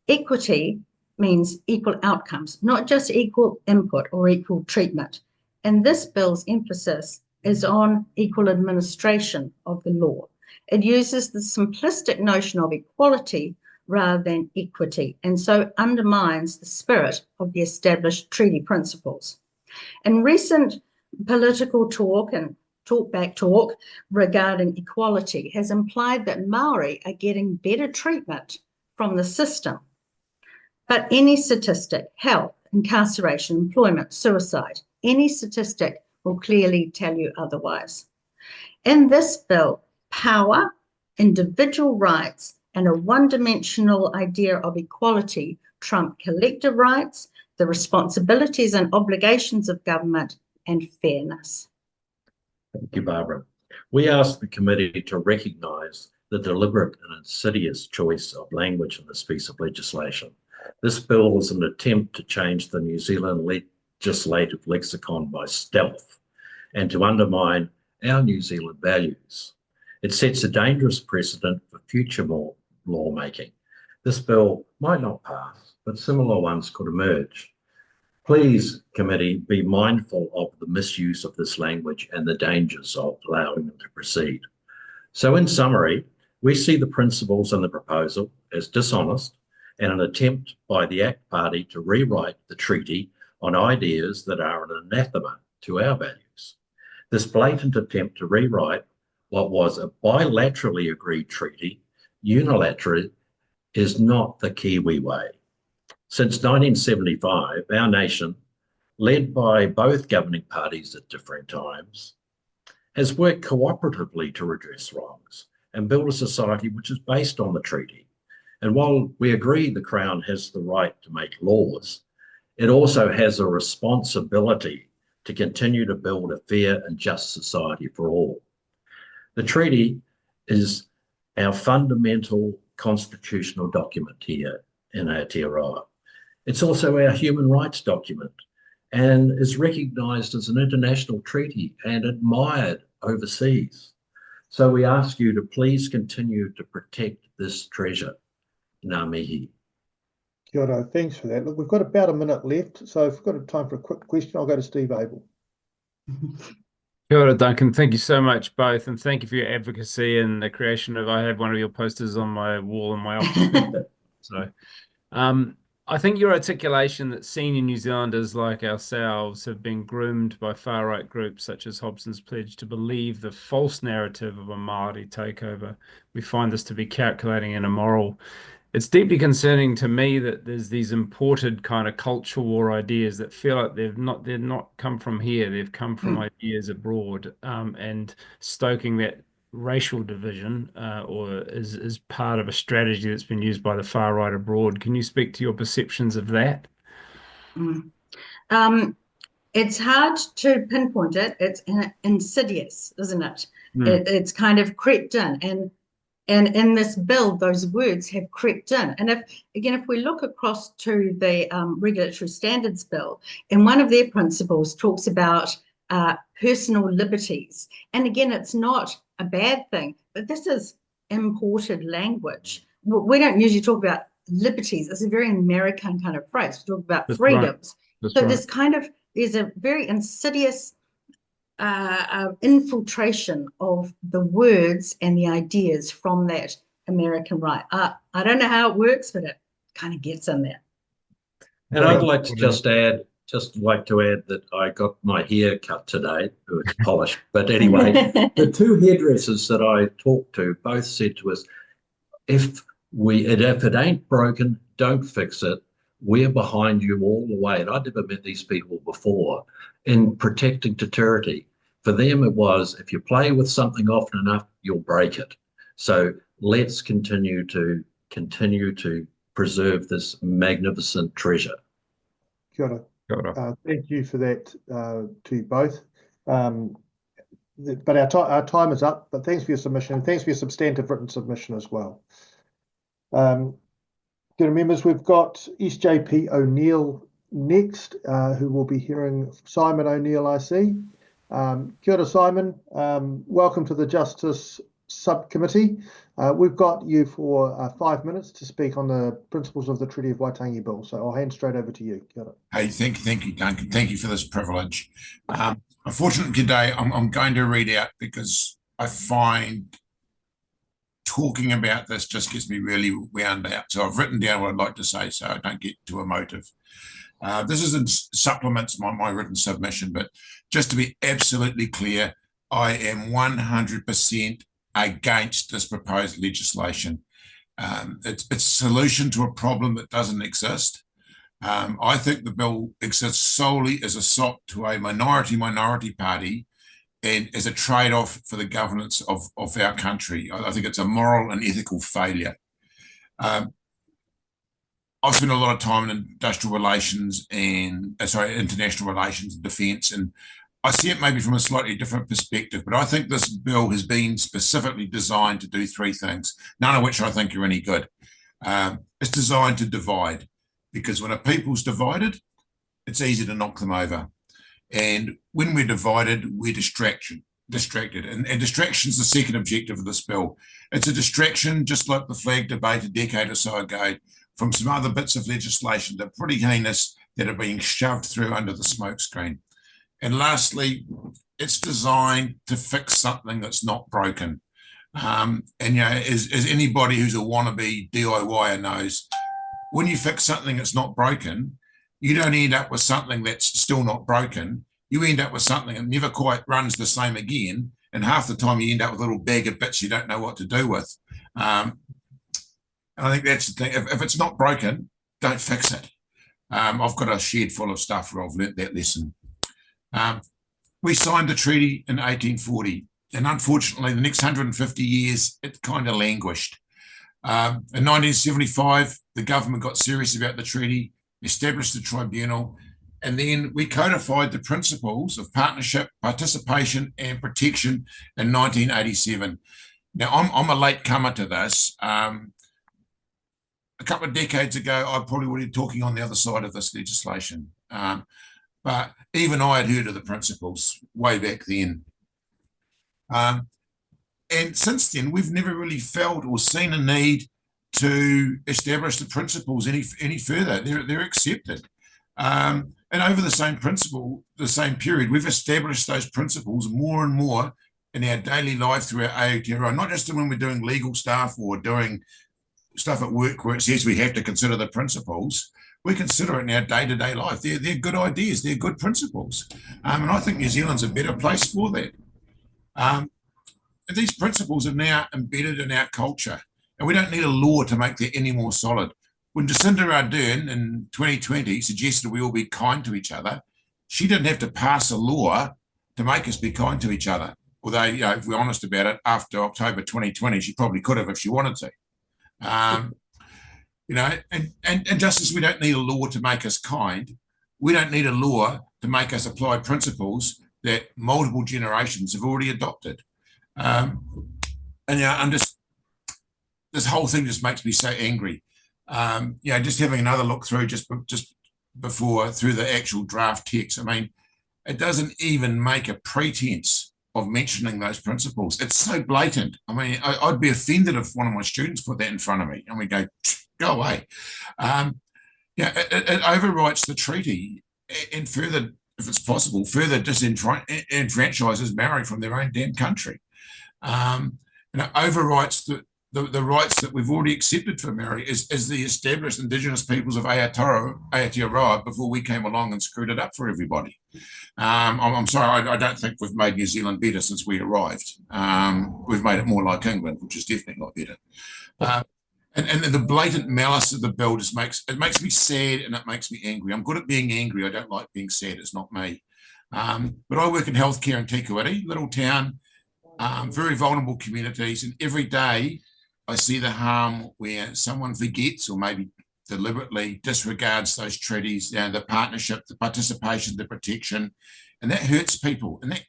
Equity means equal outcomes, not just equal input or equal treatment. And this bill's emphasis is on equal administration of the law. It uses the simplistic notion of equality rather than equity, and so undermines the spirit of the established treaty principles. In recent political talk and talkback talk regarding equality has implied that Māori are getting better treatment from the system. But any statistic, health, incarceration, employment, suicide, any statistic will clearly tell you otherwise. In this bill, power, individual rights, and a one-dimensional idea of equality trump collective rights, the responsibilities and obligations of government, and fairness. Thank you, Barbara. We ask the committee to recognise the deliberate and insidious choice of language in this piece of legislation. This bill is an attempt to change the New Zealand legislative lexicon by stealth and to undermine our New Zealand values. It sets a dangerous precedent for future lawmaking. This bill might not pass, but similar ones could emerge. Please, committee, be mindful of the misuse of this language and the dangers of allowing them to proceed. So in summary, we see the principles in the proposal as dishonest and an attempt by the ACT Party to rewrite the treaty on ideas that are an anathema to our values. This blatant attempt to rewrite what was a bilaterally agreed treaty unilaterally is not the Kiwi way. Since 1975, our nation, led by both governing parties at different times, has worked cooperatively to redress wrongs and build a society which is based on the treaty. And while we agree the Crown has the right to make laws, it also has a responsibility to continue to build a fair and just society for all. The treaty is our fundamental constitutional document here in Aotearoa. It's also our human rights document and is recognised as an international treaty and admired overseas. So we ask you to please continue to protect this treasure. Ngā mihi. Kia ora, thanks for that. Look, we've got about a minute left, so if we've got time for a quick question, I'll go to Steve Abel. Kia ora, Duncan. Thank you so much, both, and thank you for your advocacy and the creation of. I have one of your posters on my wall in my office. So, I think your articulation that senior New Zealanders like ourselves have been groomed by far-right groups such as Hobson's Pledge to believe the false narrative of a Māori takeover. We find this to be calculating and immoral. It's deeply concerning to me that there's these imported kind of cultural war ideas that feel like they're not come from here. They've come from ideas abroad, and stoking that racial division or is part of a strategy that's been used by the far right abroad. Can you speak to your perceptions of that? It's hard to pinpoint it. It's insidious, isn't it? It's kind of crept in, and in this bill, those words have crept in. And if we look across to the Regulatory Standards Bill, and one of their principles talks about personal liberties. And again, it's not a bad thing, but this is imported language. We don't usually talk about liberties. It's a very American kind of phrase. We talk about That's freedoms. Right. So Right. there's a very insidious infiltration of the words and the ideas from that American right. I don't know how it works, but it kind of gets in there. And I'd like to just add that I got my hair cut today. Oh, it's polished. But anyway, the two hairdressers that I talked to both said to us, if it ain't broken, don't fix it. We're behind you all the way. And I'd never met these people before in protecting Te Tiriti. For them, it was, if you play with something often enough, you'll break it. So let's continue to preserve this magnificent treasure. Kia ora. Thank you for that to you both. But our time is up, but thanks for your submission, and thanks for your substantive written submission as well. Members, we've got East JP O'Neill next, who will be hearing Simon O'Neill, I see. Kia ora, Simon. Welcome to the Justice Subcommittee. We've got you for 5 minutes to speak on the principles of the Treaty of Waitangi Bill. So I'll hand straight over to you. Kia ora. Hey, thank you, Duncan. Thank you for this privilege. Unfortunately, today I'm going to read out because I find talking about this just gets me really wound out. So I've written down what I'd like to say so I don't get too emotive. This is in supplements my written submission, but just to be absolutely clear, I am 100% against this proposed legislation. It's a solution to a problem that doesn't exist. I think the bill exists solely as a sop to a minority party and as a trade-off for the governance of our country. I think it's a moral and ethical failure. I've spent a lot of time in industrial relations and, international relations and defence, and I see it maybe from a slightly different perspective, but I think this bill has been specifically designed to do three things, none of which I think are any good. It's designed to divide, because when a people's divided, it's easy to knock them over. And when we're divided, we're distracted. And distraction is the second objective of this bill. It's a distraction, just like the flag debate a decade or so ago, from some other bits of legislation that are pretty heinous that are being shoved through under the smokescreen. And lastly, it's designed to fix something that's not broken. And as anybody who's a wannabe DIYer knows, when you fix something that's not broken, you don't end up with something that's still not broken. You end up with something that never quite runs the same again. And half the time you end up with a little bag of bits you don't know what to do with. And I think that's the thing. If it's not broken, don't fix it. I've got a shed full of stuff where I've learnt that lesson. We signed the treaty in 1840. And unfortunately, the next 150 years, it kind of languished. In 1975, the government got serious about the treaty, established the tribunal, and then we codified the principles of partnership, participation, and protection in 1987. Now, I'm a late comer to this. A couple of decades ago, I probably would have been talking on the other side of this legislation. But even I had heard of the principles way back then. And since then, we've never really felt or seen a need to establish the principles any further. They're accepted. And over the same period, we've established those principles more and more in our daily life through our Aotearoa, not just when we're doing legal stuff or doing stuff at work where it says we have to consider the principles. We consider it in our day-to-day life. They're good ideas. They're good principles. And I think New Zealand's a better place for that. These principles are now embedded in our culture, and we don't need a law to make that any more solid. When Jacinda Ardern in 2020 suggested we all be kind to each other, she didn't have to pass a law to make us be kind to each other. Although, if we're honest about it, after October 2020, she probably could have if she wanted to. And just as we don't need a law to make us kind, we don't need a law to make us apply principles that multiple generations have already adopted. This whole thing just makes me so angry. Just having another look through just before through the actual draft text. I mean, it doesn't even make a pretense of mentioning those principles. It's so blatant. I mean, I'd be offended if one of my students put that in front of me and we go away. It overwrites the treaty and further, if it's possible, further disenfranchises Maori from their own damn country. And it overwrites the rights that we've already accepted for Maori as the established Indigenous peoples of Aotearoa before we came along and screwed it up for everybody. I'm sorry, I don't think we've made New Zealand better since we arrived. We've made it more like England, which is definitely not better. And the blatant malice of the bill just makes me sad and it makes me angry. I'm good at being angry. I don't like being sad. It's not me. But I work in healthcare in Tikawiti, little town, very vulnerable communities, and every day I see the harm where someone forgets or maybe deliberately disregards those treaties, the partnership, the participation, the protection, and that hurts people. And that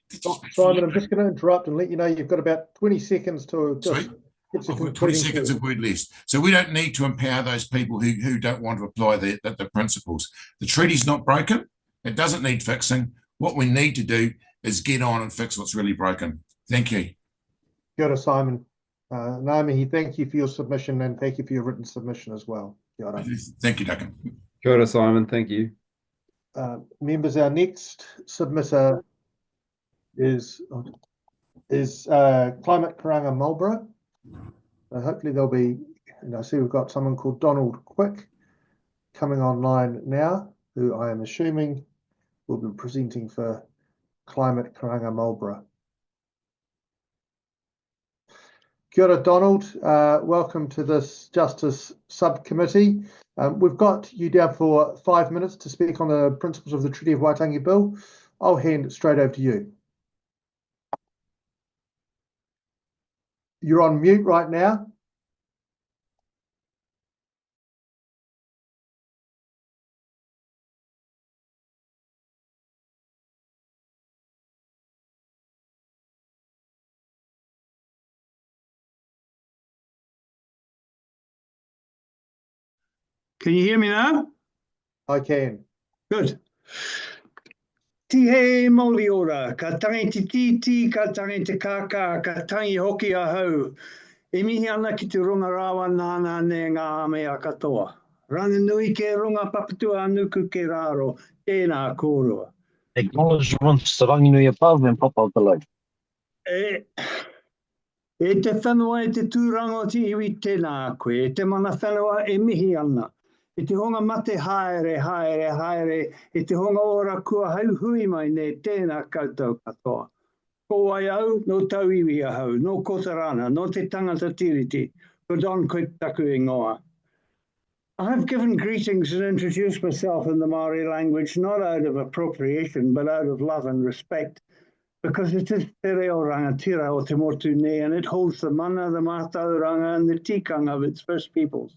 Simon, I'm just going to interrupt and let you know you've got about 20 seconds to just. I've got 20 seconds of word less. So we don't need to empower those people who don't want to apply the principles. The treaty's not broken. It doesn't need fixing. What we need to do is get on and fix what's really broken. Thank you. Kia ora, Simon. Naomi, thank you for your submission and thank you for your written submission as well. Kia ora. Thank you, Duncan. Kia ora, Simon. Thank you. Members, our next submitter is Climate Karanga Marlborough. Hopefully there'll be, I see we've got someone called Donald Quick coming online now, who I am assuming will be presenting for Climate Karanga Marlborough. Kia ora, Donald. Welcome to this Justice Subcommittee. We've got you down for 5 minutes to speak on the principles of the Treaty of Waitangi Bill. I'll hand it straight over to you. You're on mute right now. Can you hear me now? I can. Good. Tihe mauri ora, ka tangi te titi, ka tangi te kaka, ka tangi hoki a hau. E mihi ana ki te runga rawa nāna ne ngā mea katoa. Rana nui ke runga papatua anuku ke raro, tēnā kōrua. Acknowledgements to rangi nui above and pop out below. E te whenua e te tūranga o te iwi tēnā koe, e te mana whenua e mihi ana. E te honga mate haere, haere, haere, e te honga ora kua hauhui mai ne tēnā koutou katoa. Ko ai au, no tau iwi a hau, no kotarana, no te tangata tiriti, ko don koe taku e ngoa. I have given greetings and introduced myself in the Māori language, not out of appropriation, but out of love and respect, because it is te reo rangatira o te motu ne, and it holds the mana, the mātauranga, and the tikanga of its first peoples.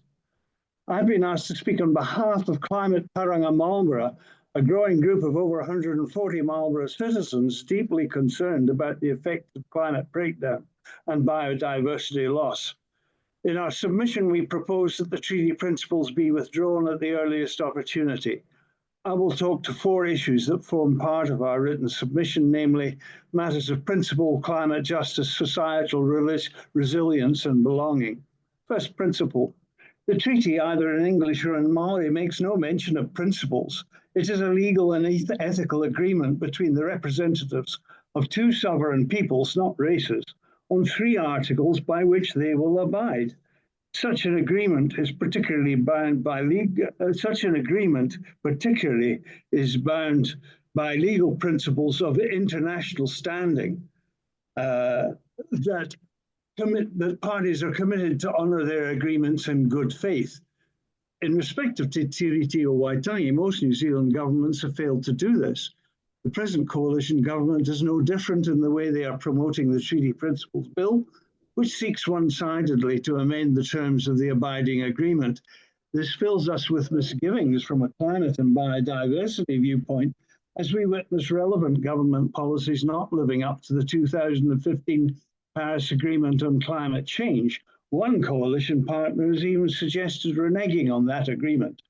I've been asked to speak on behalf of Climate Karanga Marlborough, a growing group of over 140 Marlborough citizens deeply concerned about the effects of climate breakdown and biodiversity loss. In our submission, we propose that the treaty principles be withdrawn at the earliest opportunity. I will talk to 4 issues that form part of our written submission, namely matters of principle, climate justice, societal resilience, and belonging. First principle. The treaty, either in English or in Māori, makes no mention of principles. It is a legal and ethical agreement between the representatives of 2 sovereign peoples, not races, on 3 articles by which they will abide. Such an agreement is particularly bound by legal principles of international standing that parties are committed to honour their agreements in good faith. In respect of Te Tiriti or Waitangi, most New Zealand governments have failed to do this. The present coalition government is no different in the way they are promoting the Treaty Principles Bill, which seeks one-sidedly to amend the terms of the abiding agreement. This fills us with misgivings from a climate and biodiversity viewpoint, as we witness relevant government policies not living up to the 2015 Paris Agreement on climate change. One coalition partner has even suggested reneging on that agreement.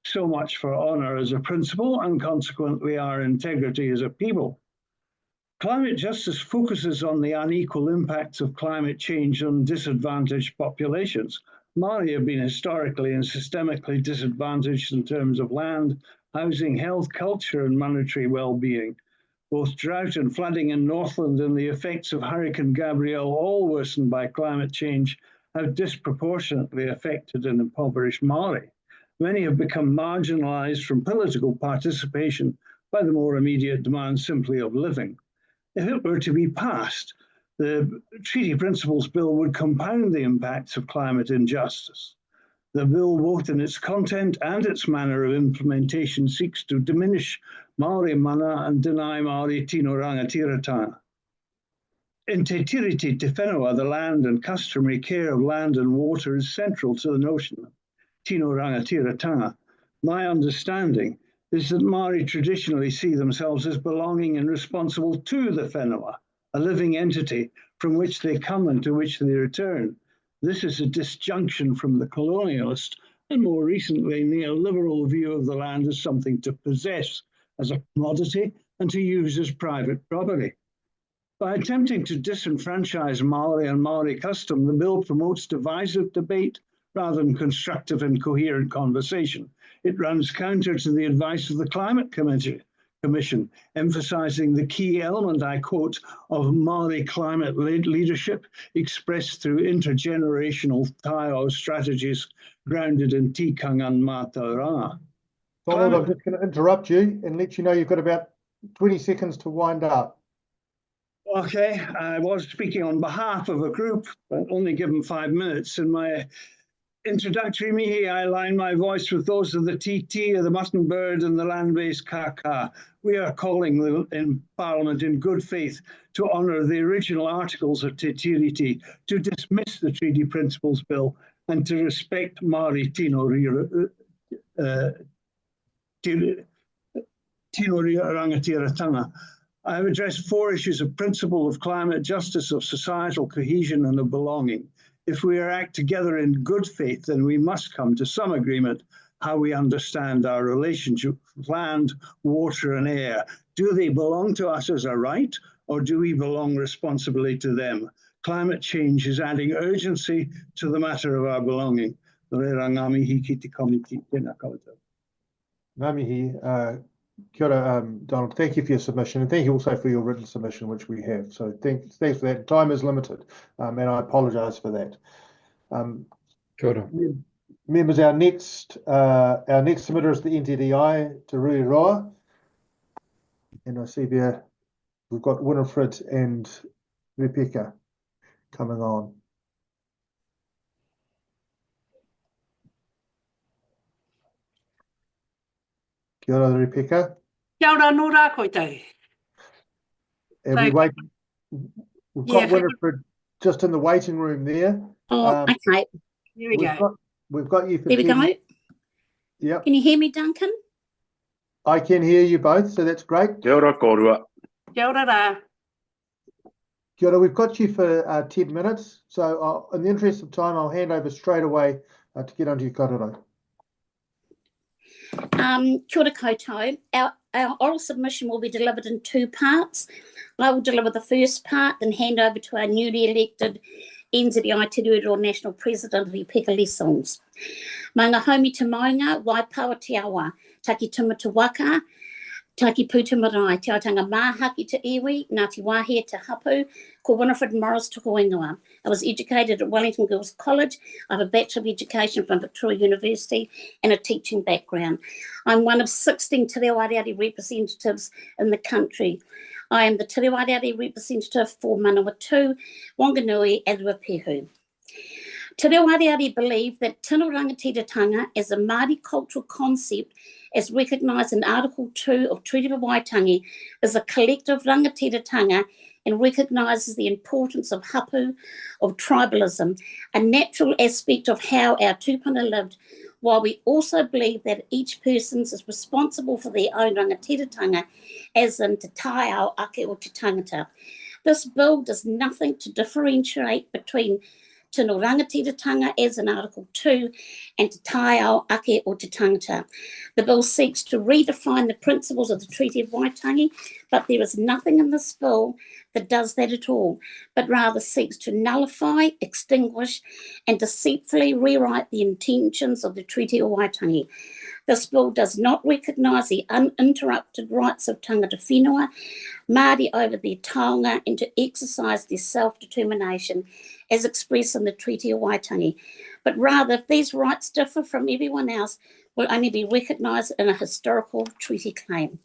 So much for honour as a principle and consequently our integrity as a people. Climate justice focuses on the unequal impacts of climate change on disadvantaged populations. Māori have been historically and systemically disadvantaged in terms of land, housing, health, culture and monetary well-being. Both drought and flooding in Northland and the effects of Hurricane Gabrielle, all worsened by climate change, have disproportionately affected and impoverished Māori. Many have become marginalised from political participation by the more immediate demand simply of living. If it were to be passed, the Treaty Principles Bill would compound the impacts of climate injustice. The bill, both in its content and its manner of implementation, seeks to diminish Māori mana and deny Māori tino rangatiratanga. In Te Tiriti Te Whenua, the land and customary care of land and water is central to the notion of tino rangatiratanga. My understanding is that Māori traditionally see themselves as belonging and responsible to the whenua, a living entity from which they come and to which they return. This is a disjunction from the colonialist and more recently neoliberal view of the land as something to possess as a commodity and to use as private property. By attempting to disenfranchise Māori and Māori custom, the bill promotes divisive debate rather than constructive and coherent conversation. It runs counter to the advice of the Climate Commission, emphasising the key element, I quote, of Māori climate-led leadership expressed through intergenerational Tatau strategies grounded in tikanga and mātauranga. Donald, I'm just going to interrupt you and let you know you've got about 20 seconds to wind up. Okay, I was speaking on behalf of a group, but only given 5 minutes. In my introductory mihi, I align my voice with those of the TT, of the mutton bird and the land-based kaka. We are calling in Parliament in good faith to honour the original articles of Te Tiriti, to dismiss the Treaty Principles Bill and to respect Māori tino rangatiratanga. I have addressed 4 issues of principle, of climate justice, of societal cohesion and of belonging. If we act together in good faith, then we must come to some agreement how we understand our relationship with land, water and air. Do they belong to us as a right, or do we belong responsibly to them? Climate change is adding urgency to the matter of our belonging. Ngamihi, kia ora, Donald. Thank you for your submission, and thank you also for your written submission, which we have. So thanks for that. Time is limited, and I apologise for that. Kia ora. Members, our next submitter is the NZEI, Te Rui Roa, and I see there we've got Winifred and Ripeka coming on. Kia ora, Ripeka. Kia ora no rā koe tau. And we've got Winifred just in the waiting room there. Oh, okay. Here we go. We've got you for There we go. Yep. Can you hear me, Duncan? I can hear you both, so that's great. Kia ora korua. Kia ora rā. Kia ora, we've got you for 10 minutes. So in the interest of time, I'll hand over straight away to get onto your kōrero. Kia ora koutou. Our oral submission will be delivered in 2 parts. I will deliver the first part, then hand over to our newly elected NZEI Te Reo National President, Ripeka Lessels. Mā ngā haumi te maunga, waipawa te awa, taki tuma te waka, taki pūta marae, te autanga māhaki te iwi, Ngāti Wāhia te hapu, ko Winifred Morris Tuhourangi. I was educated at Wellington Girls College. I have a Bachelor of Education from Victoria University and a teaching background. I'm one of 16 Te Reo Areare representatives in the country. I am the Te Reo Areare representative for Manawatu, Wanganui and Ruapehu. Te Reo Areare believe that tino rangatiratanga as a Māori cultural concept as recognised in Article 2 of Treaty of Waitangi is a collective rangatiratanga and recognises the importance of hapu, of tribalism, a natural aspect of how our tūpuna lived, while we also believe that each person is responsible for their own rangatiratanga, as in te tāau ake o te tangata. This bill does nothing to differentiate between tino rangatiratanga as in Article 2 and te tāau ake o te tangata. The bill seeks to redefine the principles of the Treaty of Waitangi, but there is nothing in this bill that does that at all, but rather seeks to nullify, extinguish, and deceitfully rewrite the intentions of the Treaty o Waitangi. This bill does not recognise the uninterrupted rights of tangata whenua, Māori over their taonga, and to exercise their self-determination as expressed in the Treaty o Waitangi, but rather, if these rights differ from everyone else, will only be recognised in a historical treaty claim.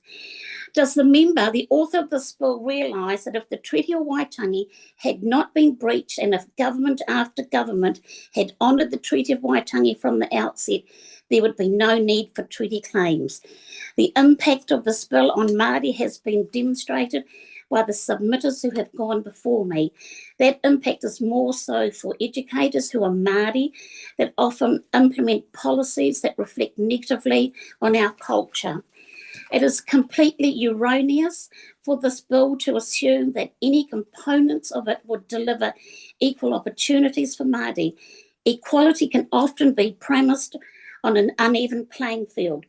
Does the member, the author of this bill, realise that if the Treaty o Waitangi had not been breached and if government after government had honoured the Treaty of Waitangi from the outset, there would be no need for treaty claims? The impact of this bill on Māori has been demonstrated by the submitters who have gone before me. That impact is more so for educators who are Māori that often implement policies that reflect negatively on our culture. It is completely erroneous for this bill to assume that any components of it would deliver equal opportunities for Māori. Equality can often be premised on an uneven playing field.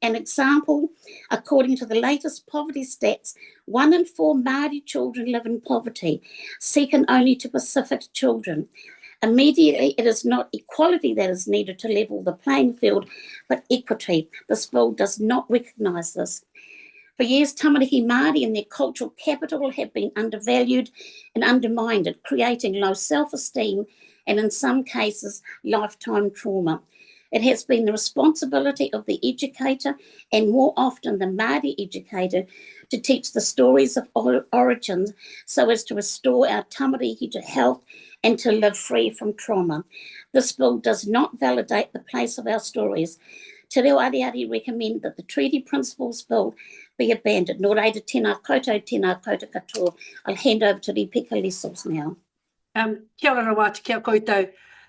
An example, according to the latest poverty stats, 1 in 4 Māori children live in poverty, second only to Pacific children. Immediately, it is not equality that is needed to level the playing field, but equity. This bill does not recognise this. For years, tamariki Māori and their cultural capital have been undervalued and undermined, creating low self-esteem and, in some cases, lifetime trauma. It has been the responsibility of the educator, and more often the Māori educator, to teach the stories of origins so as to restore our tamariki to health and to live free from trauma. This bill does not validate the place of our stories. Te reo Areare recommend that the Treaty Principles Bill be abandoned. Nō reira, tēnā koutou katoa. I'll hand over to Ripeka Lessels now. Kia ora wātu kia koutou.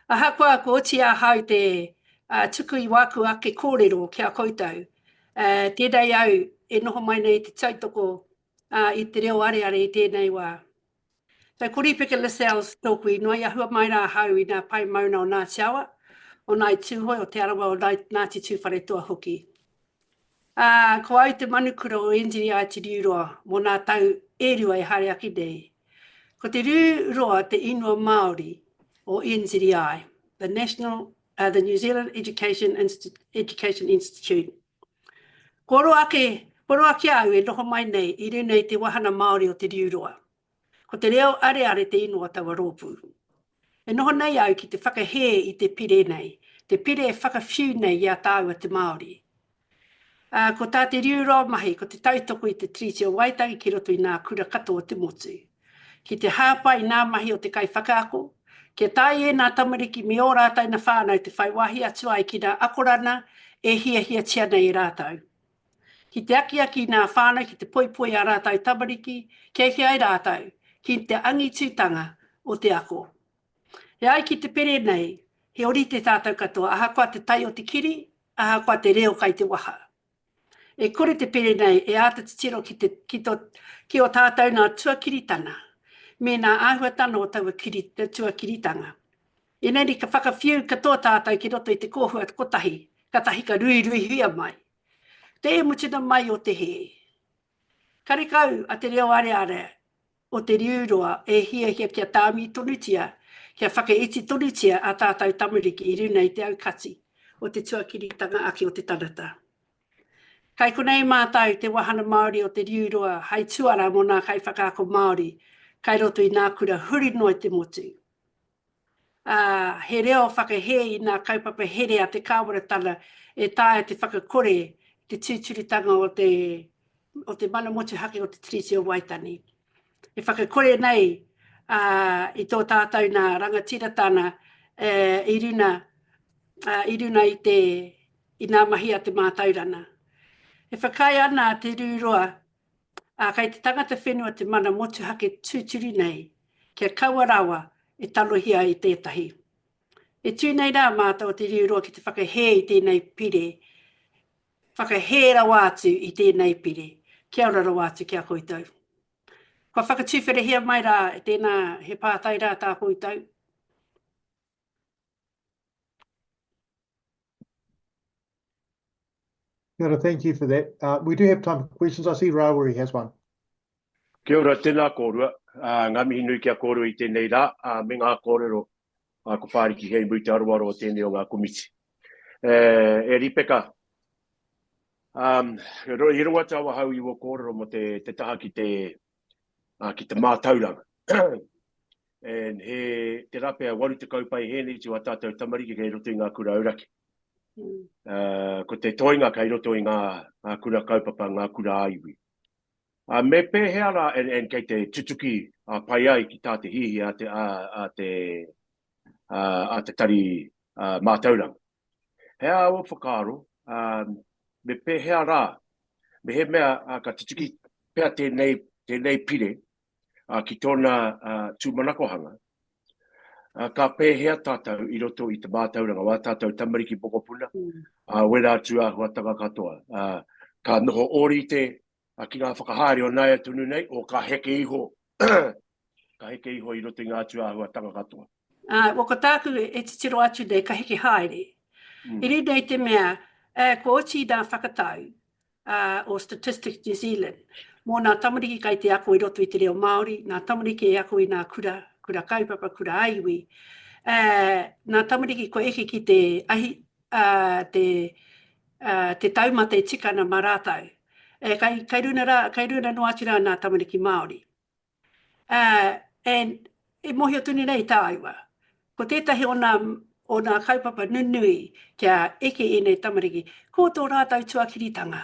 Ahakua ko oti a hau te tuku I waku ake kōrero kia koutou. Tēnei au e noho mai nei te tautoko I te reo Areare I tēnei wā. So ko Ripeka Lessels tōku I noa hua mai rā hau I nā pai mauna o nā te awa, o nai tūhoi o te arawa o Ngāti Tūwhare toa hoki. Ko au te manukura o NZEI te riuroa mō nā tau e rua e hare aki nei. Ko te riuroa te inua Māori o NZEI, the New Zealand Education Institute. Ko ro ake au e noho mai nei I runei te wahana Māori o te riuroa. Ko te reo Areare te inua tawa rōpū. E noho nei au ki te whakahē I te pire nei, te pire e whakawhiu nei I a tāua te Māori. Ko tā te riuroa mahi, ko te tautoko I te Treaty o Waitangi ki roto I nā kura katoa te motu. Ki te hāpai nā mahi o te kai whakaako, kia tai e nā tamariki me o rātai na whānau te whai wahi atu ai ki nā akorana e hia tia nei rātau. Ki te aki nā whānau ki te poipoi a rātai tamariki, kia ai rātau, ki te angitūtanga o te ako. E ai ki te pere nei, he ori te tātou katoa, ahakoa te tai o te kiri, ahakoa te reo kai te waha. E kore te pere nei, e ata te tiro ki o tātou nā tuakiritanga, me nā āhuatanga o taua tuakiritanga. E neri ka whakawhiu katoa tātou ki roto I te kōhua kotahi, katahi ka rui huia mai. Te e mutina mai o te he. Karekau a te reo Areare o te riuroa e hia kia tāmi tonutia, kia whakaiti tonutia a tātou tamariki I runei te aukati o te tuakiritanga aki o te tanata. Kai konei mātou te wahana Māori o te riuroa, hei tuara mō nā kai whakaako Māori, kai roto I nā kura huri noi te motu. He reo whakahē I nā kaupapa here a te kāwaratana e tāia te whakakore, te tūturitanga o te mana motu hake o te Treaty o Waitangi. E whakakore nei I tō tātou nā rangatiratana I runa I nā mahi a te mātaurana. E whakai ana te rūroa, kai te tangata whenua te mana motu hake tūturi nei, kia kauarawa e talohia I tētahi. E tūnei rā mātou te rūroa ki te whakahē I tēnei pire, whakahē rawātu I tēnei pire, kia ora rawātu kia koutou. Kua whakatūwherehia mai rā e tēnā he pātai rā tā koutou. Thank you for that. We do have time for questions. I see Rawari has one. Kia ora tēnā kōrua, ngā mihi nui kia kōrua I tēnei rā, me ngā kōrero ko whāriki hei mui te aroaro o tēnei o ngā komiti. E Ripeka, I runga tawa hau I wo kōrero mo te taha ki te mātauranga. And te rapea waru te kaupai hēnei ti wa tātou tamariki kei roto I ngā kura auraki. Ko te toinga kei roto I ngā kura kaupapa, ngā kura aiwi. Me pēhea rā, en kei te tutuki pai ai ki tā te hihi a te tari mātauranga. Hea o whakaro, me pēhea rā, me he mea ka tutuki pēr tēnei pire ki tōna tūmanakohanga. Ka pēhea tātou I roto I te mātauranga, wā tātou tamariki pokopuna, wera atua huatanga katoa. Ka noho ori te ki ngā whakahaere o nai atunu nei, o ka heke iho, ka heke iho I roto I ngā tuahua tanga katoa. Wa ko tāku e te tiro atu nei ka heke haere. Iri nei te mea, ko oti nā whakatau o Statistics New Zealand, mō nā tamariki kai te ako I roto I te reo Māori, nā tamariki e ako I nā kura kaupapa, kura aiwi. Nā tamariki ko eke ki te ahi, te taumata e tikana marātau. Kai runa no ati rā nā tamariki Māori. And e mohi o tuni nei tā iwa. Ko tētahi o nā kaupapa nunui kia eke e nei tamariki, ko tō rātau tuakiritanga.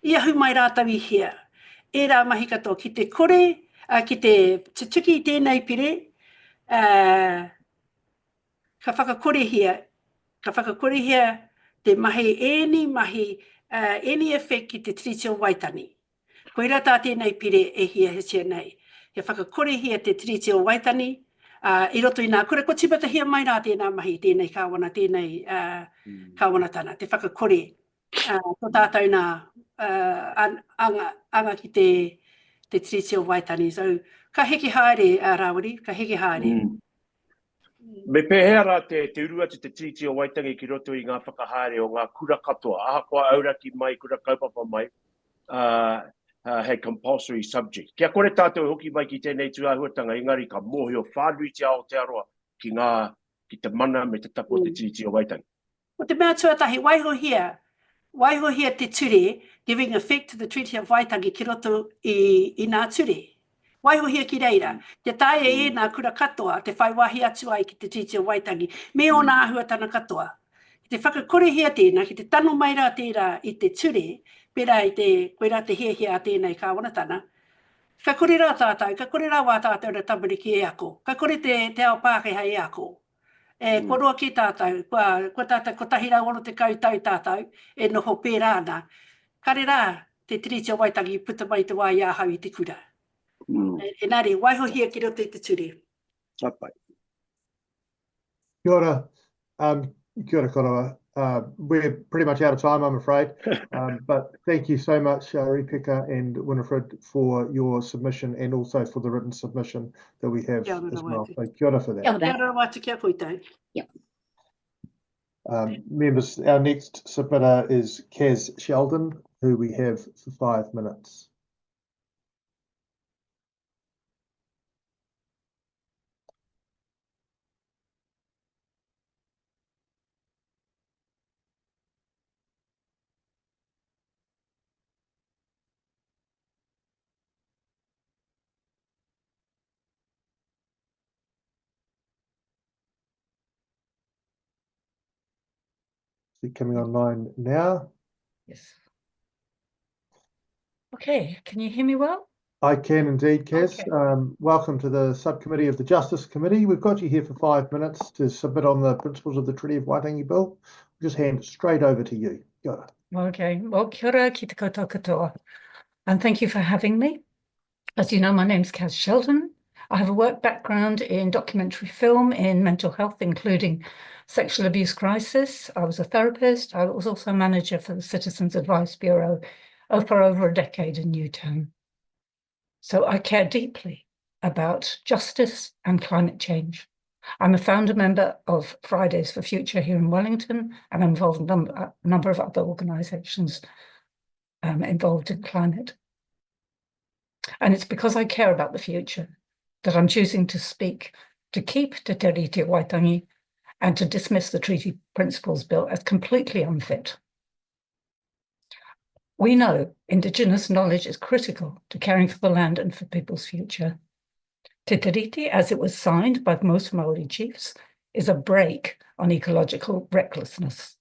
Ia hu mai rātau I hea. E rā mahi katoa ki te kore, ki te tutuki I tēnei pire, ka whakakore hea te mahi any effect ki te tiriti o Waitangi. Koe rā tā tēnei pire e hia hesia nei. He whakakore hea te tiriti o Waitangi, I roto I nā kura, ko tipata hea mai rā tēnā mahi, tēnei kāwana, tēnei kāwanatana, te whakakore. Ko tātou nā anga ki te tiriti o Waitangi. So, ka heke haere, Rawiri, ka heke haere. Me pēhea rā te urua te tiriti o Waitangi ki roto I ngā whakahaere o ngā kura katoa. Aha koa auraki mai, kura kaupapa mai, hei compulsory subject. Kia kore tātou hoki mai ki tēnei tuahuatanga, engari ka mohi o whānui te Aotearoa ki te mana me te tapu o te tiriti o Waitangi. O te mea tuatahi, waiho hea te ture, giving effect to the Treaty of Waitangi ki roto I nā ture. Waiho hea ki reira, te tae e nā kura katoa, te whai wahi atu ai ki te Treaty of Waitangi, me o nā ahuatana katoa. Te whakakore hea tēnā, ki te tano mai rā tērā I te ture, pera I te koe rā te hea tēnei kāwanatana. Ka kore rā tātou, ka kore rā wā tātou na tamariki e ako, ka kore te ao Pākehā e ako. Ko roa ki tātou, ko tātou, ko tahi rā ono te kautau tātou, e noho pērā nā. Kare rā, te Tiriti o Waitangi puta mai te wā ia hau I te kura. Engari, waiho hea ki roto I te ture. Apai. Kia ora, koroa. We're pretty much out of time, I'm afraid. But thank you so much, Ripeka and Winifred, for your submission and also for the written submission that we have as well. So kia ora for that. Kia ora watu kia koutou. Members, our next submitter is Caz Sheldon, who we have for 5 minutes. Is he coming online now? Yes. Okay, can you hear me well? I can indeed, Caz. Okay. Welcome to the subcommittee of the Justice Committee. We've got you here for 5 minutes to submit on the principles of the Treaty of Waitangi Bill. I'll just hand it straight over to you. Go. Okay, well, kia ora ki te koutou katoa. And thank you for having me. As you know, my name's Caz Sheldon. I have a work background in documentary film, in mental health, including sexual abuse crisis. I was a therapist. I was also manager for the Citizens Advice Bureau for over a decade in Newtown. So I care deeply about justice and climate change. I'm a founder member of Fridays for Future here in Wellington, and I'm involved in a number of other organisations involved in climate. And it's because I care about the future that I'm choosing to speak, to keep Te Tiriti Waitangi and to dismiss the Treaty Principles Bill as completely unfit. We know Indigenous knowledge is critical to caring for the land and for people's future. Te Tiriti, as it was signed by most Māori chiefs, is a break on ecological recklessness,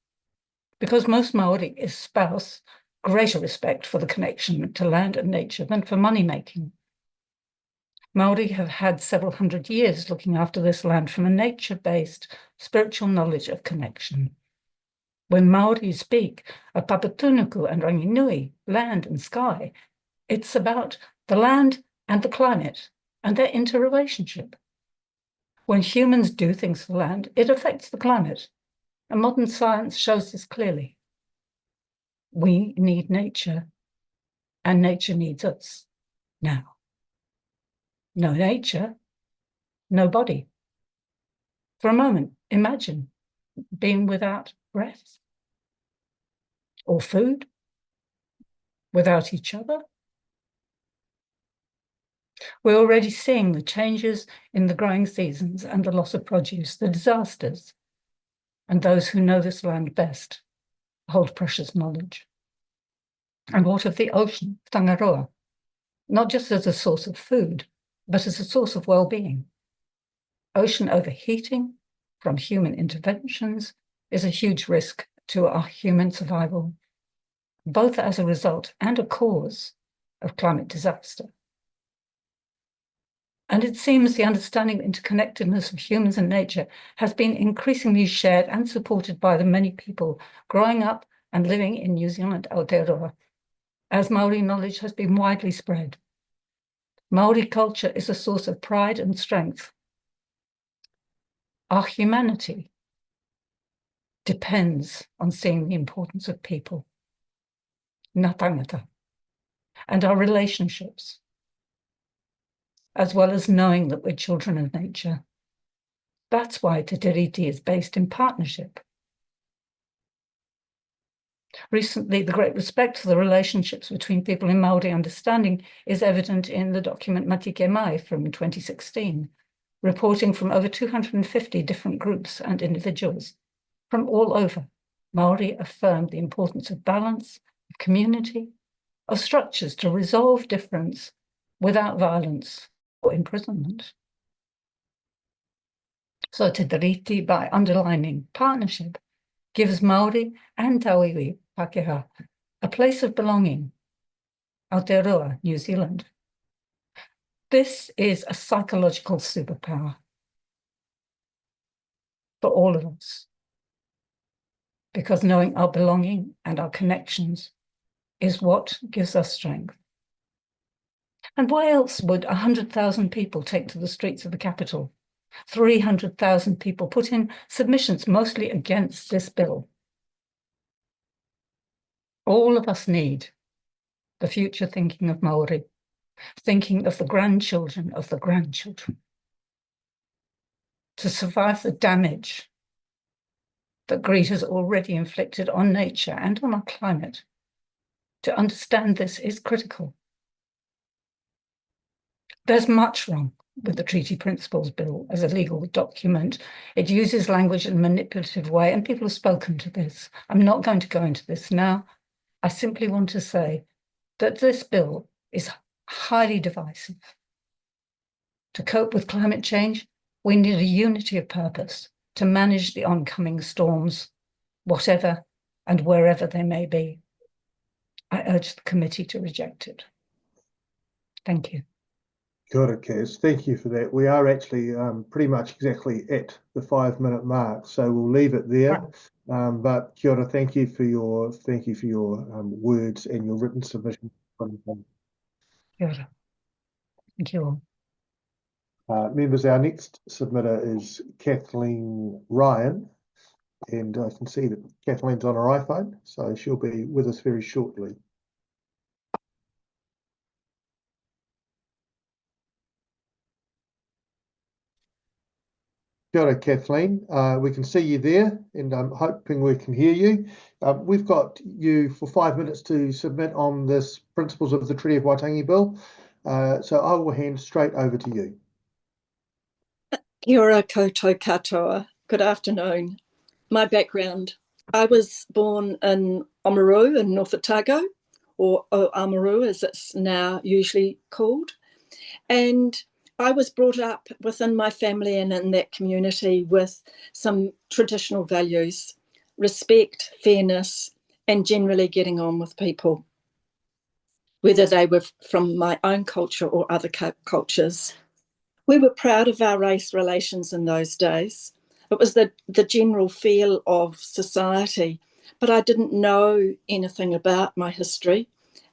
because most Māori espouse greater respect for the connection to land and nature than for money-making. Māori have had several hundred years looking after this land from a nature-based spiritual knowledge of connection. When Māori speak of Papatunuku and Ranginui, land and sky, it's about the land and the climate and their interrelationship. When humans do things for land, it affects the climate, and modern science shows this clearly. We need nature, and nature needs us now. No nature, no body. For a moment, imagine being without breath or food, without each other. We're already seeing the changes in the growing seasons and the loss of produce, the disasters, and those who know this land best hold precious knowledge. And what of the ocean, Tangaroa, not just as a source of food, but as a source of well-being? Ocean overheating from human interventions is a huge risk to our human survival, both as a result and a cause of climate disaster. And it seems the understanding of interconnectedness of humans and nature has been increasingly shared and supported by the many people growing up and living in New Zealand, Aotearoa, as Māori knowledge has been widely spread. Māori culture is a source of pride and strength. Our humanity depends on seeing the importance of people, ngā tangata, and our relationships, as well as knowing that we're children of nature. That's why Te Tiriti is based in partnership. Recently, the great respect for the relationships between people in Māori understanding is evident in the document Matike Mai from 2016, reporting from over 250 different groups and individuals from all over. Māori affirmed the importance of balance, of community, of structures to resolve difference without violence or imprisonment. So Te Tiriti, by underlining partnership, gives Māori and Tauiwi Pākehā a place of belonging, Aotearoa, New Zealand. This is a psychological superpower for all of us, because knowing our belonging and our connections is what gives us strength. And why else would 100,000 people take to the streets of the capital? 300,000 people put in submissions, mostly against this bill. All of us need the future thinking of Māori, thinking of the grandchildren of the grandchildren, to survive the damage that greed has already inflicted on nature and on our climate. To understand this is critical. There's much wrong with the Treaty Principles Bill as a legal document. It uses language in a manipulative way, and people have spoken to this. I'm not going to go into this now. I simply want to say that this bill is highly divisive. To cope with climate change, we need a unity of purpose to manage the oncoming storms, whatever and wherever they may be. I urge the committee to reject it. Thank you. Kia ora, Caz. Thank you for that. We are actually pretty much exactly at the 5-minute mark, so we'll leave it there. But kia ora, thank you for your words and your written submission. Kia ora. Thank you all. Members, our next submitter is Kathleen Ryan, and I can see that Kathleen's on her iPhone, so she'll be with us very shortly. Kia ora, Kathleen. We can see you there, and I'm hoping we can hear you. We've got you for 5 minutes to submit on this Principles of the Treaty of Waitangi Bill. So I will hand straight over to you. Kia ora koutou katoa. Good afternoon. My background, I was born in Oamaru in North Otago, or Oamaru as it's now usually called. And I was brought up within my family and in that community with some traditional values, respect, fairness, and generally getting on with people, whether they were from my own culture or other cultures. We were proud of our race relations in those days. It was the general feel of society, but I didn't know anything about my history,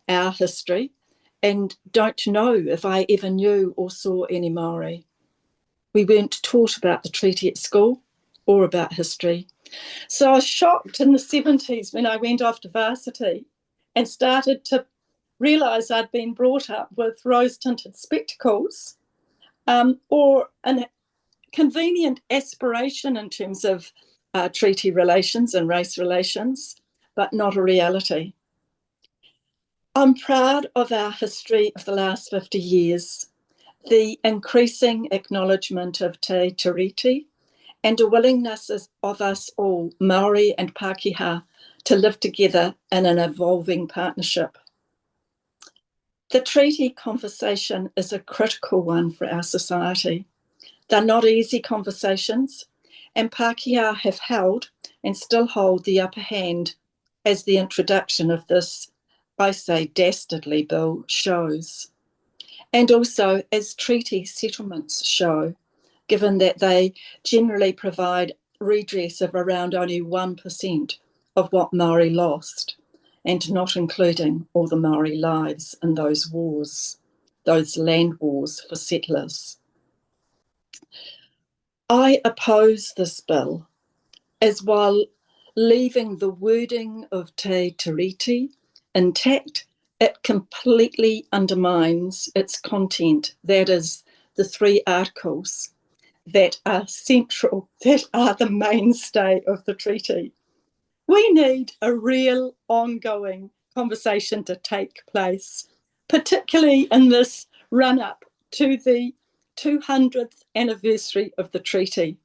our history, and don't know if I ever knew or saw any Māori. We weren't taught about the treaty at school or about history. So I was shocked in the 70s when I went off to varsity and started to realise I'd been brought up with rose-tinted spectacles, or a convenient aspiration in terms of treaty relations and race relations, but not a reality. I'm proud of our history of the last 50 years, the increasing acknowledgement of Te Tiriti, and a willingness of us all, Māori and Pākehā, to live together in an evolving partnership. The treaty conversation is a critical one for our society. They're not easy conversations, and Pākehā have held and still hold the upper hand, as the introduction of this, I say dastardly bill, shows. And also as treaty settlements show, given that they generally provide redress of around only 1% of what Māori lost, and not including all the Māori lives in those wars, those land wars for settlers. I oppose this bill, as while leaving the wording of Te Tiriti intact, it completely undermines its content, that is, the 3 articles that are central, that are the mainstay of the treaty. We need a real ongoing conversation to take place, particularly in this run-up to the 200th anniversary of the treaty.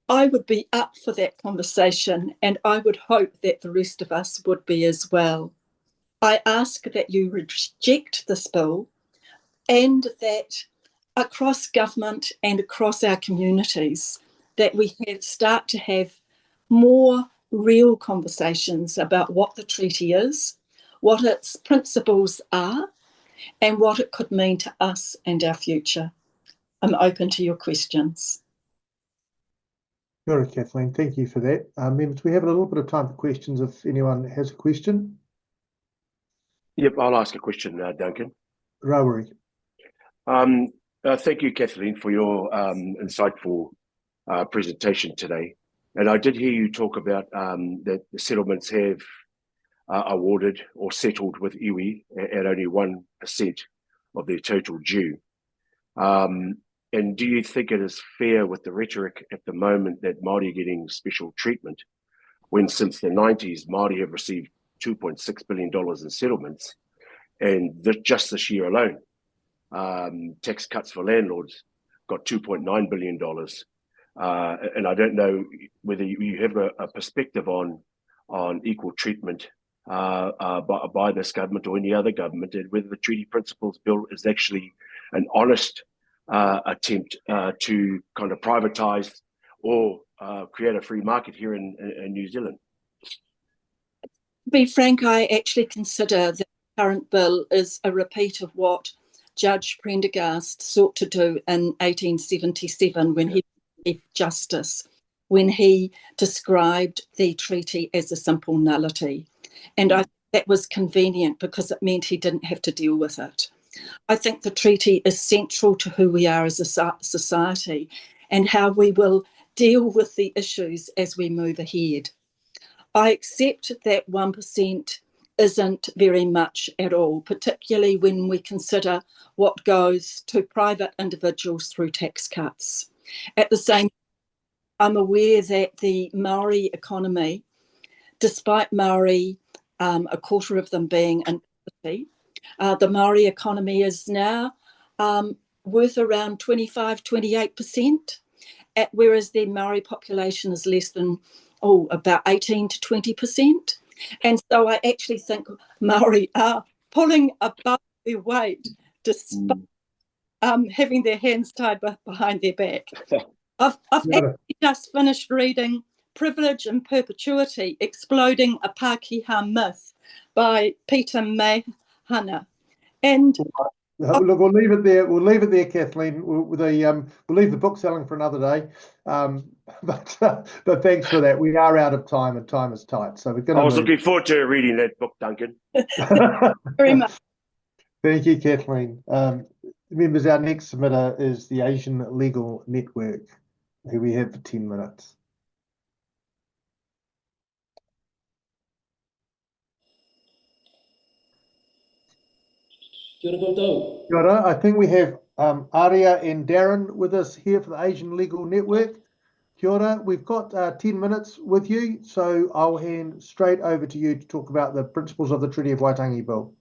I would be up for that conversation, and I would hope that the rest of us would be as well. I ask that you reject this bill, and that across government and across our communities, that we start to have more real conversations about what the treaty is, what its principles are, and what it could mean to us and our future. I'm open to your questions. Kia ora, Kathleen. Thank you for that. Members, we have a little bit of time for questions if anyone has a question. Yep, I'll ask a question, Duncan. Rawari. Thank you, Kathleen, for your insightful presentation today. And I did hear you talk about that the settlements have awarded or settled with iwi at only 1% of their total due. And do you think it is fair with the rhetoric at the moment that Māori are getting special treatment when since the 90s, Māori have received $2.6 billion in settlements, and just this year alone, tax cuts for landlords got $2.9 billion. And I don't know whether you have a perspective on equal treatment by this government or any other government, and whether the Treaty Principles Bill is actually an honest attempt to kind of privatise or create a free market here in New Zealand. To be frank, I actually consider the current bill is a repeat of what Judge Prendergast sought to do in 1877 when he gave justice, when he described the treaty as a simple nullity. And I think that was convenient because it meant he didn't have to deal with it. I think the treaty is central to who we are as a society and how we will deal with the issues as we move ahead. I accept that 1% isn't very much at all, particularly when we consider what goes to private individuals through tax cuts. At the same time, I'm aware that the Māori economy, despite Māori, a quarter of them being in poverty, The Maori economy is now worth around 25-28%, whereas the Maori population is less than, about 18 to 20%. And so I actually think Maori are pulling above their weight despite having their hands tied behind their back. I've actually just finished reading Privilege and Perpetuity, Exploding a Pākehā Myth by Peter Maahia. And look, we'll leave it there. We'll leave it there, Kathleen. We'll leave the book selling for another day. But thanks for that. We are out of time, and time is tight. So we're going to. I was looking forward to reading that book, Duncan. Very much. Thank you, Kathleen. Members, our next submitter is the Asian Legal Network, who we have for 10 minutes. Kia ora koutou. Kia ora. I think we have Areare and Darren with us here for the Asian Legal Network. Kia ora. We've got 10 minutes with you, so I'll hand straight over to you to talk about the principles of the Treaty of Waitangi Bill.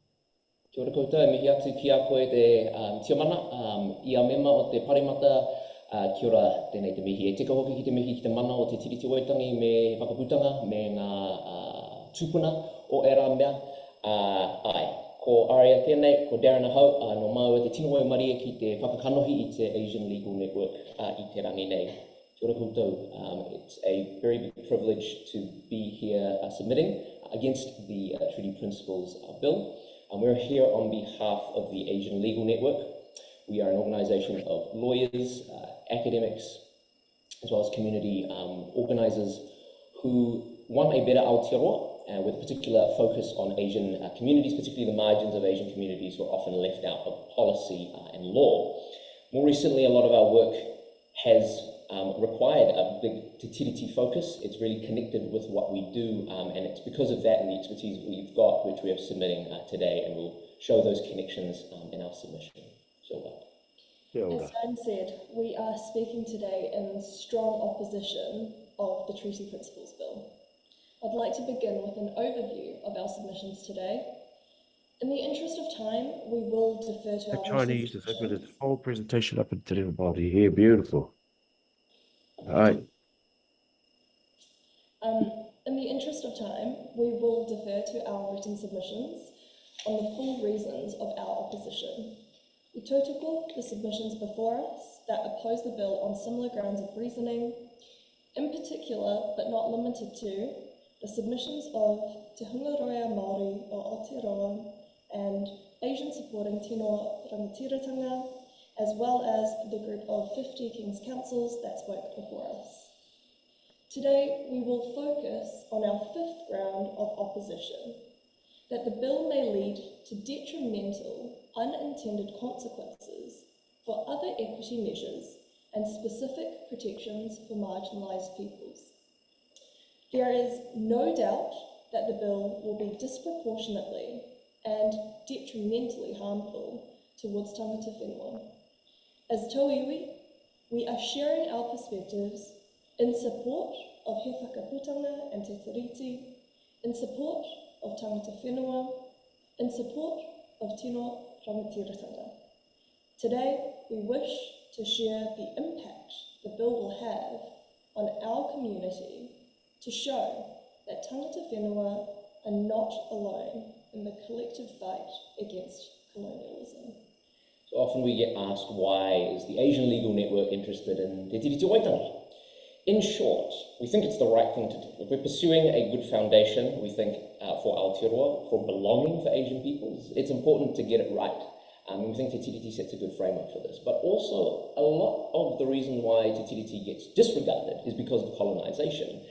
Kia ora koutou, mihi atu ki a koe te tiomana, I a mema o te parimata, kia ora tēnei te mihi. E tika hoki ki te mihi ki te mana o te tiriti Waitangi me whakaputanga me ngā tūpuna o e rā mea. Ai, ko Aria tēnei, ko Darren ahau, no mau e te tino wai maria ki te whakakanohi I te Asian Legal Network I te rangi nei. Kia ora koutou. It's a very big privilege to be here submitting against the Treaty Principles Bill. We're here on behalf of the Asian Legal Network. We are an organisation of lawyers, academics, as well as community organisers who want a better Aotearoa with a particular focus on Asian communities, particularly the margins of Asian communities who are often left out of policy and law. More recently, a lot of our work has required a big Te Tiriti focus. It's really connected with what we do, and it's because of that and the expertise we've got which we are submitting today, and we'll show those connections in our submission. As Dan said, we are speaking today in strong opposition of the Treaty Principles Bill. I'd like to begin with an overview of our submissions today. In the interest of time, we will defer to our Chinese to put his whole presentation up into everybody here. Beautiful. All right. In the interest of time, we will defer to our written submissions on the full reasons of our opposition. We tautoko the submissions before us that oppose the bill on similar grounds of reasoning, in particular, but not limited to, the submissions of Te Hungaroa Māori o Aotearoa and Asian Supporting Tino Rangatiratanga, as well as the group of 50 King's Councils that spoke before us. Today, we will focus on our fifth ground of opposition, that the bill may lead to detrimental, unintended consequences for other equity measures and specific protections for marginalised peoples. There is no doubt that the bill will be disproportionately and detrimentally harmful towards tangata whenua. As tauiwi, we are sharing our perspectives in support of he whakaputanga and te tiriti, in support of tangata whenua, in support of tino rangatiratanga. Today, we wish to share the impact the bill will have on our community to show that tangata whenua are not alone in the collective fight against colonialism. So often we get asked, why is the Asian Legal Network interested in Te Tiriti Waitangi? In short, we think it's the right thing to do. If we're pursuing a good foundation, we think for Aotearoa, for belonging for Asian peoples, it's important to get it right. We think Te Tiriti sets a good framework for this. But also, a lot of the reason why Te Tiriti gets disregarded is because of colonisation.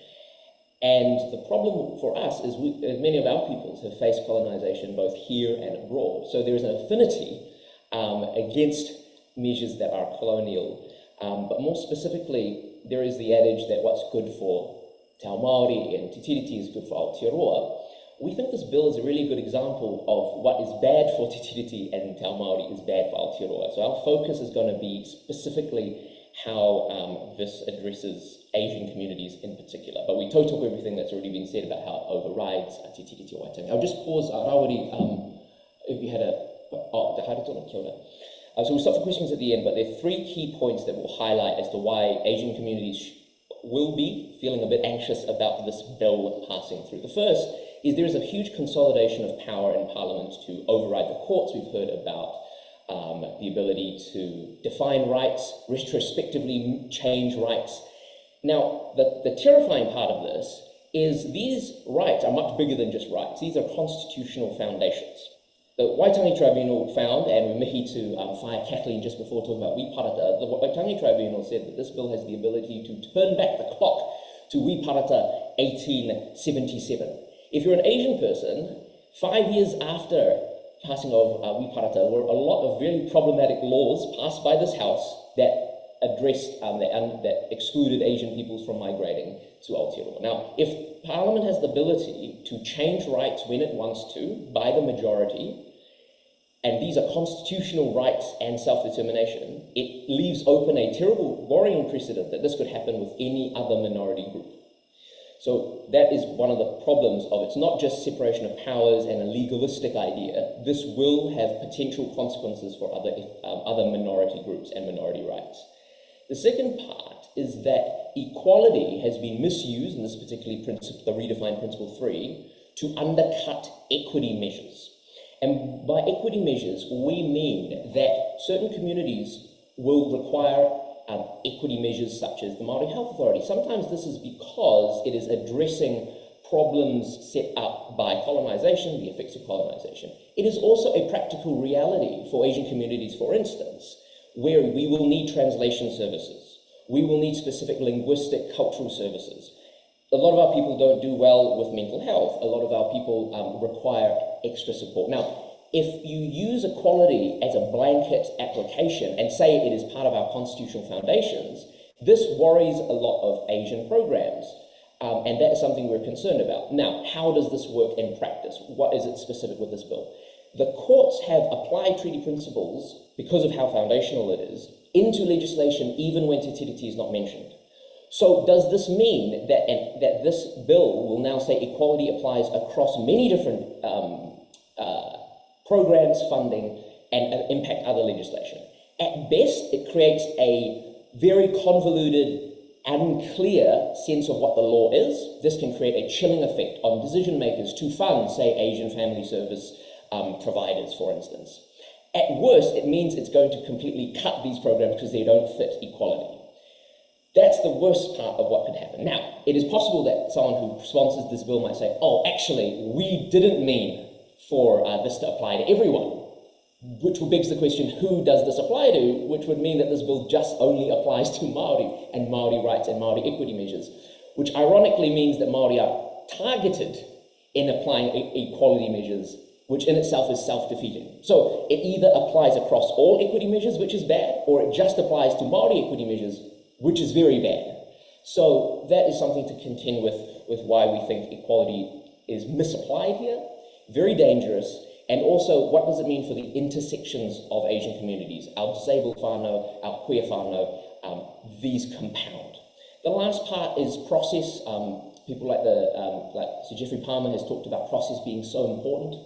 And the problem for us is many of our peoples have faced colonisation both here and abroad. So there is an affinity against measures that are colonial. But more specifically, there is the adage that what's good for Te Ao Māori and Te Tiriti is good for Aotearoa. We think this bill is a really good example of what is bad for Te Tiriti and Te Ao Māori is bad for Aotearoa. So our focus is going to be specifically how this addresses Asian communities in particular. But we tautoko everything that's already been said about how it overrides Te Tiriti o Waitangi. I'll just pause, Rawari, if you had te haere tōna, kia ora. So we'll stop for questions at the end, but there are 3 key points that we'll highlight as to why Asian communities will be feeling a bit anxious about this bill passing through. The first is there is a huge consolidation of power in Parliament to override the courts. We've heard about the ability to define rights, retrospectively change rights. Now, the terrifying part of this is these rights are much bigger than just rights. These are constitutional foundations. The Waitangi Tribunal found, and we mihi to fire Kathleen just before talking about Wiparata, the Waitangi Tribunal said that this bill has the ability to turn back the clock to Wiparata 1877. If you're an Asian person, 5 years after passing of Wiparata were a lot of really problematic laws passed by this House that addressed, that excluded Asian peoples from migrating to Aotearoa. Now, if Parliament has the ability to change rights when it wants to by the majority, and these are constitutional rights and self-determination, it leaves open a terrible, worrying precedent that this could happen with any other minority group. So that is one of the problems of it's not just separation of powers and a legalistic idea. This will have potential consequences for other minority groups and minority rights. The second part is that equality has been misused, in this particular principle, the redefined Principle 3, to undercut equity measures. And by equity measures, we mean that certain communities will require equity measures such as the Māori Health Authority. Sometimes this is because it is addressing problems set up by colonisation, the effects of colonisation. It is also a practical reality for Asian communities, for instance, where we will need translation services. We will need specific linguistic, cultural services. A lot of our people don't do well with mental health. A lot of our people require extra support. Now, if you use equality as a blanket application and say it is part of our constitutional foundations, this worries a lot of Asian programs. And that is something we're concerned about. Now, how does this work in practice? What is it specific with this bill? The courts have applied treaty principles, because of how foundational it is, into legislation even when Te Tiriti is not mentioned. So does this mean that this bill will now say equality applies across many different programs, funding, and impact other legislation? At best, it creates a very convoluted, unclear sense of what the law is. This can create a chilling effect on decision makers to fund, say, Asian family service providers, for instance. At worst, it means it's going to completely cut these programs because they don't fit equality. That's the worst part of what could happen. Now, it is possible that someone who sponsors this bill might say, oh, actually, we didn't mean for this to apply to everyone, which begs the question, who does this apply to? Which would mean that this bill just only applies to Māori and Māori rights and Māori equity measures, which ironically means that Māori are targeted in applying equality measures, which in itself is self-defeating. So it either applies across all equity measures, which is bad, or it just applies to Māori equity measures, which is very bad. So that is something to contend with why we think equality is misapplied here, very dangerous, and also what does it mean for the intersections of Asian communities, our disabled whānau, our queer whānau, these compound. The last part is process. People like Sir Geoffrey Palmer has talked about process being so important.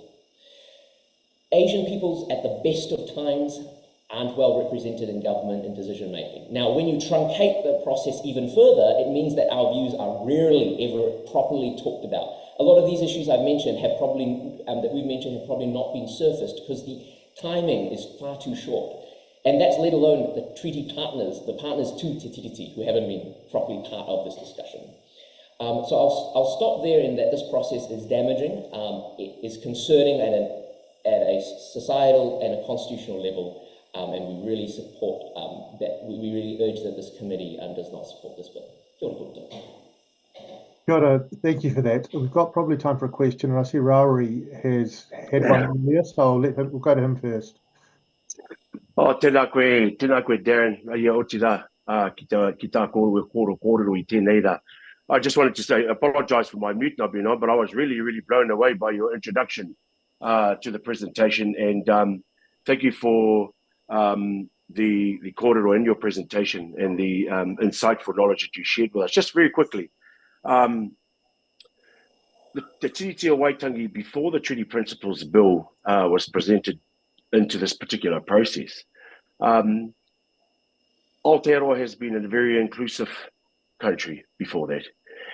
Asian peoples at the best of times aren't well represented in government and decision making. Now, when you truncate the process even further, it means that our views are rarely ever properly talked about. A lot of these issues I've mentioned have probably, that we've mentioned have probably not been surfaced because the timing is far too short. And that's let alone the treaty partners, the partners to Te Tiriti, who haven't been properly part of this discussion. So I'll stop there in that this process is damaging, it is concerning at a societal and a constitutional level. And we really support that. We really urge that this committee does not support this bill. Kia ora koutou. Kia ora, thank you for that. We've got probably time for a question, and I see Rauri has had one earlier, so we'll go to him first. Oh, tēnā koe, Darren. Ia oti rā, ki tā kōrero I tēnei rā. I just wanted to say, apologise for my mute not being on, but I was really, really blown away by your introduction to the presentation, and thank you for the kōrero in your presentation and the insightful knowledge that you shared with us. Just very quickly, the Tiriti o Waitangi, before the Treaty Principles Bill was presented into this particular process, Aotearoa has been a very inclusive country before that.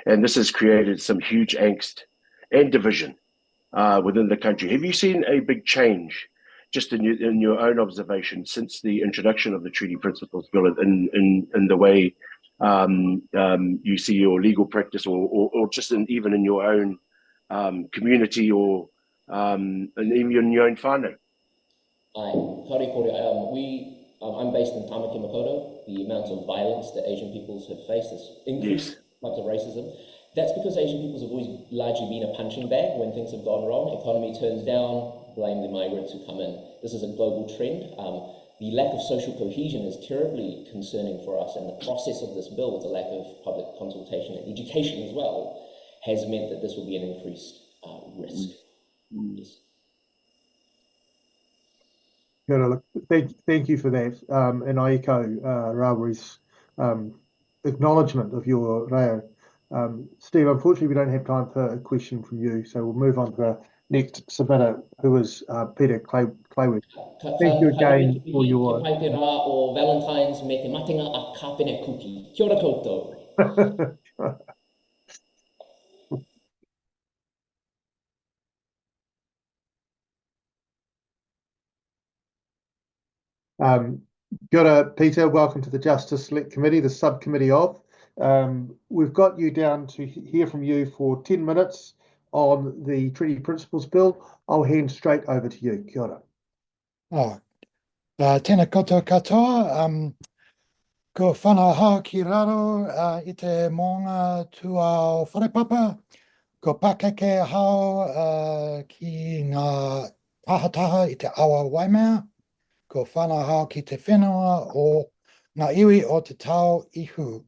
And this has created some huge angst and division within the country. Have you seen a big change just in your own observation since the introduction of the Treaty Principles Bill in the way you see your legal practice or just even in your own community or and even in your own whānau? I'm based in Tamaki Makaurau. The amount of violence that Asian peoples have faced has increased, types of racism. That's because Asian peoples have always largely been a punching bag when things have gone wrong. Economy turns down, blame the migrants who come in. This is a global trend. The lack of social cohesion is terribly concerning for us, and the process of this bill, with the lack of public consultation and education as well, has meant that this will be an increased risk. Yes. Thank you for that, and I echo Rawari's acknowledgement of your reo. Steve, unfortunately we don't have time for a question from you, so we'll move on to our next submitter, who is Peter Clayworth. Thank you again for your... o Valentine's me te matinga a kapene kuki. Kia ora koutou. Kia ora, Peter. Welcome to the Justice Select Committee, the subcommittee of. We've got you down to hear from you for 10 minutes on the Treaty Principles Bill. I'll hand straight over to you. Kia ora. Tēnā koutou katoa. Ko whanahau ki raro I te monga tua o wharepapa. Ko pakeke hau ki ngā tahataha I te awa waimea. Ko whanahau ki te whenua o ngā iwi o te tau ihu.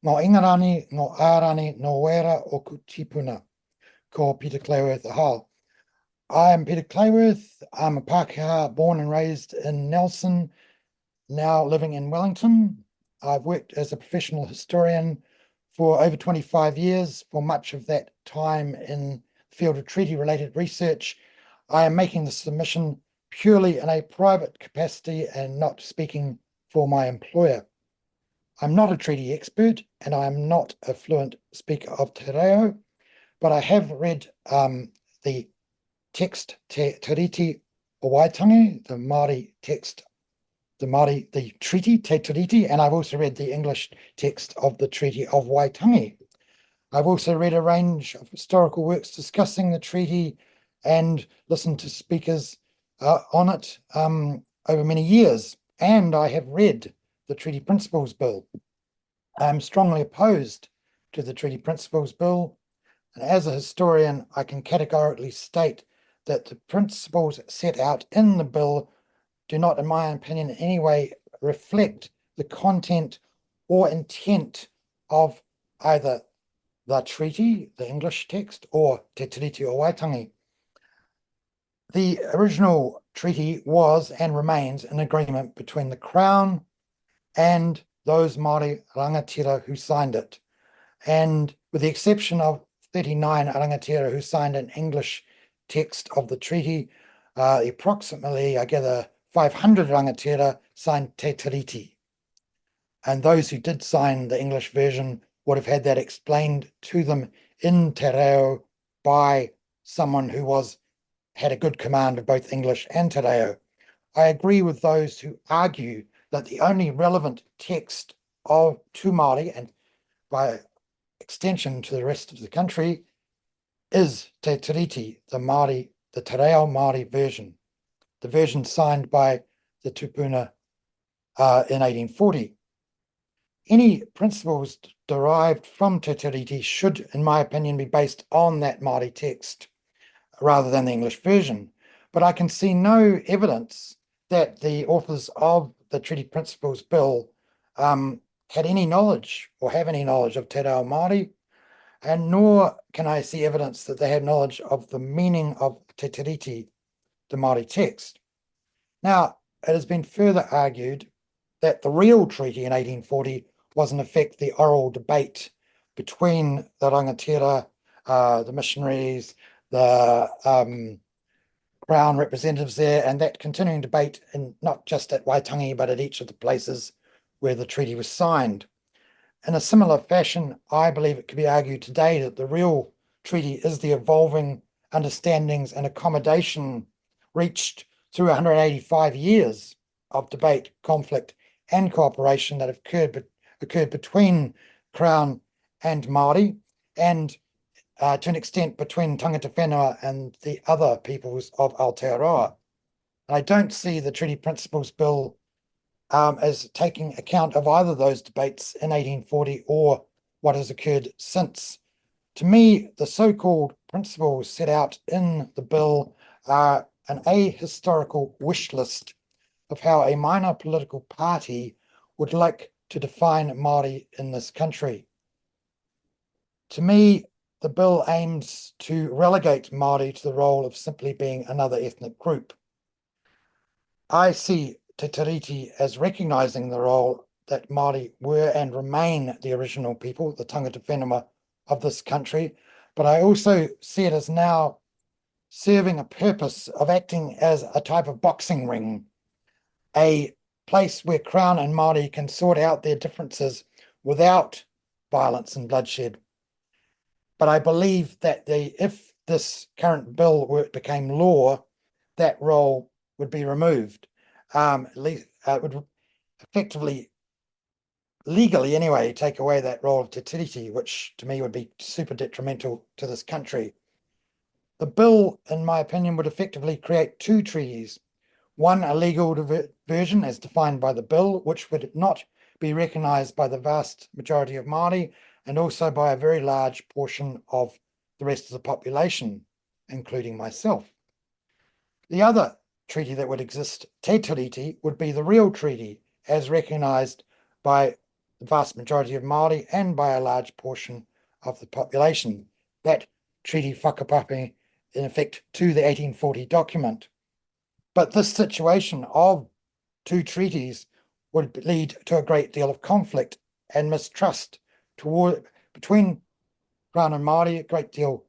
Ngō ingarani, ngō ārani, ngō wera o kutipuna. Ko Peter Clayworth ahau. I am Peter Clayworth. I'm a Pākehā born and raised in Nelson, now living in Wellington. I've worked as a professional historian for over 25 years, for much of that time in the field of treaty-related research. I am making the submission purely in a private capacity and not speaking for my employer. I'm not a treaty expert and I'm not a fluent speaker of te reo, but I have read the text te Tiriti o Waitangi, the Māori text, the treaty te Tiriti, and I've also read the English text of the Treaty of Waitangi. I've also read a range of historical works discussing the treaty and listened to speakers on it over many years, and I have read the Treaty Principles Bill. I'm strongly opposed to the Treaty Principles Bill, and as a historian, I can categorically state that the principles set out in the bill do not, in my opinion, in any way reflect the content or intent of either the treaty, the English text, or Te Tiriti o Waitangi. The original treaty was and remains an agreement between the Crown and those Māori rangatira who signed it. And with the exception of 39 rangatira who signed an English text of the treaty, approximately, I gather, 500 rangatira signed Te Tiriti. And those who did sign the English version would have had that explained to them in te reo by someone who had a good command of both English and te reo. I agree with those who argue that the only relevant text to Māori, and by extension to the rest of the country, is Te Tiriti, the te reo Māori version, the version signed by the tupuna in 1840. Any principles derived from Te Tiriti should, in my opinion, be based on that Māori text rather than the English version. But I can see no evidence that the authors of the Treaty Principles Bill had any knowledge or have any knowledge of Te Reo Māori, and nor can I see evidence that they had knowledge of the meaning of Te Tiriti, the Māori text. Now, it has been further argued that the real treaty in 1840 was in effect the oral debate between the rangatira the missionaries, the Crown representatives there, and that continuing debate in not just at Waitangi, but at each of the places where the treaty was signed. In a similar fashion, I believe it could be argued today that the real treaty is the evolving understandings and accommodation reached through 185 years of debate, conflict, and cooperation that have occurred between Crown and Māori, and to an extent between tangata whenua and the other peoples of Aotearoa. I don't see the Treaty Principles Bill as taking account of either of those debates in 1840 or what has occurred since. To me, the so-called principles set out in the bill are an ahistorical wish list of how a minor political party would like to define Māori in this country. To me, the bill aims to relegate Māori to the role of simply being another ethnic group. I see Te Tiriti as recognising the role that Māori were and remain the original people, the tangata whenua of this country, but I also see it as now serving a purpose of acting as a type of boxing ring, a place where Crown and Māori can sort out their differences without violence and bloodshed. But I believe that if this current bill became law, that role would be removed. At least it would effectively, legally anyway, take away that role of Te Tiriti, which to me would be super detrimental to this country. The bill, in my opinion, would effectively create two treaties. One, a legal version as defined by the bill, which would not be recognised by the vast majority of Māori, and also by a very large portion of the rest of the population, including myself. The other treaty that would exist, Te Tiriti, would be the real treaty, as recognised by the vast majority of Māori and by a large portion of the population. That treaty whakapapi, in effect, to the 1840 document. But this situation of two treaties would lead to a great deal of conflict and mistrust between Crown and Māori, a great deal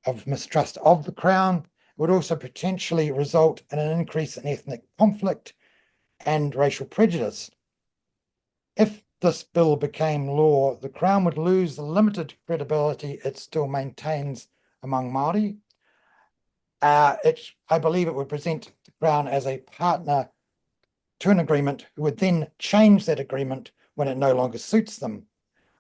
of mistrust of the Crown. It would also potentially result in an increase in ethnic conflict and racial prejudice. If this bill became law, the Crown would lose the limited credibility it still maintains among Māori. I believe it would present the Crown as a partner to an agreement who would then change that agreement when it no longer suits them.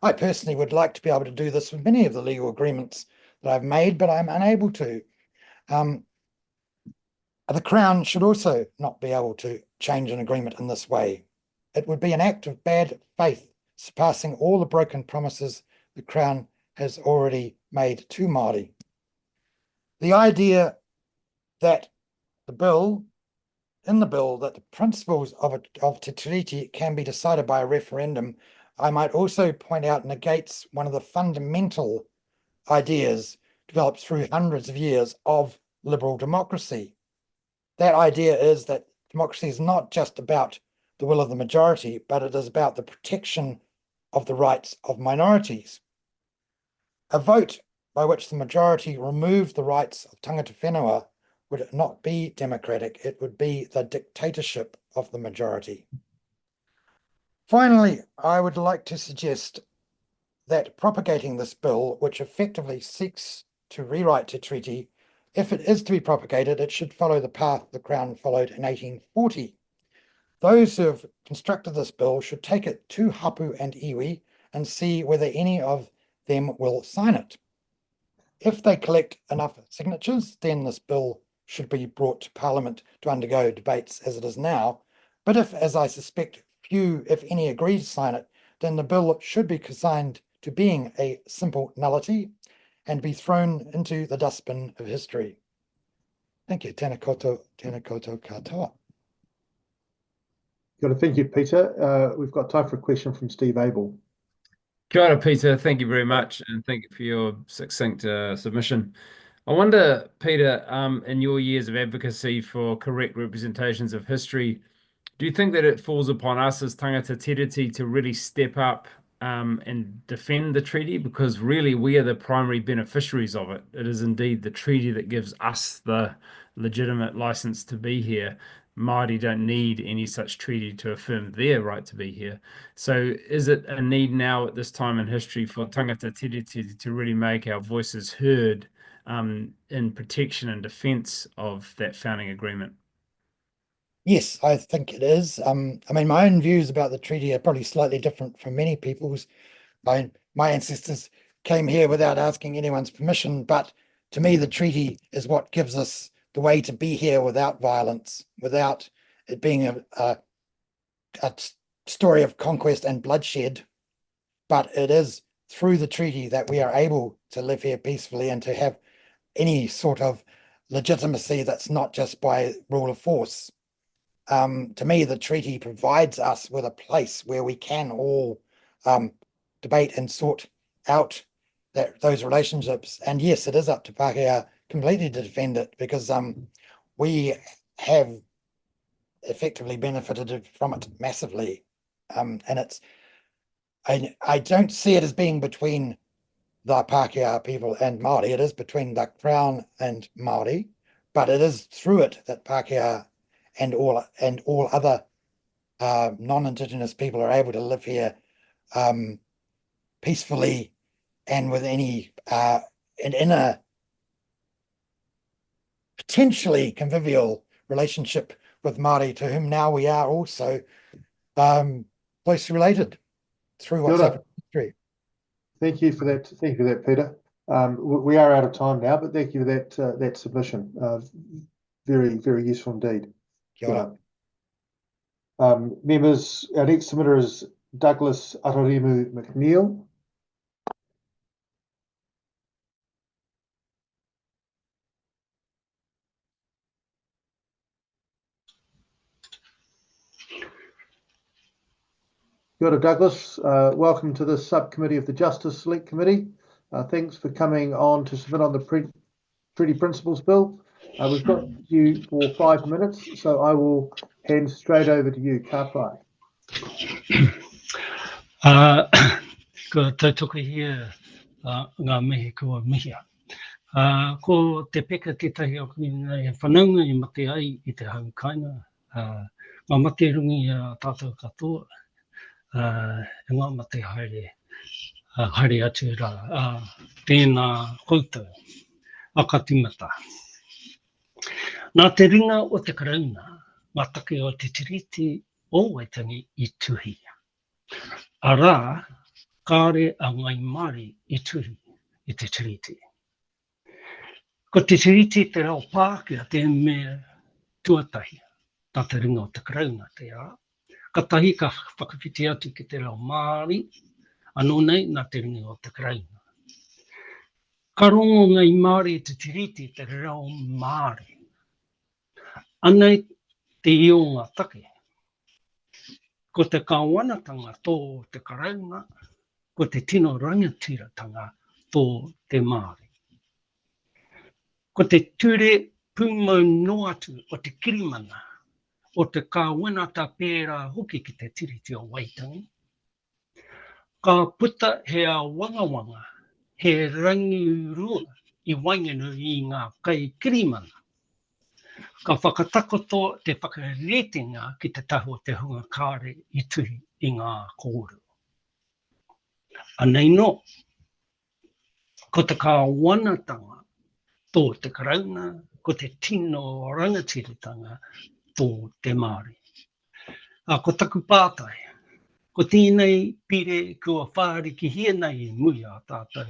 I personally would like to be able to do this with many of the legal agreements that I've made, but I'm unable to. The Crown should also not be able to change an agreement in this way. It would be an act of bad faith, surpassing all the broken promises the Crown has already made to Māori. The idea that in the bill, that the principles of Te Tiriti can be decided by a referendum, I might also point out, negates one of the fundamental ideas developed through hundreds of years of liberal democracy. That idea is that democracy is not just about the will of the majority, but it is about the protection of the rights of minorities. A vote by which the majority removed the rights of tangata whenua would not be democratic, it would be the dictatorship of the majority. Finally, I would like to suggest that propagating this bill, which effectively seeks to rewrite the treaty, if it is to be propagated, it should follow the path the Crown followed in 1840. Those who have constructed this bill should take it to Hapu and Iwi and see whether any of them will sign it. If they collect enough signatures, then this bill should be brought to Parliament to undergo debates as it is now. But if, as I suspect, few, if any, agree to sign it, then the bill should be consigned to being a simple nullity and be thrown into the dustbin of history. Thank you. Tēnā koutou katoa. Thank you, Peter. We've got time for a question from Steve Abel. Kia ora, Peter. Thank you very much, and thank you for your succinct submission. I wonder, Peter, in your years of advocacy for correct representations of history, do you think that it falls upon us as tangata tiriti to really step up and defend the treaty, because really we are the primary beneficiaries of it. It is indeed the treaty that gives us the legitimate license to be here. Māori don't need any such treaty to affirm their right to be here. So is it a need now at this time in history for tangata tiriti to really make our voices heard in protection and defence of that founding agreement? Yes, I think it is. I mean, my own views about the treaty are probably slightly different from many people's. My ancestors came here without asking anyone's permission, but to me, the treaty is what gives us the way to be here without violence, without it being a story of conquest and bloodshed. But it is through the treaty that we are able to live here peacefully and to have any sort of legitimacy that's not just by rule of force. To me, the treaty provides us with a place where we can all debate and sort out those relationships. And yes, it is up to Pākehā completely to defend it, because we have effectively benefited from it massively. And it's, I don't see it as being between the Pākehā people and Māori. It is between the Crown and Māori, but it is through it that Pākehā and all other non-Indigenous people are able to live here peacefully and with any and in a potentially convivial relationship with Māori, to whom now we are also closely related through what's happened in history. Thank you for that. Thank you for that, Peter. We are out of time now, but thank you for that that submission. Very, very useful indeed. Kia ora. Members, our next submitter is Douglas Ateremu McNeill. Kia ora, Douglas. Welcome to the subcommittee of the Justice Select Committee. Thanks for coming on to submit on the Treaty Principles Bill. We've got you for 5 minutes, so I will hand straight over to you. Ka pai. Ko tautoko hia ngā mihi kua mihia. Ko te peka te tahi o kuna e whanaunga I mate ai I te haukainga. Ngā mate rungi a tātou katoa. E ngā mate haere, haere atu rā. Tēnā koutou, akatimata. Nā te ringa o te karauna, ngā take o te tiriti o Waitangi I tuhi. Arā, kāre a ngai Māori I tuhi I te tiriti. Ko te tiriti te rao Pākehā te mea tuatahi, nā te ringa o te karauna te rā. Ka tahi ka whakawhiti atu ki te rao Māori, anō nei nā te ringa o te karauna. Ka rongo ngai Māori te tiriti te rao Māori. Anei te io ngā take. Ko te kāwanatanga tō te karauna, ko te tino rangatiratanga tō te Māori. Ko te ture pūmau no atu o te kirimana, o te kāwanata pērā hoki ki te tiriti o Waitangi. Ka puta hea wangawanga, he rangi rua I waingenu I ngā kai kirimana. Ka whakatakoto te whakaretinga ki te taho te hunga kāre I tuhi I ngā kōru. Anei no, ko te kāwanatanga tō te karauna, ko te tino rangatiratanga tō te Māori. Ko taku pātai, ko tēnei pire kua whāriki hia nei mui a tātou,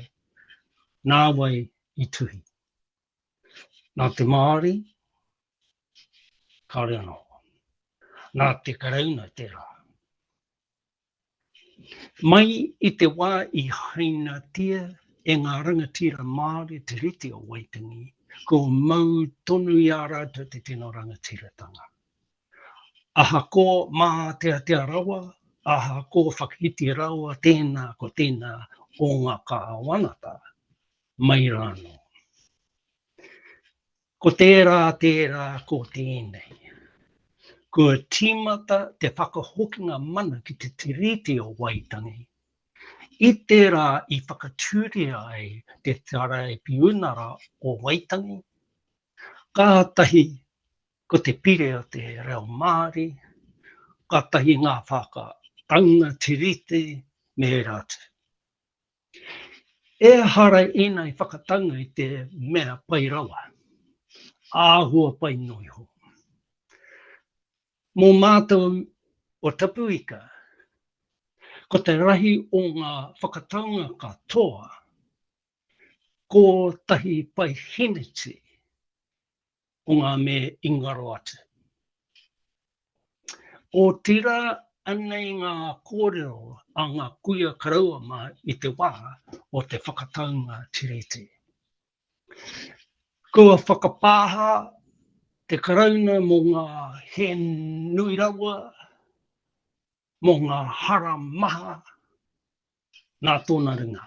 nā wai I tuhi. Nā te Māori, kāre anō. Nā te karauna te rā. Mai I te wā I haina tia e ngā rangatira Māori te reti o Waitangi, ko mau tonu I a rātou te tino rangatiratanga. Aha ko mā te rawa, aha ko whakahiti rawa tēnā ko tēnā o ngā kāwanata, mai rāno. Ko tērā ko tēnei. Kua tīmata te whakahokinga mana ki te tiriti o Waitangi. I tērā I whakatūria ai te tarai piunara o Waitangi. Kātahi ko te pire o te reo Māori, kātahi ngā whakatanga tiriti me rātu. E hara ina I whakatanga I te mea pai rawa, āhua pai noiho. Mō mātou o Tapuika, ko te rahi o ngā whakatanga katoa, ko tahi pai hiniti o ngā me ingaro atu. O tira anei ngā kōrero a ngā kuia karaua mā I te wā o te whakatanga tiriti. Kua whakapāha te karauna mō ngā he nui rawa, mō ngā hara maha, nā tōna ringa.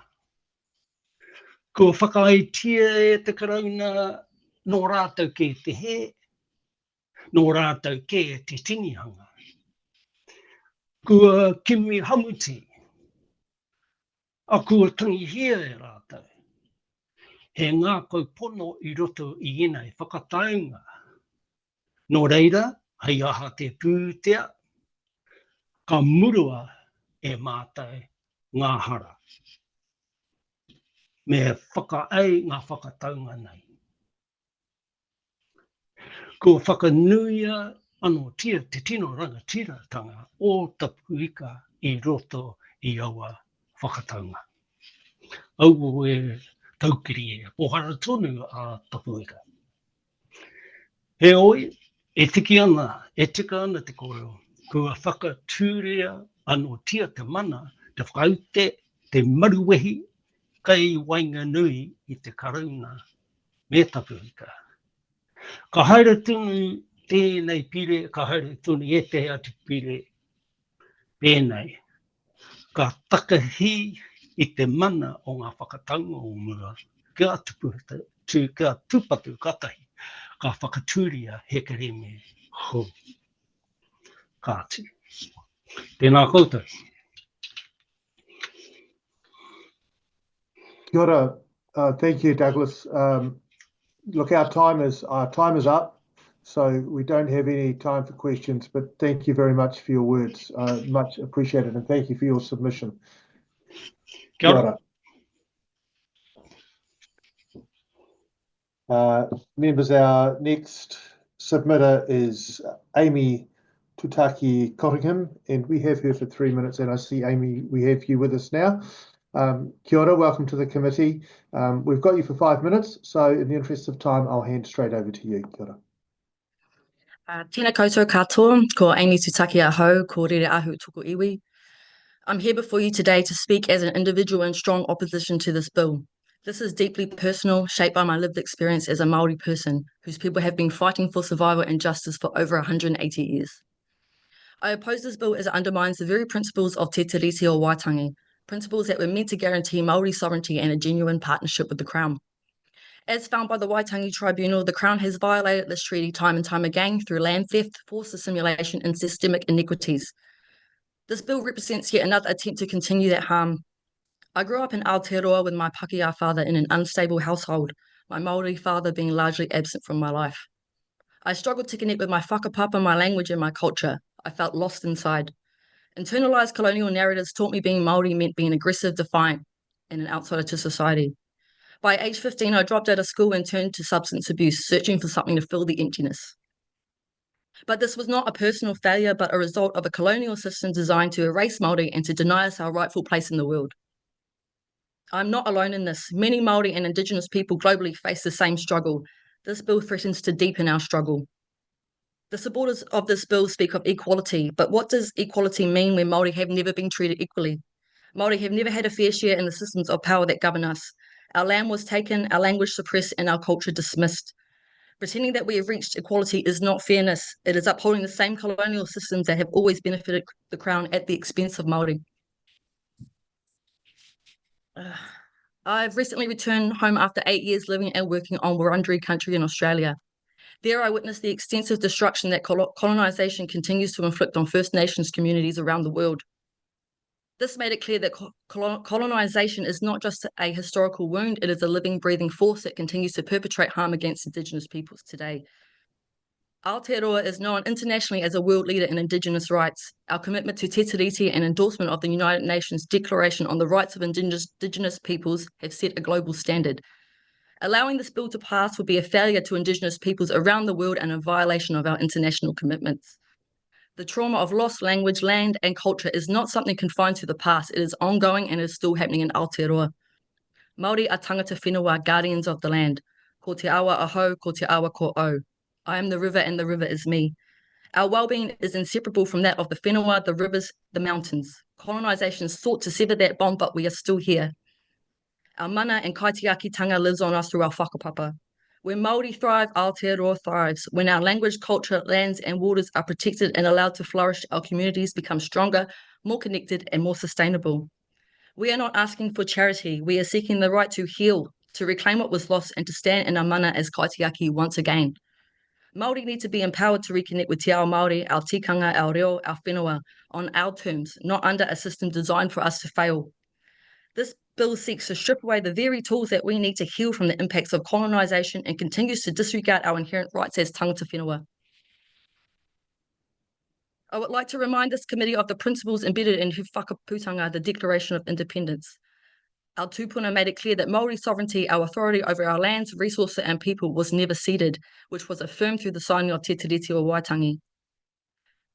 Kua whakaitia e te karauna nō rātou ke te he, nō rātou ke te tinihanga. Kua kimi hamuti, a kua tangihia e rātou. He ngā kaupono I roto I ina I whakataunga. Nō reira, hei aha te pūtea, ka murua e mātai ngā hara. Me whakaai ngā whakataunga nei. Ko whakanuia anō tia te tino rangatiratanga o Tapuika I roto I aua whakataunga. Au e taukiri e pohara tonu a Tapuika. He oi, e tika ana te kōrero, kua whakatūria anō tia te mana, te whakaute, te maruwehi, kai wainga nui I te karauna me Tapuika. Ka haere tunu tēnei pire, ka haere tunu e te atu pire, pēnei. Ka takahi I te mana o ngā whakatanga o mua, kia tupatu katahi, ka whakatūria hekereme hou. Kāti. Tēnā koutou. Kia ora. Thank you, Douglas. Look, our time is up, so we don't have any time for questions, but thank you very much for your words. Much appreciated, and thank you for your submission. Kia ora. Members, our next submitter is Aimee Tutaki-Cottingham, and we have her for 3 minutes, and I see, Aimee, we have you with us now. Kia ora, welcome to the committee. We've got you for 5 minutes, so in the interest of time, I'll hand straight over to you. Kia ora. Tēnā koutou katoa, ko Aimee Tutaki-Cottingham, ko rere ahu tuku iwi. I'm here before you today to speak as an individual in strong opposition to this bill. This is deeply personal, shaped by my lived experience as a Māori person, whose people have been fighting for survival and justice for over 180 years. I oppose this bill as it undermines the very principles of Te Tiriti o Waitangi, principles that were meant to guarantee Māori sovereignty and a genuine partnership with the Crown. As found by the Waitangi Tribunal, the Crown has violated this treaty time and time again through land theft, forced assimilation, and systemic iniquities. This bill represents yet another attempt to continue that harm. I grew up in Aotearoa with my Pākehā father in an unstable household, my Māori father being largely absent from my life. I struggled to connect with my whakapapa, my language, and my culture. I felt lost inside. Internalized colonial narratives taught me being Māori meant being aggressive, defiant, and an outsider to society. By age 15, I dropped out of school and turned to substance abuse, searching for something to fill the emptiness. But this was not a personal failure, but a result of a colonial system designed to erase Māori and to deny us our rightful place in the world. I'm not alone in this. Many Māori and Indigenous people globally face the same struggle. This bill threatens to deepen our struggle. The supporters of this bill speak of equality, but what does equality mean when Māori have never been treated equally? Māori have never had a fair share in the systems of power that govern us. Our land was taken, our language suppressed, and our culture dismissed. Pretending that we have reached equality is not fairness. It is upholding the same colonial systems that have always benefited the Crown at the expense of Māori. I've recently returned home after 8 years living and working on Wurundjeri country in Australia. There I witnessed the extensive destruction that colonisation continues to inflict on First Nations communities around the world. This made it clear that colonisation is not just a historical wound, it is a living, breathing force that continues to perpetrate harm against Indigenous peoples today. Aotearoa is known internationally as a world leader in Indigenous rights. Our commitment to Te Tiriti and endorsement of the United Nations Declaration on the Rights of Indigenous Peoples have set a global standard. Allowing this bill to pass would be a failure to Indigenous peoples around the world and a violation of our international commitments. The trauma of lost language, land, and culture is not something confined to the past. It is ongoing and is still happening in Aotearoa. Māori are tangata whenua, guardians of the land. Ko te awa aho, ko te awa ko au. I am the river and the river is me. Our well-being is inseparable from that of the whenua, the rivers, the mountains. Colonisation sought to sever that bond, but we are still here. Our mana and kaitiakitanga lives on us through our whakapapa. When Māori thrive, Aotearoa thrives. When our language, culture, lands and waters are protected and allowed to flourish, our communities become stronger, more connected and more sustainable. We are not asking for charity. We are seeking the right to heal, to reclaim what was lost and to stand in our mana as kaitiaki once again. Māori need to be empowered to reconnect with te ao Māori, our tikanga, our reo, our whenua, on our terms, not under a system designed for us to fail. This bill seeks to strip away the very tools that we need to heal from the impacts of colonisation and continues to disregard our inherent rights as tangata whenua. I would like to remind this committee of the principles embedded in whakaputanga, the Declaration of Independence. Our tupuna made it clear that Māori sovereignty, our authority over our lands, resources and people was never ceded, which was affirmed through the signing of Te Tiriti o Waitangi.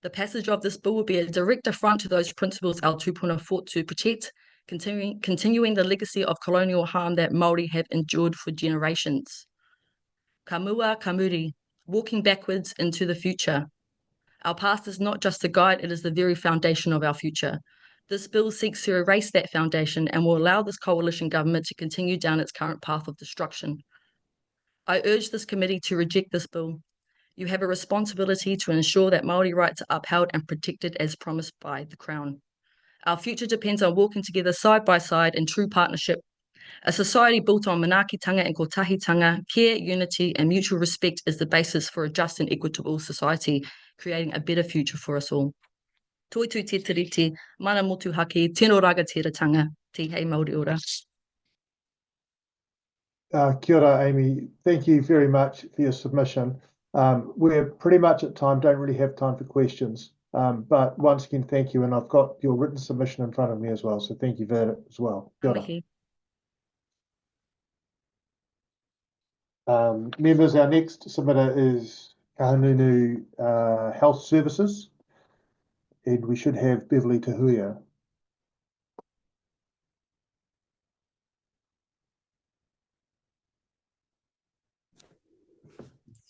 The passage of this bill will be a direct affront to those principles our tupuna fought to protect, continuing the legacy of colonial harm that Māori have endured for generations. Ka mua, ka muri, walking backwards into the future. Our past is not just a guide, it is the very foundation of our future. This bill seeks to erase that foundation and will allow this coalition government to continue down its current path of destruction. I urge this committee to reject this bill. You have a responsibility to ensure that Māori rights are upheld and protected as promised by the Crown. Our future depends on working together side by side in true partnership. A society built on manaakitanga and kotahitanga, care, unity and mutual respect is the basis for a just and equitable society, creating a better future for us all. Toitu te tiriti, mana motu haki, tino raga tiratanga, te hei Māori ora. Kia ora, Aimee. Thank you very much for your submission. We're pretty much at time, don't really have time for questions. But once again, thank you. And I've got your written submission in front of me as well. So thank you for that as well. Kia ora. Members, our next submitter is Kahungunu Health Services. And we should have Beverly Tahuia.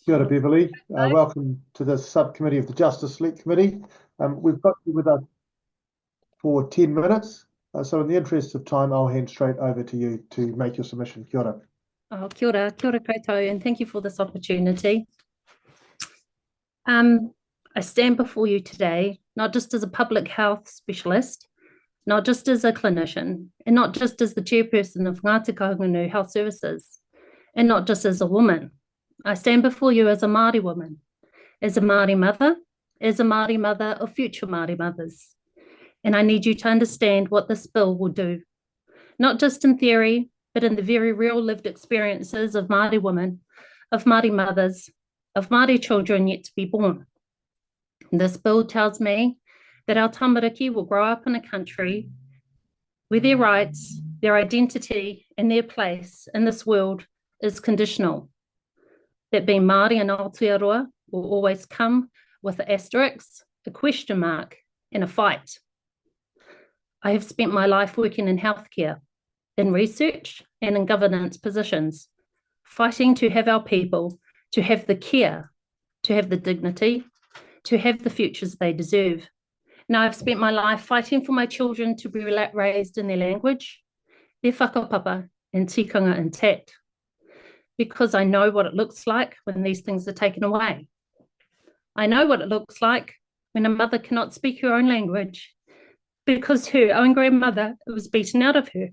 Kia ora, Beverly. Welcome to the subcommittee of the Justice Select Committee. We've got you with us for 10 minutes. So in the interest of time, I'll hand straight over to you to make your submission. Kia ora. Oh, kia ora koutou, and thank you for this opportunity. I stand before you today, not just as a public health specialist, not just as a clinician, and not just as the chairperson of Ngāti Kahungunu Health Services, and not just as a woman. I stand before you as a Māori woman, as a Māori mother of future Māori mothers. And I need you to understand what this bill will do, not just in theory, but in the very real lived experiences of Māori women, of Māori mothers, of Māori children yet to be born. This bill tells me that our tamariki will grow up in a country where their rights, their identity, and their place in this world is conditional. That being Māori and Aotearoa will always come with an asterisk, a question mark, and a fight. I have spent my life working in healthcare, in research, and in governance positions, fighting to have our people, to have the care, to have the dignity, to have the futures they deserve. Now I've spent my life fighting for my children to be raised in their language, their whakapapa, and tikanga intact, because I know what it looks like when these things are taken away. I know what it looks like when a mother cannot speak her own language because her own grandmother was beaten out of her.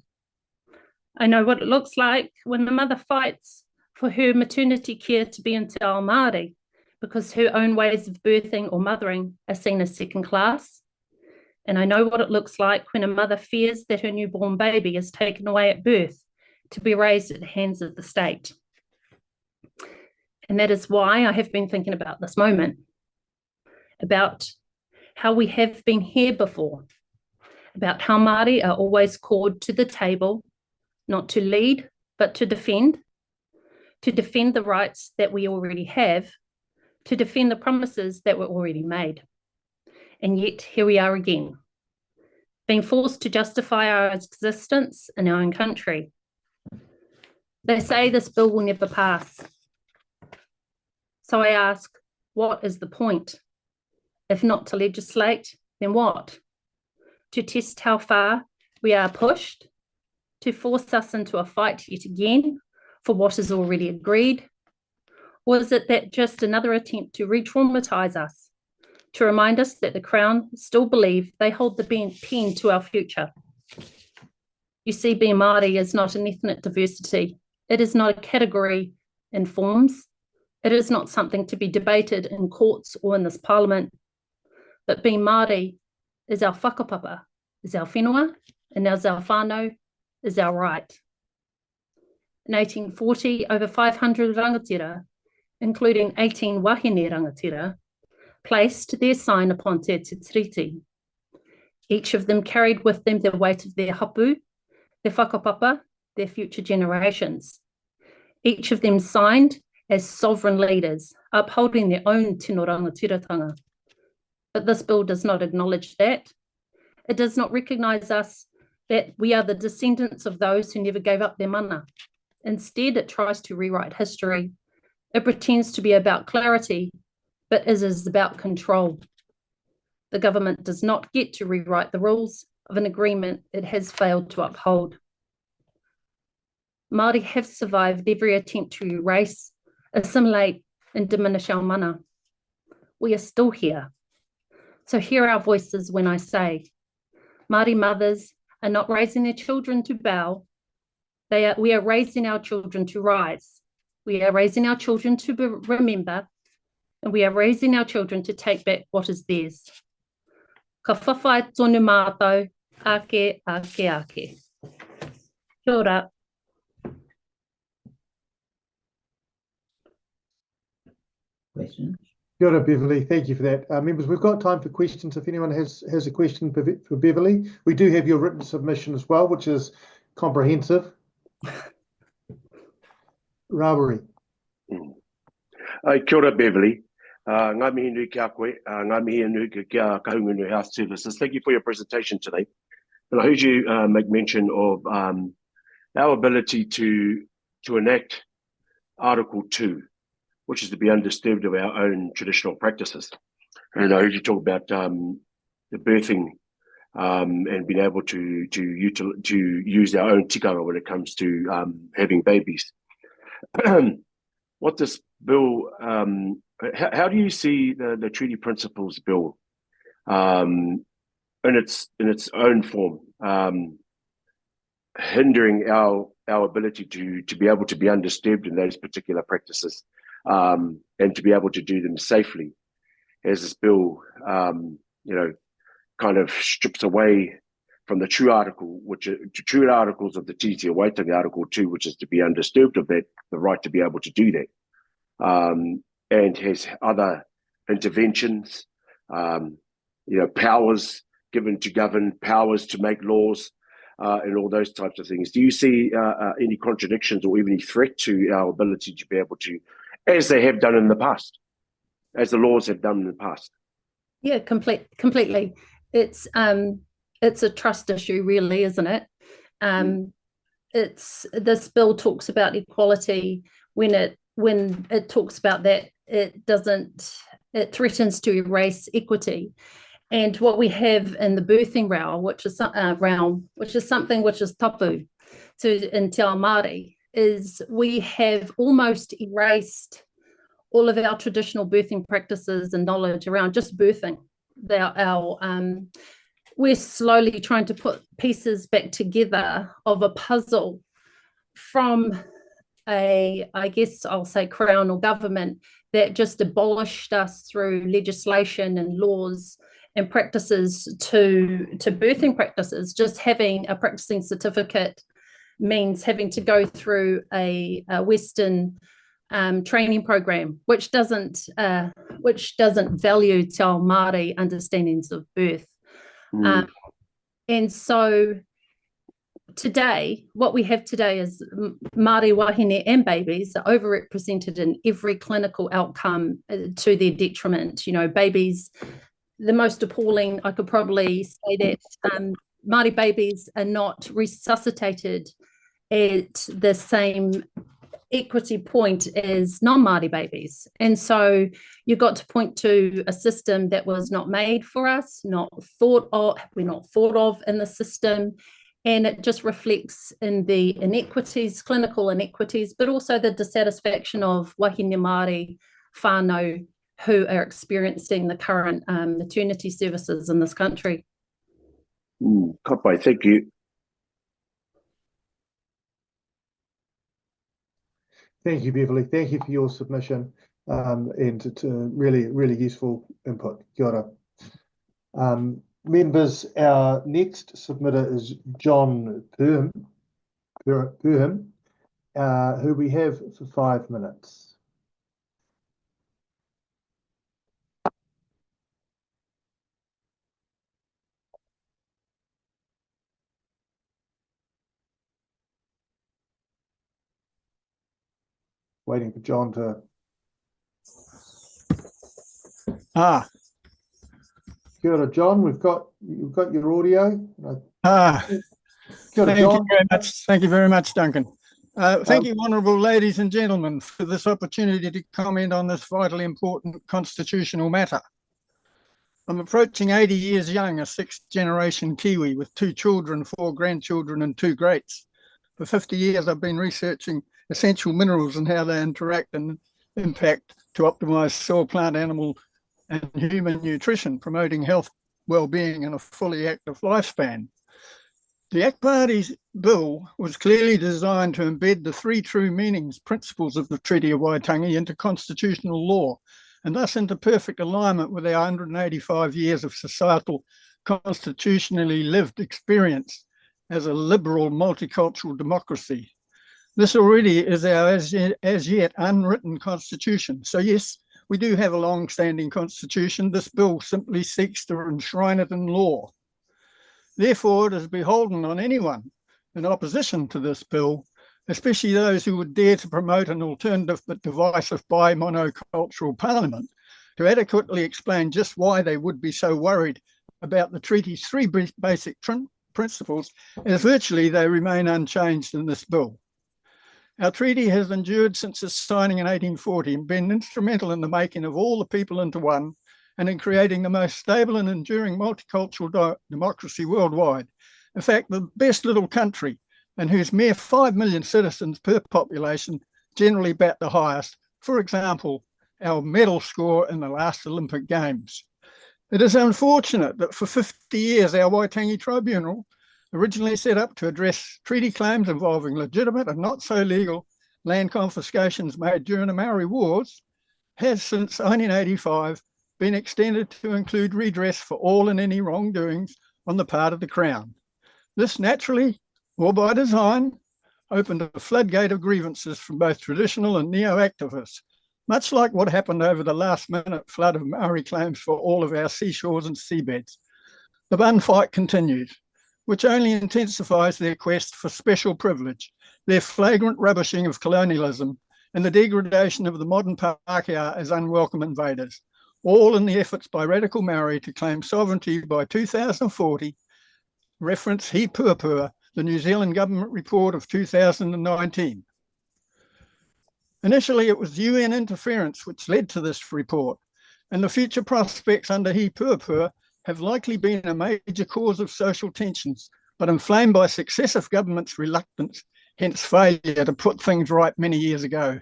I know what it looks like when the mother fights for her maternity care to be in te ao Māori because her own ways of birthing or mothering are seen as second class. And I know what it looks like when a mother fears that her newborn baby is taken away at birth to be raised at the hands of the state. And that is why I have been thinking about this moment, about how we have been here before, about how Māori are always called to the table, not to lead, but to defend the rights that we already have, to defend the promises that were already made. And yet here we are again, being forced to justify our existence in our own country. They say this bill will never pass. So I ask, what is the point? If not to legislate, then what? To test how far we are pushed? To force us into a fight yet again for what is already agreed? Or is it that just another attempt to re-traumatize us, to remind us that the Crown still believe they hold the pen to our future? You see, being Māori is not an ethnic diversity. It is not a category in forms. It is not something to be debated in courts or in this parliament. But being Māori is our whakapapa, is our whenua, and our whānau is our right. In 1840, over 500 rangatira, including 18 wahine rangatira, placed their sign upon Te Tiriti. Each of them carried with them the weight of their hapu, their whakapapa, their future generations. Each of them signed as sovereign leaders, upholding their own tino rangatiratanga. But this bill does not acknowledge that. It does not recognise us that we are the descendants of those who never gave up their mana. Instead, it tries to rewrite history. It pretends to be about clarity, but it is about control. The government does not get to rewrite the rules of an agreement it has failed to uphold. Māori have survived every attempt to erase, assimilate, and diminish our mana. We are still here. So hear our voices when I say, Māori mothers are not raising their children to bow. We are raising our children to rise. We are raising our children to remember, and we are raising our children to take back what is theirs. Ka whawhai tonu mātou, ake, ake, ake. Kia ora. Questions? Kia ora, Beverly. Thank you for that. Members, we've got time for questions. If anyone has a question for Beverly, we do have your written submission as well, which is comprehensive. Rawari. Kia ora, Beverly. Ngā mihi nui kia koe, ngā mihi nui kia Kahungunu Health Services. Thank you for your presentation today. And I heard you make mention of our ability to enact Article 2, which is to be undisturbed of our own traditional practices. And I heard you talk about the birthing and being able to use our own tikanga when it comes to having babies. What this bill, how do you see the treaty principles bill in its own form, hindering our ability to be able to be undisturbed in those particular practices, and to be able to do them safely, as this bill, kind of strips away from the true article, true articles of the Tiriti o Waitaha, Article 2, which is to be undisturbed of that, the right to be able to do that, and has other interventions, powers given to govern, powers to make laws, and all those types of things. Do you see any contradictions or even any threat to our ability to be able to, as they have done in the past, as the laws have done in the past? Yeah, completely. It's a trust issue, really, isn't it? This bill talks about equality. When it talks about that, it threatens to erase equity. And what we have in the birthing realm, which is something which is tapu in Te Ao Māori, is we have almost erased all of our traditional birthing practices and knowledge around just birthing. We're slowly trying to put pieces back together of a puzzle from I guess I'll say Crown or government that just abolished us through legislation and laws and practices to birthing practices. Just having a practicing certificate means having to go through a Western training program, which doesn't value Te Ao Māori understandings of birth. And so today, what we have today is Māori wahine and babies are overrepresented in every clinical outcome to their detriment. You know, babies, the most appalling, I could probably say that Māori babies are not resuscitated at the same equity point as non-Māori babies. And so you got to point to a system that was not made for us, we're not thought of in the system. And it just reflects in the inequities, clinical inequities, but also the dissatisfaction of wahine Māori whānau who are experiencing the current maternity services in this country. Kapai, thank you. Thank you, Beverly. Thank you for your submission and it's really, really useful input. Kia ora. Members, our next submitter is John Perham, who we have for 5 minutes. Waiting for John to... Kia ora, John. You've got your audio. Thank you very much. Thank you very much, Duncan. Thank you, honourable ladies and gentlemen, for this opportunity to comment on this vitally important constitutional matter. I'm approaching 80 years young, a sixth-generation Kiwi with 2 children, 4 grandchildren and 2 greats. For 50 years, I've been researching essential minerals and how they interact and impact to optimise soil, plant, animal and human nutrition, promoting health, well-being and a fully active lifespan. The ACT Party's bill was clearly designed to embed the 3 true meanings, principles of the Treaty of Waitangi into constitutional law, and thus into perfect alignment with our 185 years of societal, constitutionally lived experience as a liberal multicultural democracy. This already is our as yet unwritten constitution. So yes, we do have a long-standing constitution. This bill simply seeks to enshrine it in law. Therefore, it is beholden on anyone in opposition to this bill, especially those who would dare to promote an alternative but divisive bi-monocultural parliament, to adequately explain just why they would be so worried about the treaty's 3 basic principles, as virtually they remain unchanged in this bill. Our treaty has endured since its signing in 1840 and been instrumental in the making of all the people into one and in creating the most stable and enduring multicultural democracy worldwide. In fact, the best little country, and whose mere 5 million citizens per population generally bat the highest. For example, our medal score in the last Olympic Games. It is unfortunate that for 50 years our Waitangi Tribunal, originally set up to address treaty claims involving legitimate and not so legal land confiscations made during the Maori Wars, has since 1985 been extended to include redress for all and any wrongdoings on the part of the Crown. This naturally, or by design, opened a floodgate of grievances from both traditional and neo-activists, much like what happened over the last-minute flood of Maori claims for all of our seashores and seabeds. The bun fight continues, which only intensifies their quest for special privilege, their flagrant rubbishing of colonialism, and the degradation of the modern Pākehā as unwelcome invaders, all in the efforts by radical Maori to claim sovereignty by 2040, reference He Puapua, the New Zealand government report of 2019. Initially, it was UN interference which led to this report, and the future prospects under He Puapua have likely been a major cause of social tensions, but inflamed by successive governments' reluctance, hence failure to put things right many years ago.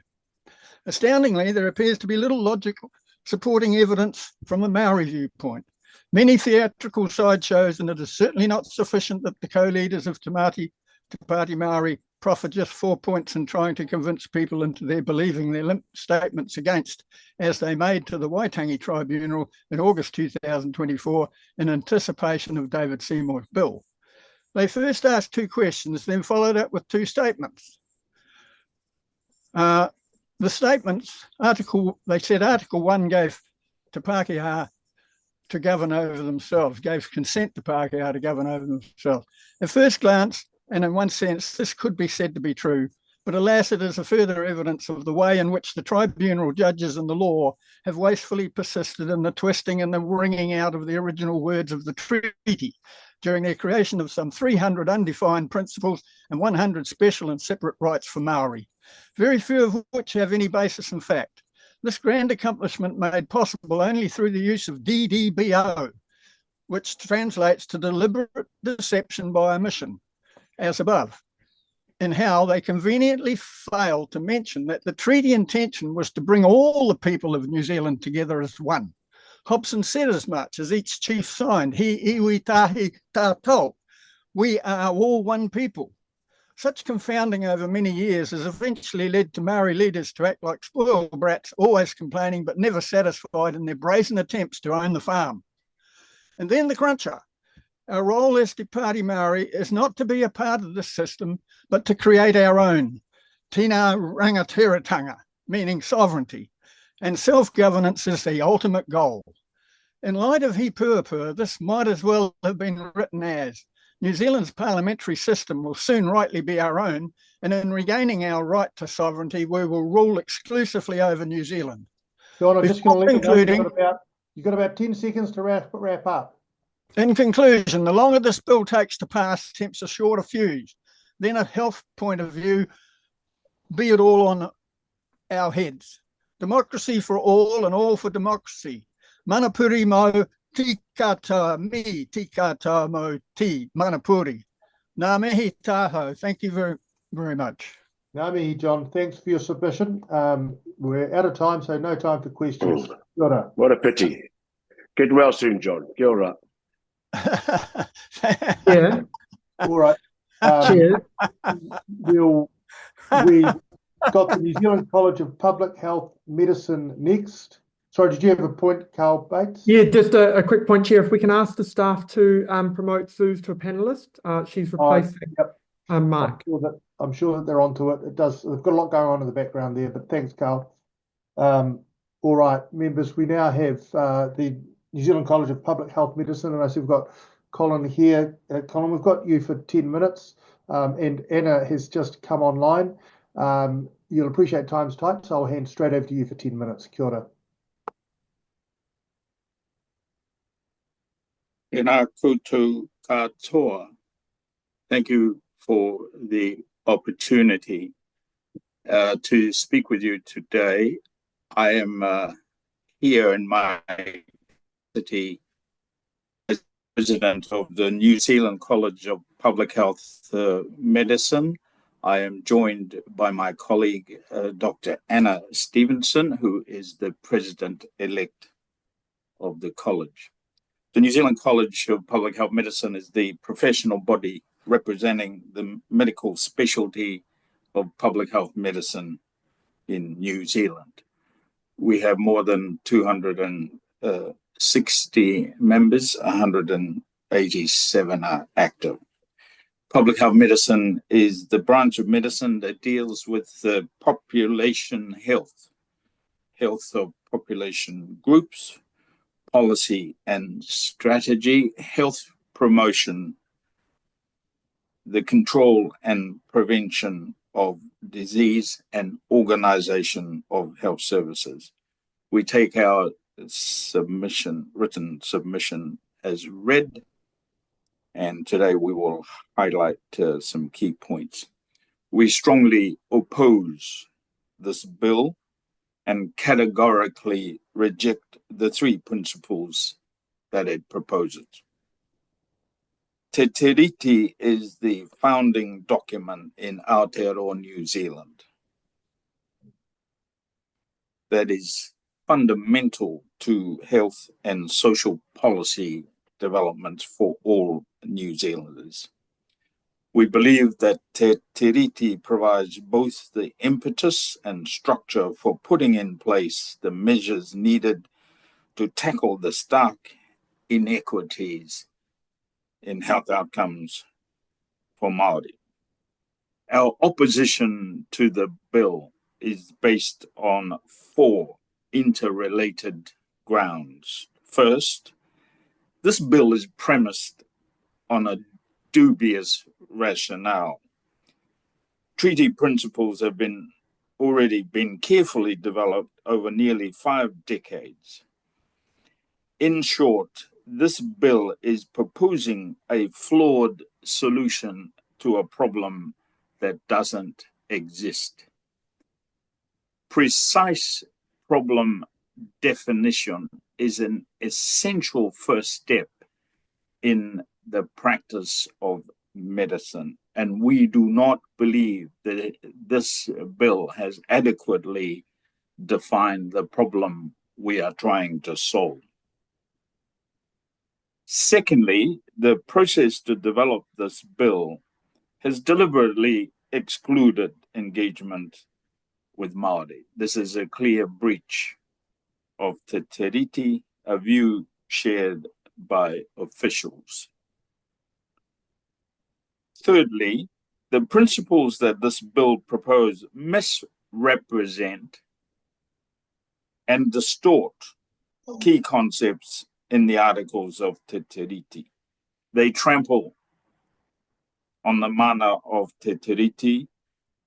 Astoundingly, there appears to be little logical supporting evidence from a Maori viewpoint. Many theatrical sideshows, and it is certainly not sufficient that the co-leaders of Te Pāti Māori proffer just 4 points in trying to convince people into their believing their statements against, as they made to the Waitangi Tribunal in August 2024 in anticipation of David Seymour's bill. They first asked 2 questions, then followed up with 2 statements. The statements, they said Article 1 gave to Pākehā to govern over themselves, gave consent to Pākehā to govern over themselves. At first glance, and in one sense, this could be said to be true, but alas, it is a further evidence of the way in which the tribunal judges and the law have wastefully persisted in the twisting and the wringing out of the original words of the treaty during their creation of some 300 undefined principles and 100 special and separate rights for Maori, very few of which have any basis in fact. This grand accomplishment made possible only through the use of DDBO, which translates to deliberate deception by omission, as above, in how they conveniently failed to mention that the treaty intention was to bring all the people of New Zealand together as one. Hobson said as much as each chief signed, he iwi tahi tatau, we are all one people. Such confounding over many years has eventually led to Maori leaders to act like spoiled brats, always complaining but never satisfied in their brazen attempts to own the farm. And then the cruncher. Our role as Te Pāti Māori is not to be a part of this system, but to create our own. Tina rangatiratanga, meaning sovereignty, and self-governance is the ultimate goal. In light of He Puapua, this might as well have been written as, New Zealand's parliamentary system will soon rightly be our own, and in regaining our right to sovereignty, we will rule exclusively over New Zealand. John, I'm just going to let you know, you've got about 10 seconds to wrap up. In conclusion, the longer this bill takes to pass, attempts a shorter fuse. Then a health point of view, be it all on our heads. Democracy for all and all for democracy. Manapuri mo tikata mi, tikata mo ti, manapuri. Ngā mihi tāhau. Thank you very, very much. Ngā mihi, John. Thanks for your submission. We're out of time, so no time for questions. What a pity. Get well soon, John. Kia ora. Yeah. All right. We've got the New Zealand College of Public Health Medicine next. Sorry, did you have a point, Carl Bates? Yeah, just a quick point, Chair. If we can ask the staff to promote Suze to a panellist. She's replacing Mark. I'm sure that they're onto it. They've got a lot going on in the background there, but thanks, Carl. All right, members, we now have the New Zealand College of Public Health Medicine, and I see we've got Colin here. Colin, we've got you for 10 minutes, and Anna has just come online. You'll appreciate time's tight, so I'll hand straight over to you for 10 minutes. Kia ora. Tēnā koutou katoa. Thank you for the opportunity to speak with you today. I am here in my city as president of the New Zealand College of Public Health Medicine. I am joined by my colleague, Dr. Anna Stevenson, who is the president-elect of the college. The New Zealand College of Public Health Medicine is the professional body representing the medical specialty of public health medicine in New Zealand. We have more than 260 members, 187 are active. Public health medicine is the branch of medicine that deals with population health, health of population groups, policy and strategy, health promotion, the control and prevention of disease, and organization of health services. We take our written submission as read, and today we will highlight some key points. We strongly oppose this bill and categorically reject the 3 principles that it proposes. Te Tiriti is the founding document in Aotearoa, New Zealand. That is fundamental to health and social policy developments for all New Zealanders. We believe that Te Tiriti provides both the impetus and structure for putting in place the measures needed to tackle the stark inequities in health outcomes for Māori. Our opposition to the bill is based on 4 interrelated grounds. First, this bill is premised on a dubious rationale. Treaty principles have already been carefully developed over nearly 5 decades. In short, this bill is proposing a flawed solution to a problem that doesn't exist. Precise problem definition is an essential first step in the practice of medicine, and we do not believe that this bill has adequately defined the problem we are trying to solve. Secondly, the process to develop this bill has deliberately excluded engagement with Māori. This is a clear breach of Te Tiriti, a view shared by officials. Thirdly, the principles that this bill proposes misrepresent and distort key concepts in the articles of Te Tiriti. They trample on the mana of Te Tiriti,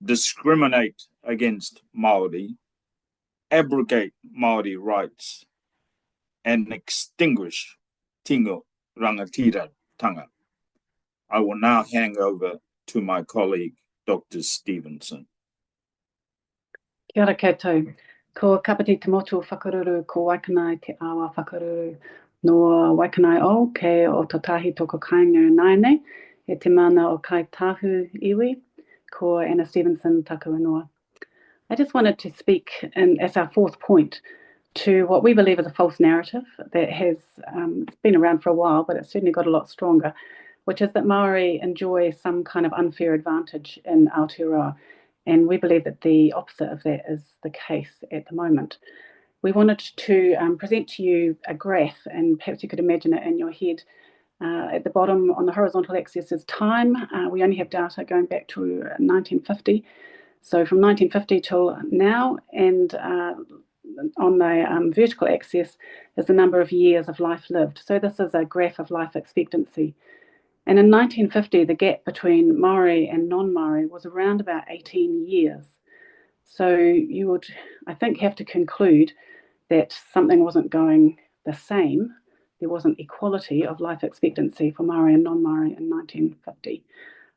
discriminate against Māori, abrogate Māori rights, and extinguish Tingo Rangatira-tanga. I will now hand over to my colleague, Dr. Stevenson. Kia ora koutou. Ko kapiti te motu whakaruru ko Waikanai te awa whakaruru no Waikanai o ke o Totahi toko kainga naine e te mana o kai tahu iwi ko Anna Stevenson taku ingoa. I just wanted to speak as our 4th point to what we believe is a false narrative that has been around for a while, but it's certainly got a lot stronger, which is that Maori enjoy some kind of unfair advantage in Aotearoa. And we believe that the opposite of that is the case at the moment. We wanted to present to you a graph, and perhaps you could imagine it in your head. At the bottom on the horizontal axis is time. We only have data going back to 1950. So from 1950 till now, and on the vertical axis is the number of years of life lived. So this is a graph of life expectancy. And in 1950, the gap between Maori and non-Maori was around about 18 years. So you would, I think, have to conclude that something wasn't going the same. There wasn't equality of life expectancy for Maori and non-Maori in 1950.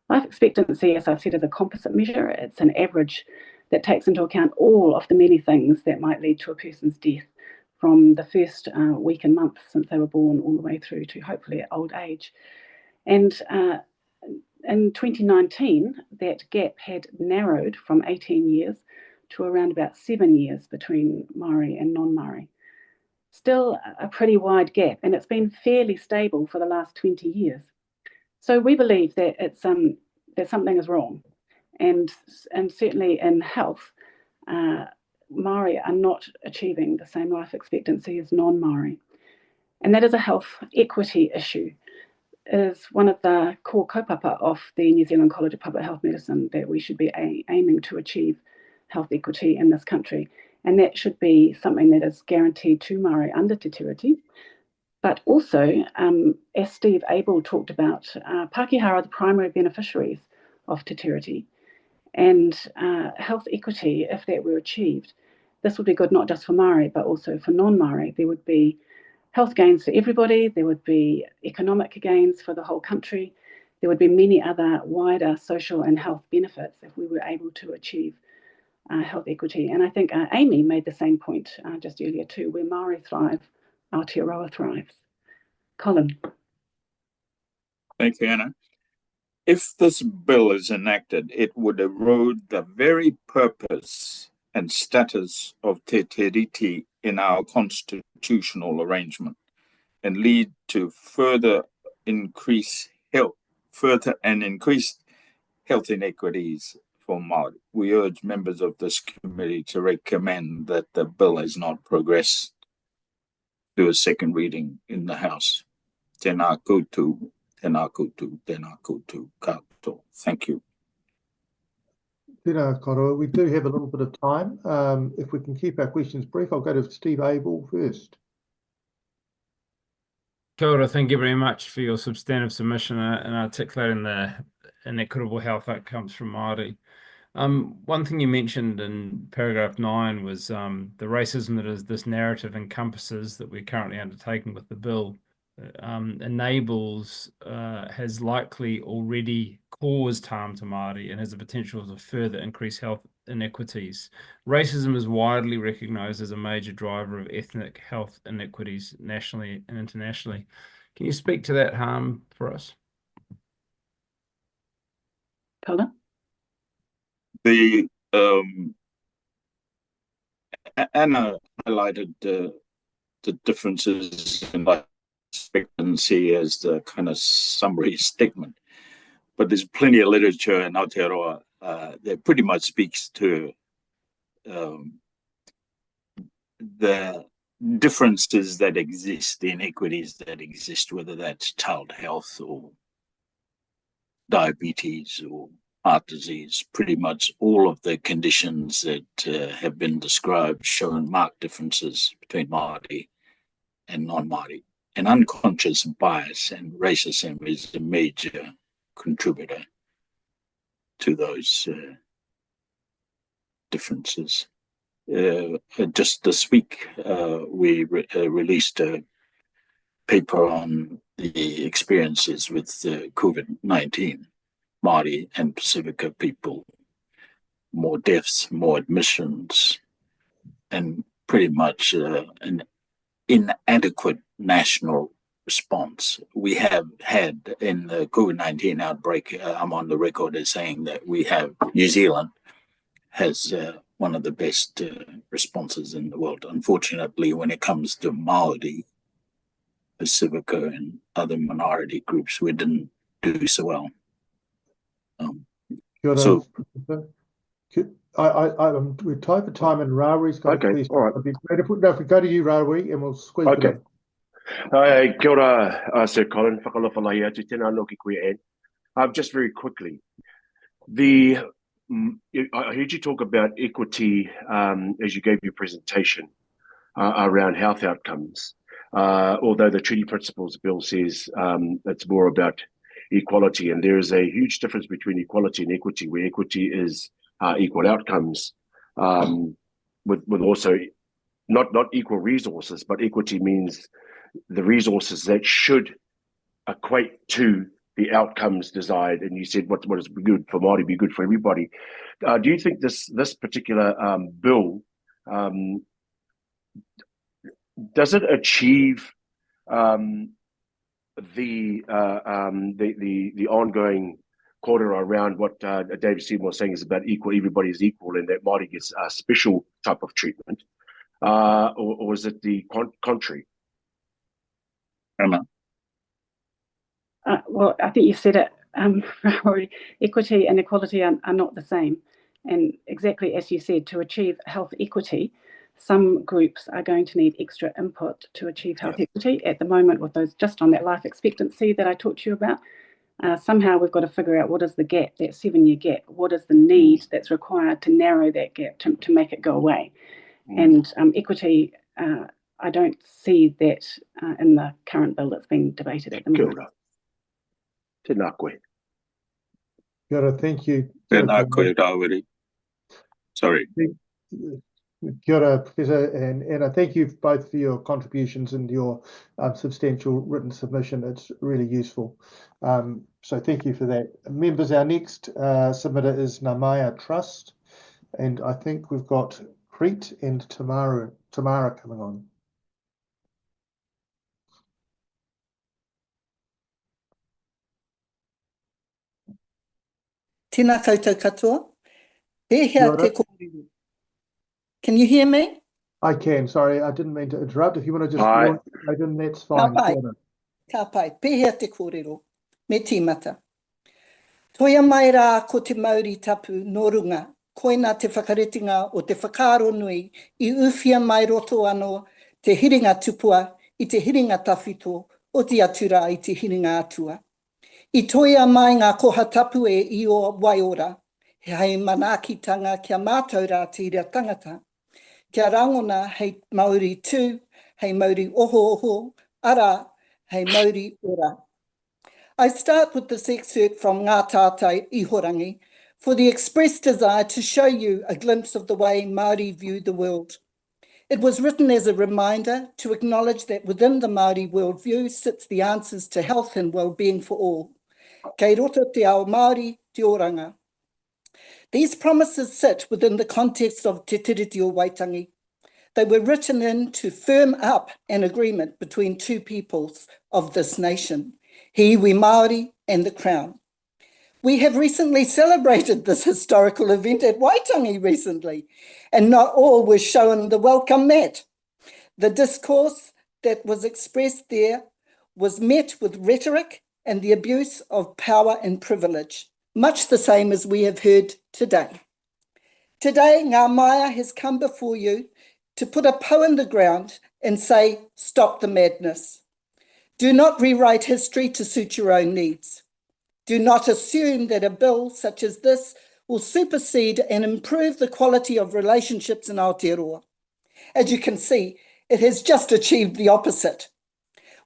Life expectancy, as I've said, is a composite measure. It's an average that takes into account all of the many things that might lead to a person's death, from the first week and month since they were born all the way through to hopefully old age. And in 2019, that gap had narrowed from 18 years to around about 7 years between Maori and non-Maori. Still a pretty wide gap, and it's been fairly stable for the last 20 years. So we believe that it's that something is wrong, and certainly in health, Maori are not achieving the same life expectancy as non-Maori, and that is a health equity issue. It is one of the core kaupapa of the New Zealand College of Public Health Medicine that we should be aiming to achieve health equity in this country, and that should be something that is guaranteed to Maori under Te Tiriti. But also, as Steve Abel talked about, Pākehā are the primary beneficiaries of Te Tiriti, and health equity, if that were achieved, this would be good not just for Maori, but also for non-Maori. There would be health gains for everybody, there would be economic gains for the whole country, there would be many other wider social and health benefits if we were able to achieve health equity. And I think Aimee made the same point just earlier too, where Maori thrive, Aotearoa thrives. Colin. Thank you, Anna. If this bill is enacted, it would erode the very purpose and status of Te Tiriti in our constitutional arrangement and lead to increased health inequities for Māori. We urge members of this committee to recommend that the bill has not progressed to a second reading in the House. Tēnā koutou, tēnā koutou, tēnā koutou katoa. Thank you. Tēnā koroa. We do have a little bit of time. If we can keep our questions brief, I'll go to Steve Abel first. Kia ora, thank you very much for your substantive submission and articulating the inequitable health outcomes from Māori. One thing you mentioned in paragraph 9 was the racism that this narrative encompasses that we're currently undertaking with the bill enables, has likely already caused harm to Māori and has the potential to further increase health inequities. Racism is widely recognised as a major driver of ethnic health inequities nationally and internationally. Can you speak to that harm for us? Pardon? Anna highlighted the differences in life expectancy as the kind of summary statement, but there's plenty of literature in Aotearoa that pretty much speaks to the differences that exist, the inequities that exist, whether that's child health or diabetes or heart disease. Pretty much all of the conditions that have been described showing marked differences between Māori and non-Māori. And unconscious bias and racism is a major contributor to those differences. Just this week, we released a paper on the experiences with COVID-19, Māori and Pacifica people, more deaths, more admissions, and pretty much an inadequate national response. We have had in the COVID-19 outbreak, I'm on the record as saying that New Zealand has one of the best responses in the world. Unfortunately, when it comes to Māori, Pacifica and other minority groups, we didn't do so well. We're tight for time, and Rawi's got a question. All right. I'd be great if we go to you, Rawi, and we'll squeeze it in. Kia ora, Sir Colin. Whakalawhalaia atu tēnā anō ki koe Anne. Just very quickly, I heard you talk about equity as you gave your presentation around health outcomes. Although the Treaty Principles Bill says it's more about equality, and there is a huge difference between equality and equity, where equity is equal outcomes with also not equal resources, but equity means the resources that should equate to the outcomes desired. And you said what is good for Māori be good for everybody. Do you think this particular bill does it achieve the ongoing quarter around what David Seymour was saying is about equal, everybody is equal, and that Māori gets a special type of treatment, or is it the contrary? Emma. Well, I think you said it, equity and equality are not the same. And exactly as you said, to achieve health equity, some groups are going to need extra input to achieve health equity. At the moment, with those just on that life expectancy that I talked to you about, somehow we've got to figure out what is the gap, that 7-year gap, what is the need that's required to narrow that gap, to make it go away. And equity, I don't see that in the current bill that's being debated at the moment. Tēnā koe. Kia ora, thank you. Tēnā koe, Rawiri. Sorry. Kia ora, Professor, and I thank you both for your contributions and your substantial written submission. It's really useful. So thank you for that. Members, our next submitter is Maia Trust, and I think we've got Preet and Tamara coming on. Tēnā koutou katoa. Pēhea te kōrero. Can you hear me? I can. Sorry, I didn't mean to interrupt. If you want to just launch it, then that's fine. Ka pai. Pēhea te kōrero. Me tīmata. Toia mai rā ko te Māori tapu nō runga, koina te whakaritinga o te whakaaro nui I uwhia mai roto anō te hiringa tupua I te hiringa tawhito o te atura I te hiringa atua. I toia mai ngā koha tapu e I o waiora, hei manaakitanga kia mātou rā te ira tangata, kia rangona hei Māori tū, hei Māori oho oho, ara hei Māori ora. I start with this excerpt from Ngā Tātai Ihorangi for the express desire to show you a glimpse of the way Māori view the world. It was written as a reminder to acknowledge that within the Māori worldview sits the answers to health and well-being for all. Kei roto te ao Māori, te oranga. These promises sit within the context of Te Tiriti o Waitangi. They were written in to firm up an agreement between two peoples of this nation, Hiwi Māori and the Crown. We have recently celebrated this historical event at Waitangi recently, and not all were shown the welcome mat. The discourse that was expressed there was met with rhetoric and the abuse of power and privilege, much the same as we have heard today. Today, Ngā Maia has come before you to put a po in the ground and say, stop the madness. Do not rewrite history to suit your own needs. Do not assume that a bill such as this will supersede and improve the quality of relationships in Aotearoa. As you can see, it has just achieved the opposite.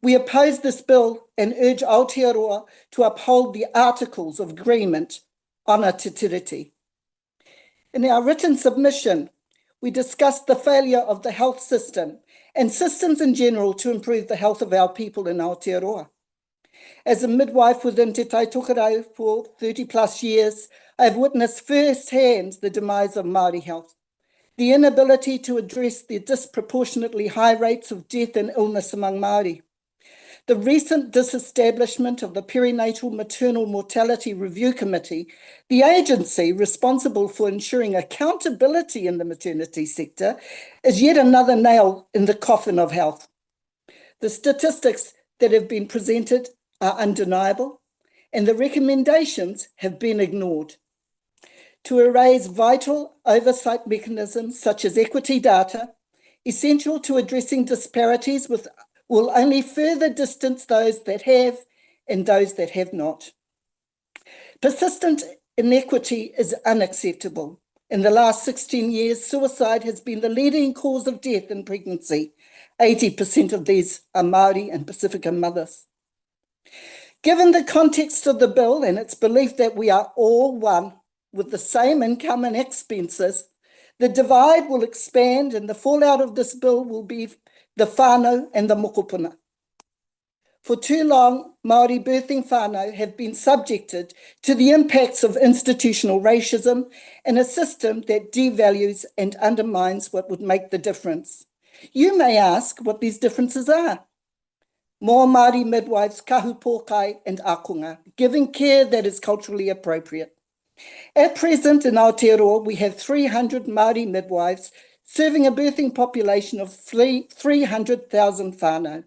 We oppose this bill and urge Aotearoa to uphold the Articles of Agreement on Te Tiriti. In our written submission, we discussed the failure of the health system and systems in general to improve the health of our people in Aotearoa. As a midwife within Te Tai Tokerau for 30 plus years, I have witnessed firsthand the demise of Māori health, the inability to address the disproportionately high rates of death and illness among Māori. The recent disestablishment of the Perinatal Maternal Mortality Review Committee, the agency responsible for ensuring accountability in the maternity sector, is yet another nail in the coffin of health. The statistics that have been presented are undeniable, and the recommendations have been ignored. To erase vital oversight mechanisms such as equity data, essential to addressing disparities will only further distance those that have and those that have not. Persistent inequity is unacceptable. In the last 16 years, suicide has been the leading cause of death in pregnancy. 80% of these are Māori and Pacifica mothers. Given the context of the bill and its belief that we are all one with the same income and expenses, the divide will expand and the fallout of this bill will be the whānau and the mokopuna. For too long, Māori birthing whānau have been subjected to the impacts of institutional racism and a system that devalues and undermines what would make the difference. You may ask what these differences are. More Māori midwives, kahu pōkai and akonga, giving care that is culturally appropriate. At present in Aotearoa, we have 300 Māori midwives serving a birthing population of 300,000 whānau.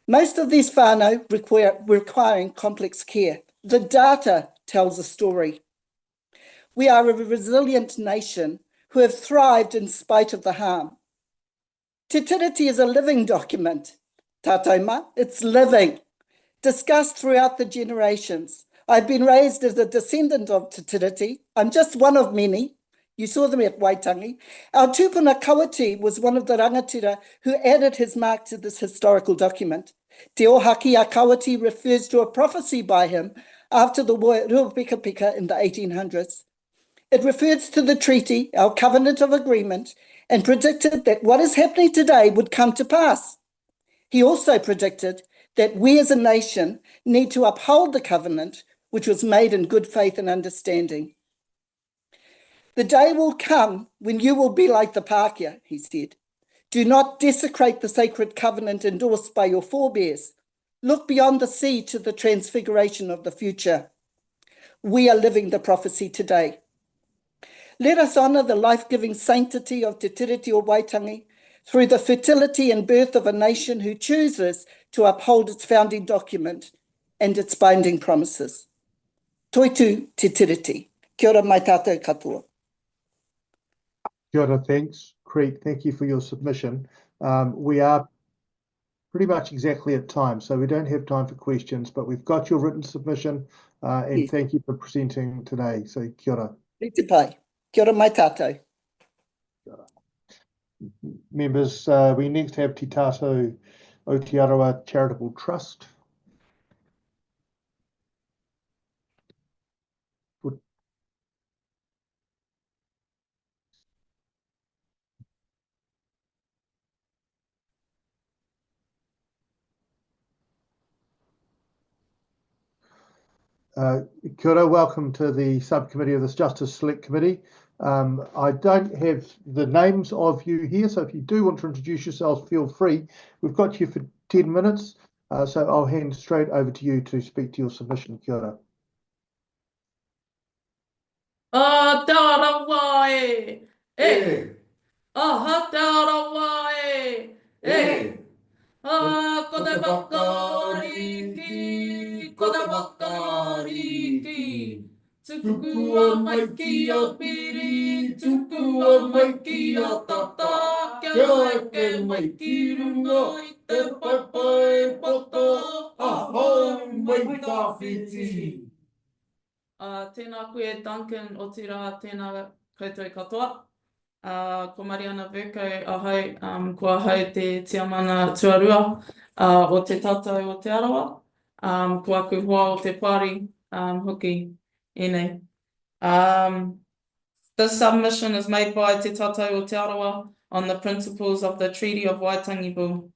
Most of these whānau requiring complex care. The data tells a story. We are a resilient nation who have thrived in spite of the harm. Te Tiriti is a living document. Tātou ma, it's living, discussed throughout the generations. I've been raised as a descendant of Te Tiriti. I'm just one of many. You saw them at Waitangi. Our tūpuna Kawati was one of the rangatira who added his mark to this historical document. Te Ohaki a Kawati refers to a prophecy by him after the war at Ripeka in the 1800s. It refers to the treaty, our covenant of agreement, and predicted that what is happening today would come to pass. He also predicted that we as a nation need to uphold the covenant, which was made in good faith and understanding. The day will come when you will be like the Pākehā, he said. Do not desecrate the sacred covenant endorsed by your forebears. Look beyond the sea to the transfiguration of the future. We are living the prophecy today. Let us honour the life-giving sanctity of Te Tiriti o Waitangi through the fertility and birth of a nation who chooses to uphold its founding document and its binding promises. Toitu te tiriti. Kia ora mai tātou katoa. Kia ora, thanks. Crete, thank you for your submission. We are pretty much exactly at time, so we don't have time for questions, but we've got your written submission, and thank you for presenting today. So kia ora. Rite pai. Kia ora mai tātou. Members, we next have Te Tatau Aotearoa Charitable Trust. Kia ora, welcome to the subcommittee of this Justice Select Committee. I don't have the names of you here, so if you do want to introduce yourselves, feel free. We've got you for 10 minutes, so I'll hand straight over to you to speak to your submission. Kia ora. Atarangi Whiu. Atarangi Whiu. Ko te makariki, ko te makariki. Tukua mai ki a piri, tukua mai ki a tata. Kia eke mai ki runga i te pai pata. Ahau mai tawhiti. Tēnā koe Duncan o tira, tēnā koutou katoa. Ko Mariana Verko ahau, ko ahau te tiamana tuarua o te Tatau o te Arawa. Ko aku hoa o te pari hoki ēnei. This submission is made by te Tatau o te Arawa on the principles of the Treaty of Waitangi Bill.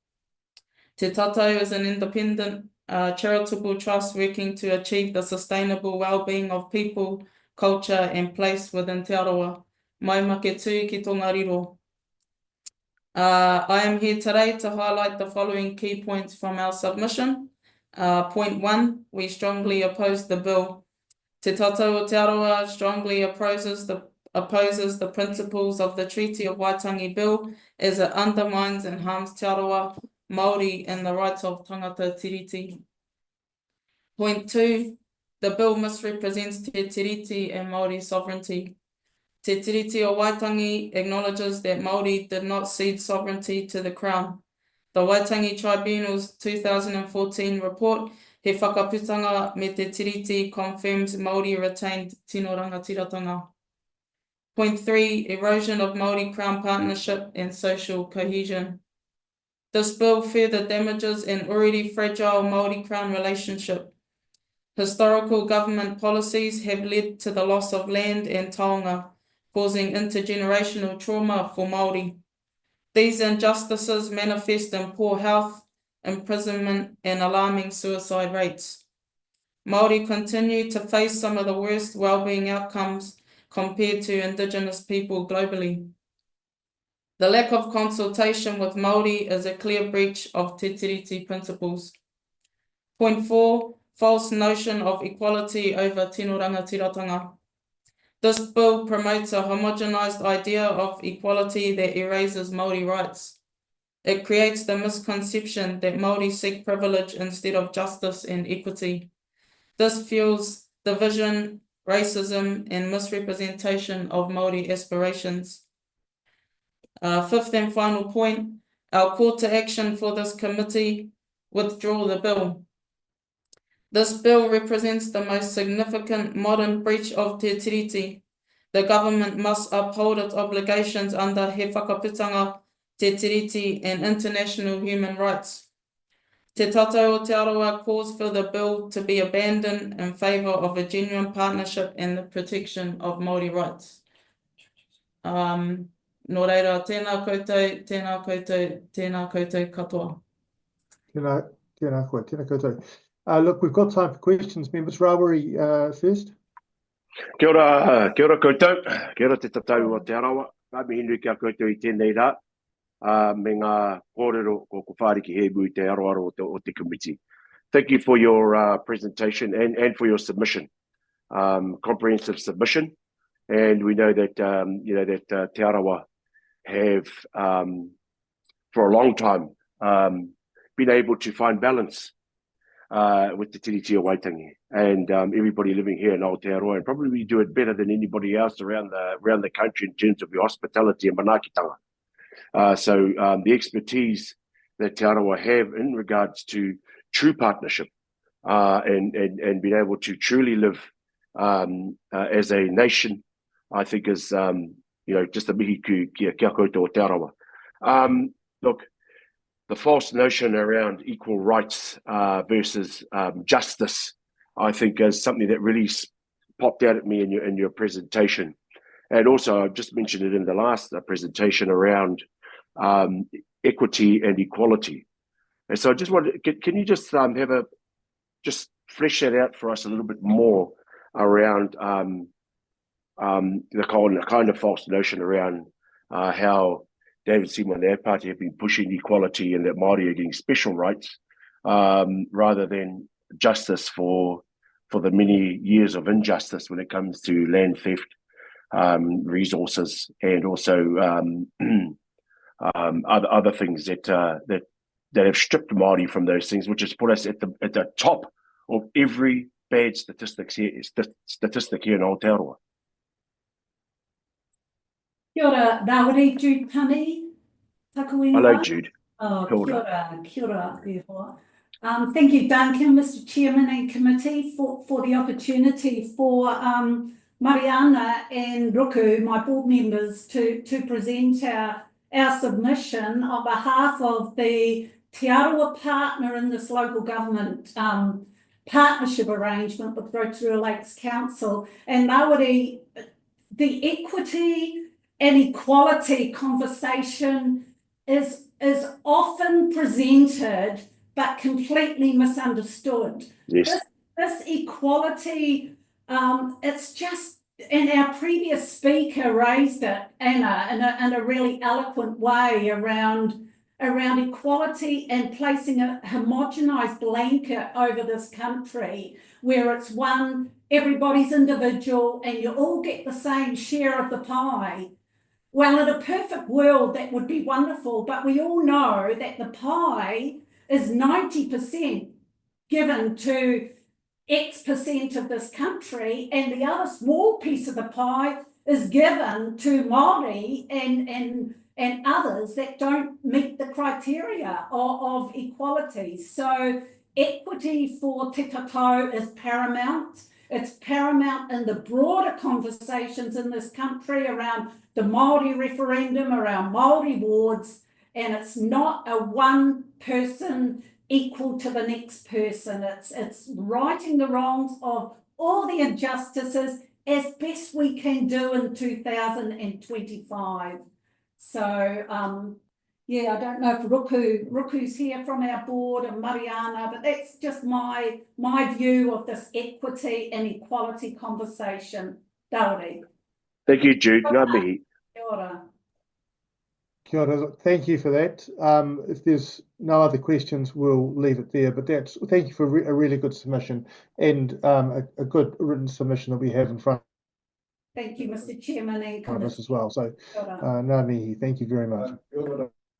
Te Tatau is an independent charitable trust working to achieve the sustainable well-being of people, culture and place within te Arawa. Mai make tū ki tō ngariro. I am here today to highlight the following key points from our submission. Point 1, we strongly oppose the bill. Te Tatau o te Arawa strongly opposes the principles of the Treaty of Waitangi Bill as it undermines and harms te Arawa, Māori and the rights of tangata tiriti. Point 2, the bill misrepresents te tiriti and Māori sovereignty. Te tiriti o Waitangi acknowledges that Māori did not cede sovereignty to the Crown. The Waitangi Tribunal's 2014 report, He Whakaputanga me te tiriti, confirms Māori retained tino rangatiratanga. Point 3, erosion of Māori Crown partnership and social cohesion. This bill further damages an already fragile Māori Crown relationship. Historical government policies have led to the loss of land and taonga, causing intergenerational trauma for Māori. These injustices manifest in poor health, imprisonment, and alarming suicide rates. Māori continue to face some of the worst well-being outcomes compared to Indigenous people globally. The lack of consultation with Māori is a clear breach of te tiriti principles. Point 4, false notion of equality over tino rangatiratanga. This bill promotes a homogenized idea of equality that erases Māori rights. It creates the misconception that Māori seek privilege instead of justice and equity. This fuels division, racism, and misrepresentation of Māori aspirations. Fifth and final point, our call to action for this committee: withdraw the bill. This bill represents the most significant modern breach of te tiriti. The government must uphold its obligations under He Whakaputanga, te tiriti, and international human rights. Te Tatau o te Arawa calls for the bill to be abandoned in favour of a genuine partnership and the protection of Māori rights. Nō reira, tēnā koutou, tēnā koutou, tēnā koutou katoa. Tēnā koe, tēnā koutou. Look, we've got time for questions, members. Rawari first. Kia ora koutou, kia ora te Tatau o te Arawa. Ngā mihi kia koutou I tēnei rā. Me ngā kōrero ko whāriki he mui te aroaro o te committee. Thank you for your presentation and for your submission, comprehensive submission. And we know that that Te Arawa have for a long time been able to find balance with the Tiriti o Waitangi, and everybody living here in Aotearoa, and probably do it better than anybody else around the country in terms of your hospitality and manakitanga. So the expertise that Te Arawa have in regards to true partnership and being able to truly live as a nation, I think is just a mihi kia koutou o Te Arawa. Look, the false notion around equal rights versus justice, I think, is something that really popped out at me in your presentation. And also, I've just mentioned it in the last presentation around equity and equality. And so I just wanted, can you just just flesh that out for us a little bit more around the kind of false notion around how David Seymour and their party have been pushing equality and that Māori are getting special rights rather than justice for the many years of injustice when it comes to land theft, resources, and also other things that have stripped Māori from those things, which has put us at the top of every bad statistic here in Aotearoa. Kia ora, Rauri, Jude Punny, taku ingoa. Hello, Jude. Oh, kia ora, thank you, Duncan, Mr. Chairman and Committee, for the opportunity for Mariana and Ruku, my board members, to present our submission on behalf of the Te Arawa partner in this local government partnership arrangement with Rotorua Lakes Council. And Māori, the equity and equality conversation is often presented but completely misunderstood. Yes. This equality, it's just, and our previous speaker raised it, Anna, in a really eloquent way around equality and placing a homogenised blanket over this country where it's one, everybody's individual and you all get the same share of the pie. Well, in a perfect world, that would be wonderful, but we all know that the pie is 90% given to X percent of this country, and the other small piece of the pie is given to Māori and others that don't meet the criteria of equality. So equity for Te Tatau is paramount. It's paramount in the broader conversations in this country around the Māori referendum, around Māori wards, and it's not a one person equal to the next person. It's righting the wrongs of all the injustices as best we can do in 2025. So, yeah, I don't know if Ruku's here from our board and Mariana, but that's just my view of this equity and equality conversation. Dauri. Thank you, Jude. Ngā mihi. Kia ora. Kia ora. Thank you for that. If there's no other questions, we'll leave it there. But thank you for a really good submission and a good written submission that we have in front. Thank you, Mr. Chairman and Committee. Us as well. So, ngā mihi. Thank you very much.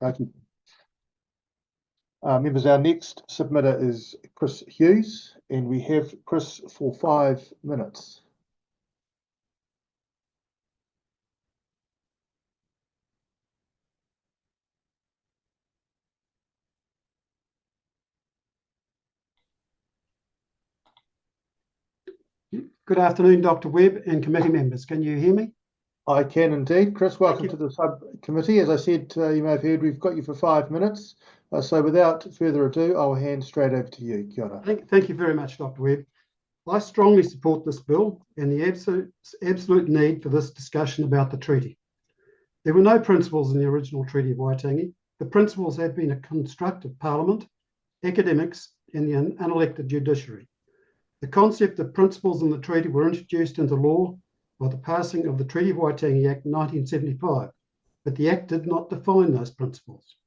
Thank you. Members, our next submitter is Chris Hughes, and we have Chris for 5 minutes. Good afternoon, Dr. Webb and committee members. Can you hear me? I can indeed. Chris, welcome to the subcommittee. As I said, you may have heard, we've got you for 5 minutes. So without further ado, I'll hand straight over to you. Kia ora. Thank you very much, Dr. Webb. I strongly support this bill and the absolute need for this discussion about the treaty. There were no principles in the original Treaty of Waitangi. The principles have been a construct of Parliament, academics, and the unelected judiciary. The concept of principles in the treaty were introduced into law by the passing of the Treaty of Waitangi Act 1975, but the Act did not define those principles.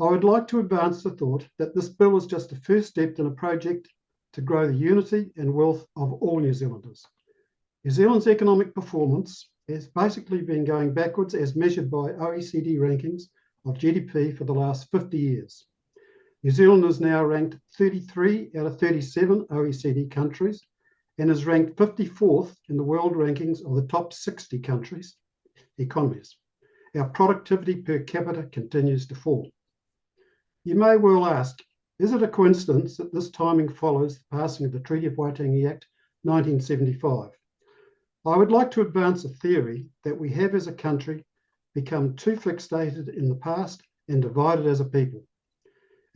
I would like to advance the thought that this bill is just a first step in a project to grow the unity and wealth of all New Zealanders. New Zealand's economic performance has basically been going backwards as measured by OECD rankings of GDP for the last 50 years. New Zealand is now ranked 33 out of 37 OECD countries and is ranked 54th in the world rankings of the top 60 countries economies. Our productivity per capita continues to fall. You may well ask, is it a coincidence that this timing follows the passing of the Treaty of Waitangi Act 1975? I would like to advance a theory that we have as a country become too fixated in the past and divided as a people.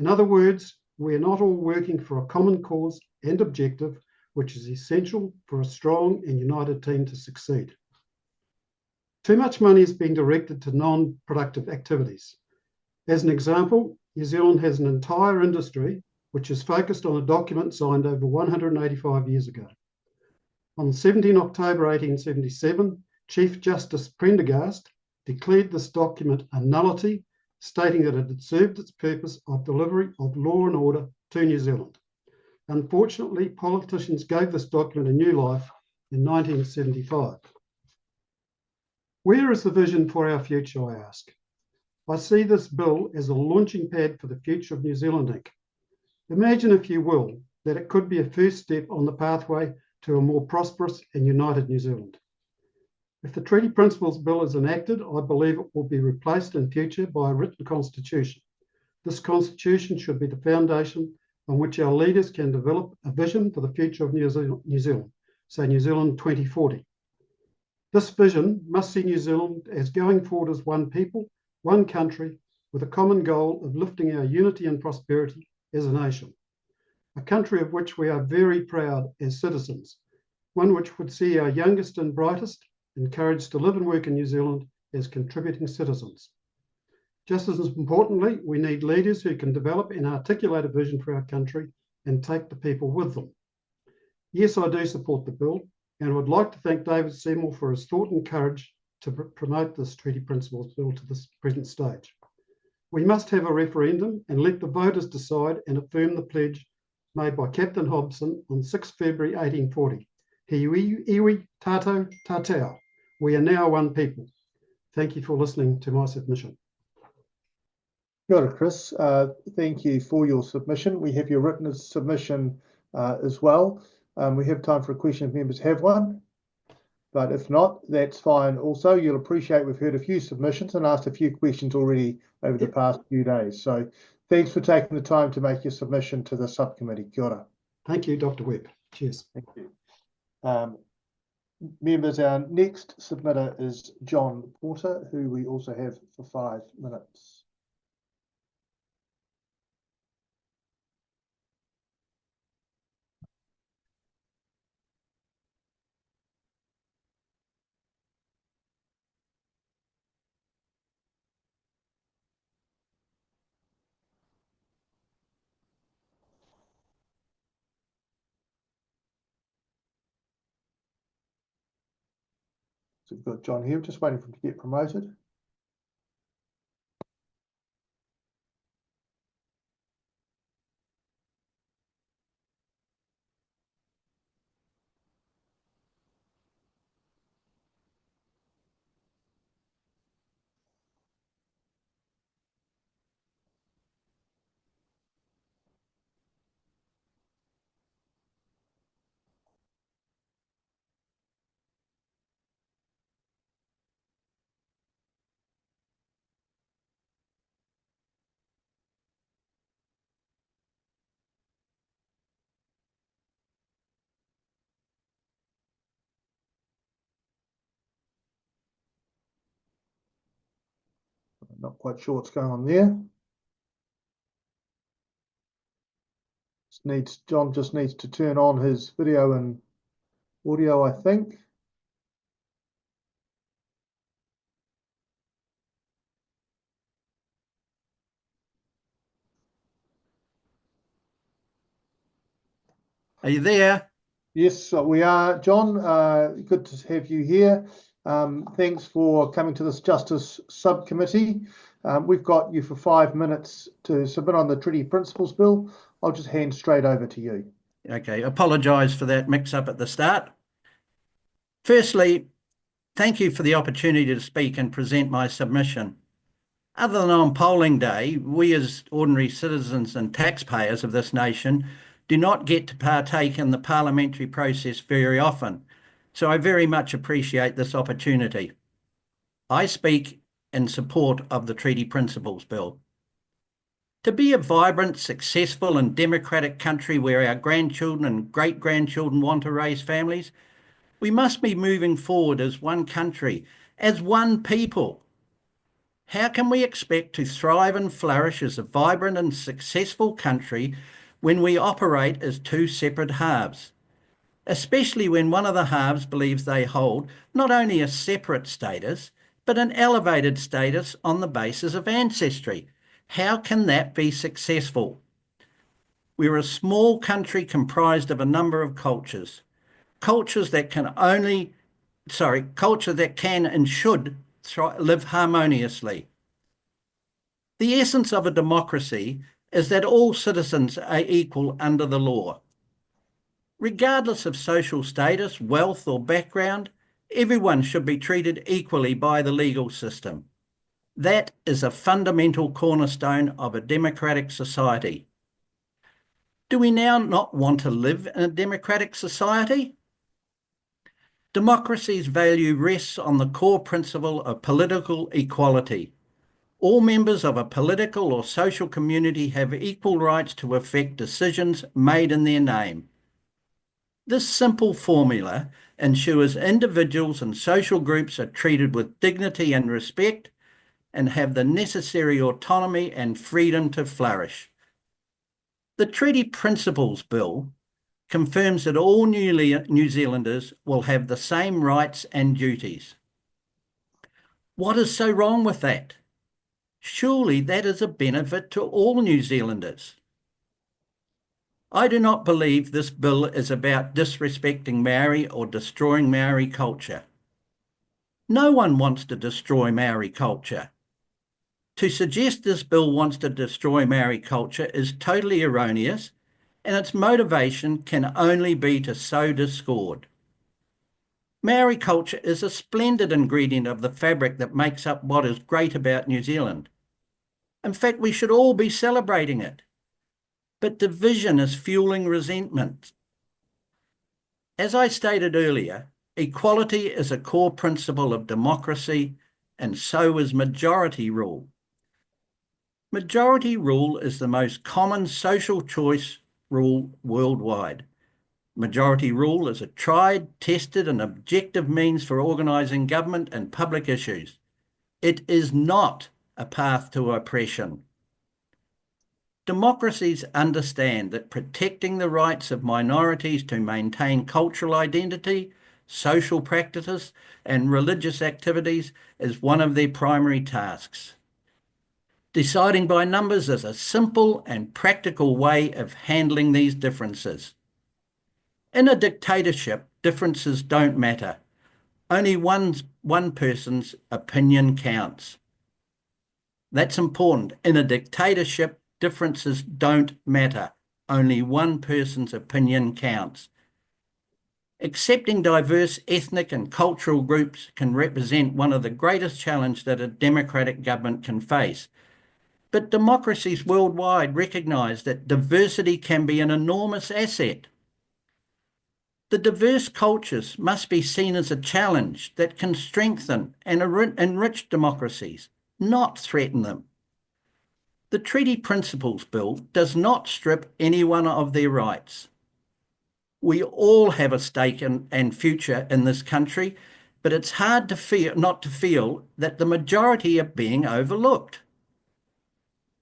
In other words, we are not all working for a common cause and objective, which is essential for a strong and united team to succeed. Too much money is being directed to non-productive activities. As an example, New Zealand has an entire industry which is focused on a document signed over 185 years ago. On 17 October 1877, Chief Justice Prendergast declared this document a nullity, stating that it had served its purpose of delivery of law and order to New Zealand. Unfortunately, politicians gave this document a new life in 1975. Where is the vision for our future, I ask? I see this bill as a launching pad for the future of New Zealand Inc. Imagine, if you will, that it could be a first step on the pathway to a more prosperous and united New Zealand. If the Treaty Principles Bill is enacted, I believe it will be replaced in future by a written constitution. This constitution should be the foundation on which our leaders can develop a vision for the future of New Zealand, say New Zealand 2040. This vision must see New Zealand as going forward as one people, one country, with a common goal of lifting our unity and prosperity as a nation. A country of which we are very proud as citizens, one which would see our youngest and brightest encouraged to live and work in New Zealand as contributing citizens. Just as importantly, we need leaders who can develop and articulate a vision for our country and take the people with them. Yes, I do support the bill, and would like to thank David Seymour for his thought and courage to promote this Treaty Principles Bill to this present stage. We must have a referendum and let the voters decide and affirm the pledge made by Captain Hobson on 6 February 1840. He iwi tātou tatau. We are now one people. Thank you for listening to my submission. Kia ora, Chris. Thank you for your submission. We have your written submission as well. We have time for a question if members have one. But if not, that's fine also. You'll appreciate we've heard a few submissions and asked a few questions already over the past few days. So thanks for taking the time to make your submission to the subcommittee. Kia ora. Thank you, Dr. Webb. Cheers. Thank you. Members, our next submitter is John Porter, who we also have for 5 minutes. So we've got John here, just waiting for him to get promoted. I'm not quite sure what's going on there. John just needs to turn on his video and audio, I think. Are you there? Yes, we are, John. Good to have you here. Thanks for coming to this Justice Subcommittee. We've got you for 5 minutes to submit on the Treaty Principles Bill. I'll just hand straight over to you. Okay, apologise for that mix-up at the start. Firstly, thank you for the opportunity to speak and present my submission. Other than on polling day, we as ordinary citizens and taxpayers of this nation do not get to partake in the parliamentary process very often, so I very much appreciate this opportunity. I speak in support of the Treaty Principles Bill. To be a vibrant, successful and democratic country where our grandchildren and great-grandchildren want to raise families, we must be moving forward as one country, as one people. How can we expect to thrive and flourish as a vibrant and successful country when we operate as two separate halves, especially when one of the halves believes they hold not only a separate status, but an elevated status on the basis of ancestry? How can that be successful? We're a small country comprised of a number of cultures, cultures that can and should live harmoniously. The essence of a democracy is that all citizens are equal under the law. Regardless of social status, wealth or background, everyone should be treated equally by the legal system. That is a fundamental cornerstone of a democratic society. Do we now not want to live in a democratic society? Democracy's value rests on the core principle of political equality. All members of a political or social community have equal rights to affect decisions made in their name. This simple formula ensures individuals and social groups are treated with dignity and respect and have the necessary autonomy and freedom to flourish. The Treaty Principles Bill confirms that all New Zealanders will have the same rights and duties. What is so wrong with that? Surely that is a benefit to all New Zealanders. I do not believe this bill is about disrespecting Maori or destroying Maori culture. No one wants to destroy Maori culture. To suggest this bill wants to destroy Maori culture is totally erroneous, and its motivation can only be to sow discord. Maori culture is a splendid ingredient of the fabric that makes up what is great about New Zealand. In fact, we should all be celebrating it. But division is fueling resentment. As I stated earlier, equality is a core principle of democracy, and so is majority rule. Majority rule is the most common social choice rule worldwide. Majority rule is a tried, tested and objective means for organising government and public issues. It is not a path to oppression. Democracies understand that protecting the rights of minorities to maintain cultural identity, social practices and religious activities is one of their primary tasks. Deciding by numbers is a simple and practical way of handling these differences. In a dictatorship, differences don't matter. Only one person's opinion counts. That's important. In a dictatorship, differences don't matter. Only one person's opinion counts. Accepting diverse ethnic and cultural groups can represent one of the greatest challenges that a democratic government can face. But democracies worldwide recognise that diversity can be an enormous asset. The diverse cultures must be seen as a challenge that can strengthen and enrich democracies, not threaten them. The Treaty Principles Bill does not strip anyone of their rights. We all have a stake and future in this country, but it's hard to not to feel that the majority are being overlooked.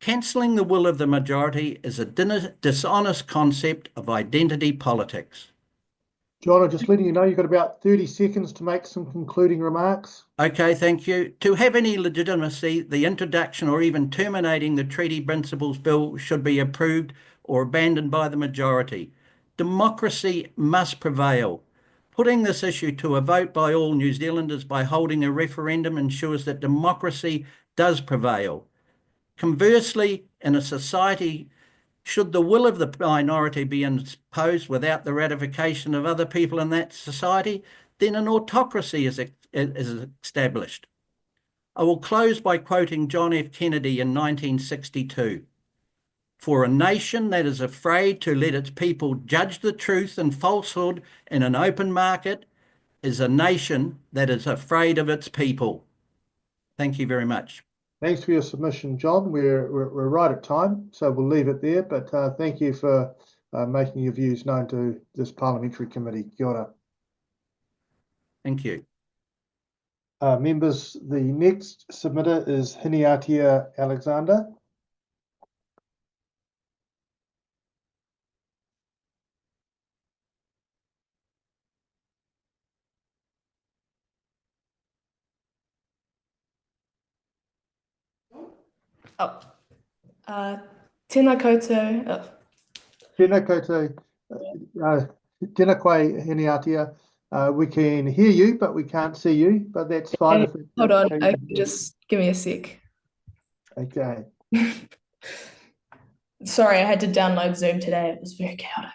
Cancelling the will of the majority is a dishonest concept of identity politics. John, I'm just letting you know you've got about 30 seconds to make some concluding remarks. Okay, thank you. To have any legitimacy, the introduction or even terminating the Treaty Principles Bill should be approved or abandoned by the majority. Democracy must prevail. Putting this issue to a vote by all New Zealanders by holding a referendum ensures that democracy does prevail. Conversely, in a society, should the will of the minority be imposed without the ratification of other people in that society, then an autocracy is established. I will close by quoting John F. Kennedy in 1962. For a nation that is afraid to let its people judge the truth and falsehood in an open market is a nation that is afraid of its people. Thank you very much. Thanks for your submission, John. We're right at time, so we'll leave it there. But thank you for making your views known to this parliamentary committee. Kia ora. Thank you. Members, the next submitter is Hiniatia Alexander. Tēnā koutou. Tēnā koutou. Tēnā koe, Hiniatia. We can hear you, but we can't see you, but that's fine. Okay, hold on, just give me a sec. Okay. Sorry, I had to download Zoom today. It was very chaotic.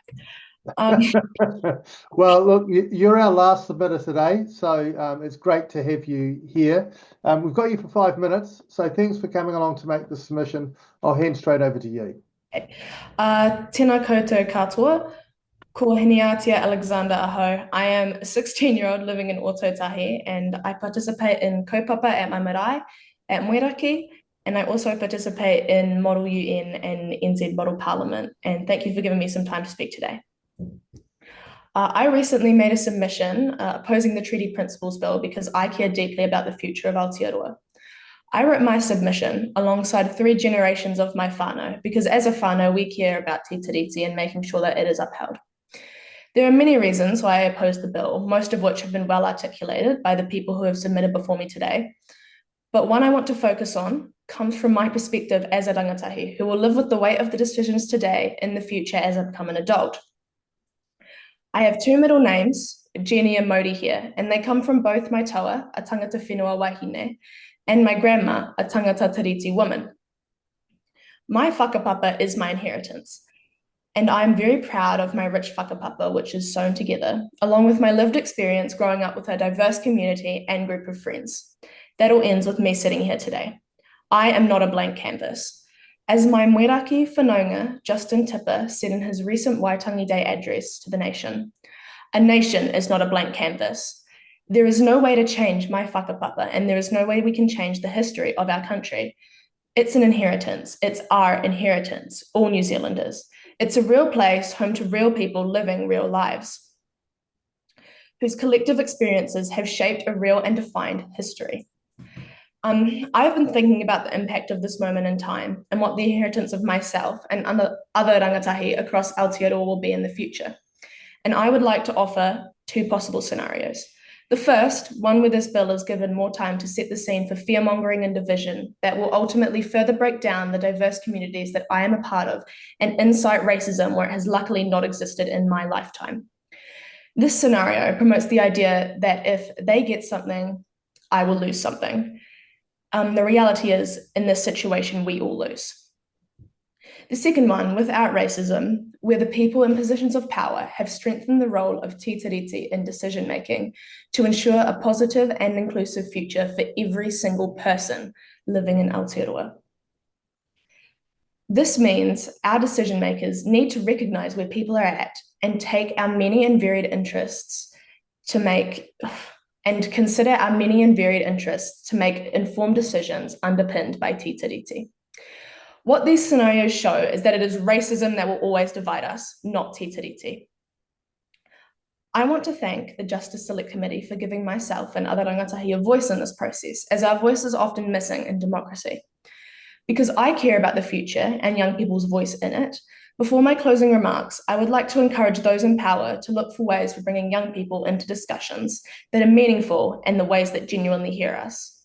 Well, look, you're our last submitter today, so it's great to have you here. We've got you for 5 minutes, so thanks for coming along to make the submission. I'll hand straight over to you. Tēnā koutou katoa, ko Hiniatia Alexander aho. I am a 16-year-old living in Ōtautahi, and I participate in kaupapa at my marae, at Moeraki, and I also participate in Model UN and NZ Model Parliament, and thank you for giving me some time to speak today. I recently made a submission opposing the treaty principles bill because I care deeply about the future of Aotearoa. I wrote my submission alongside 3 generations of my whānau because as a whānau we care about Te Tiriti and making sure that it is upheld. There are many reasons why I oppose the bill, most of which have been well articulated by the people who have submitted before me today. But one I want to focus on comes from my perspective as a rangatahi who will live with the weight of the decisions today in the future as I become an adult. I have 2 middle names, Jenny and Modi here, and they come from both my taua, a tangata whenua wahine, and my grandma, a tangata Tiriti woman. My whakapapa is my inheritance, and I'm very proud of my rich whakapapa, which is sewn together, along with my lived experience growing up with a diverse community and group of friends. That all ends with me sitting here today. I am not a blank canvas. As my Moeraki whanaunga, Justin Tipper, said in his recent Waitangi Day address to the nation, a nation is not a blank canvas. There is no way to change my whakapapa, and there is no way we can change the history of our country. It's an inheritance. It's our inheritance, all New Zealanders. It's a real place, home to real people living real lives, whose collective experiences have shaped a real and defined history. I've been thinking about the impact of this moment in time and what the inheritance of myself and other rangatahi across Aotearoa will be in the future. And I would like to offer 2 possible scenarios. The first, one where this bill is given more time to set the scene for fear-mongering and division that will ultimately further break down the diverse communities that I am a part of and incite racism where it has luckily not existed in my lifetime. This scenario promotes the idea that if they get something, I will lose something. The reality is, in this situation, we all lose. The second one, without racism, where the people in positions of power have strengthened the role of Te Tiriti in decision-making to ensure a positive and inclusive future for every single person living in Aotearoa. This means our decision-makers need to recognise where people are at and take our many and varied interests to make informed decisions underpinned by Te Tiriti. What these scenarios show is that it is racism that will always divide us, not Te Tiriti. I want to thank the Justice Select Committee for giving myself and other rangatahi a voice in this process, as our voice is often missing in democracy. Because I care about the future and young people's voice in it, before my closing remarks, I would like to encourage those in power to look for ways for bringing young people into discussions that are meaningful and the ways that genuinely hear us.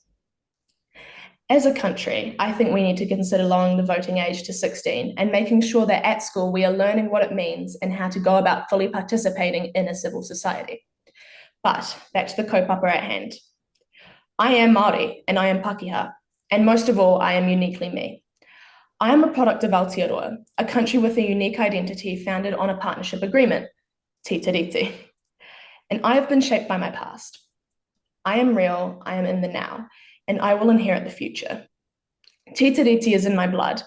As a country, I think we need to consider lowering the voting age to 16 and making sure that at school we are learning what it means and how to go about fully participating in a civil society. But back to the kaupapa at hand. I am Māori and I am Pākehā, and most of all, I am uniquely me. I am a product of Aotearoa, a country with a unique identity founded on a partnership agreement, Te Tiriti. And I have been shaped by my past. I am real, I am in the now, and I will inherit the future. Tiriti is in my blood.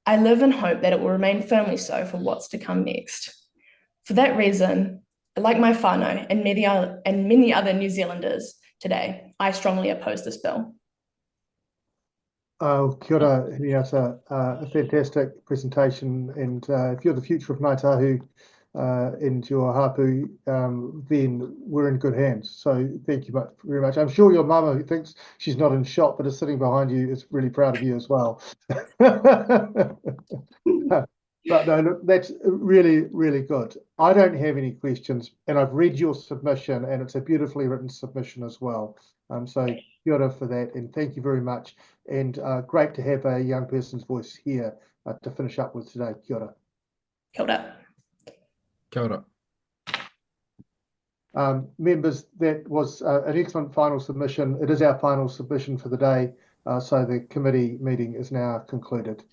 I live and hope that it will remain firmly so for what's to come next. For that reason, like my whānau and many other New Zealanders today, I strongly oppose this bill. Kia ora, Hiniata. A fantastic presentation, and if you're the future of Ngāi Tahu and your hapu, then we're in good hands. So thank you very much. I'm sure your mama, who thinks she's not in shot but is sitting behind you, is really proud of you as well. But no, look, that's really, really good. I don't have any questions, and I've read your submission, and it's a beautifully written submission as well. So kia ora for that, and thank you very much. And great to have a young person's voice here to finish up with today. Kia ora. Kia ora. Kia ora. Members, that was an excellent final submission. It is our final submission for the day, so the committee meeting is now concluded.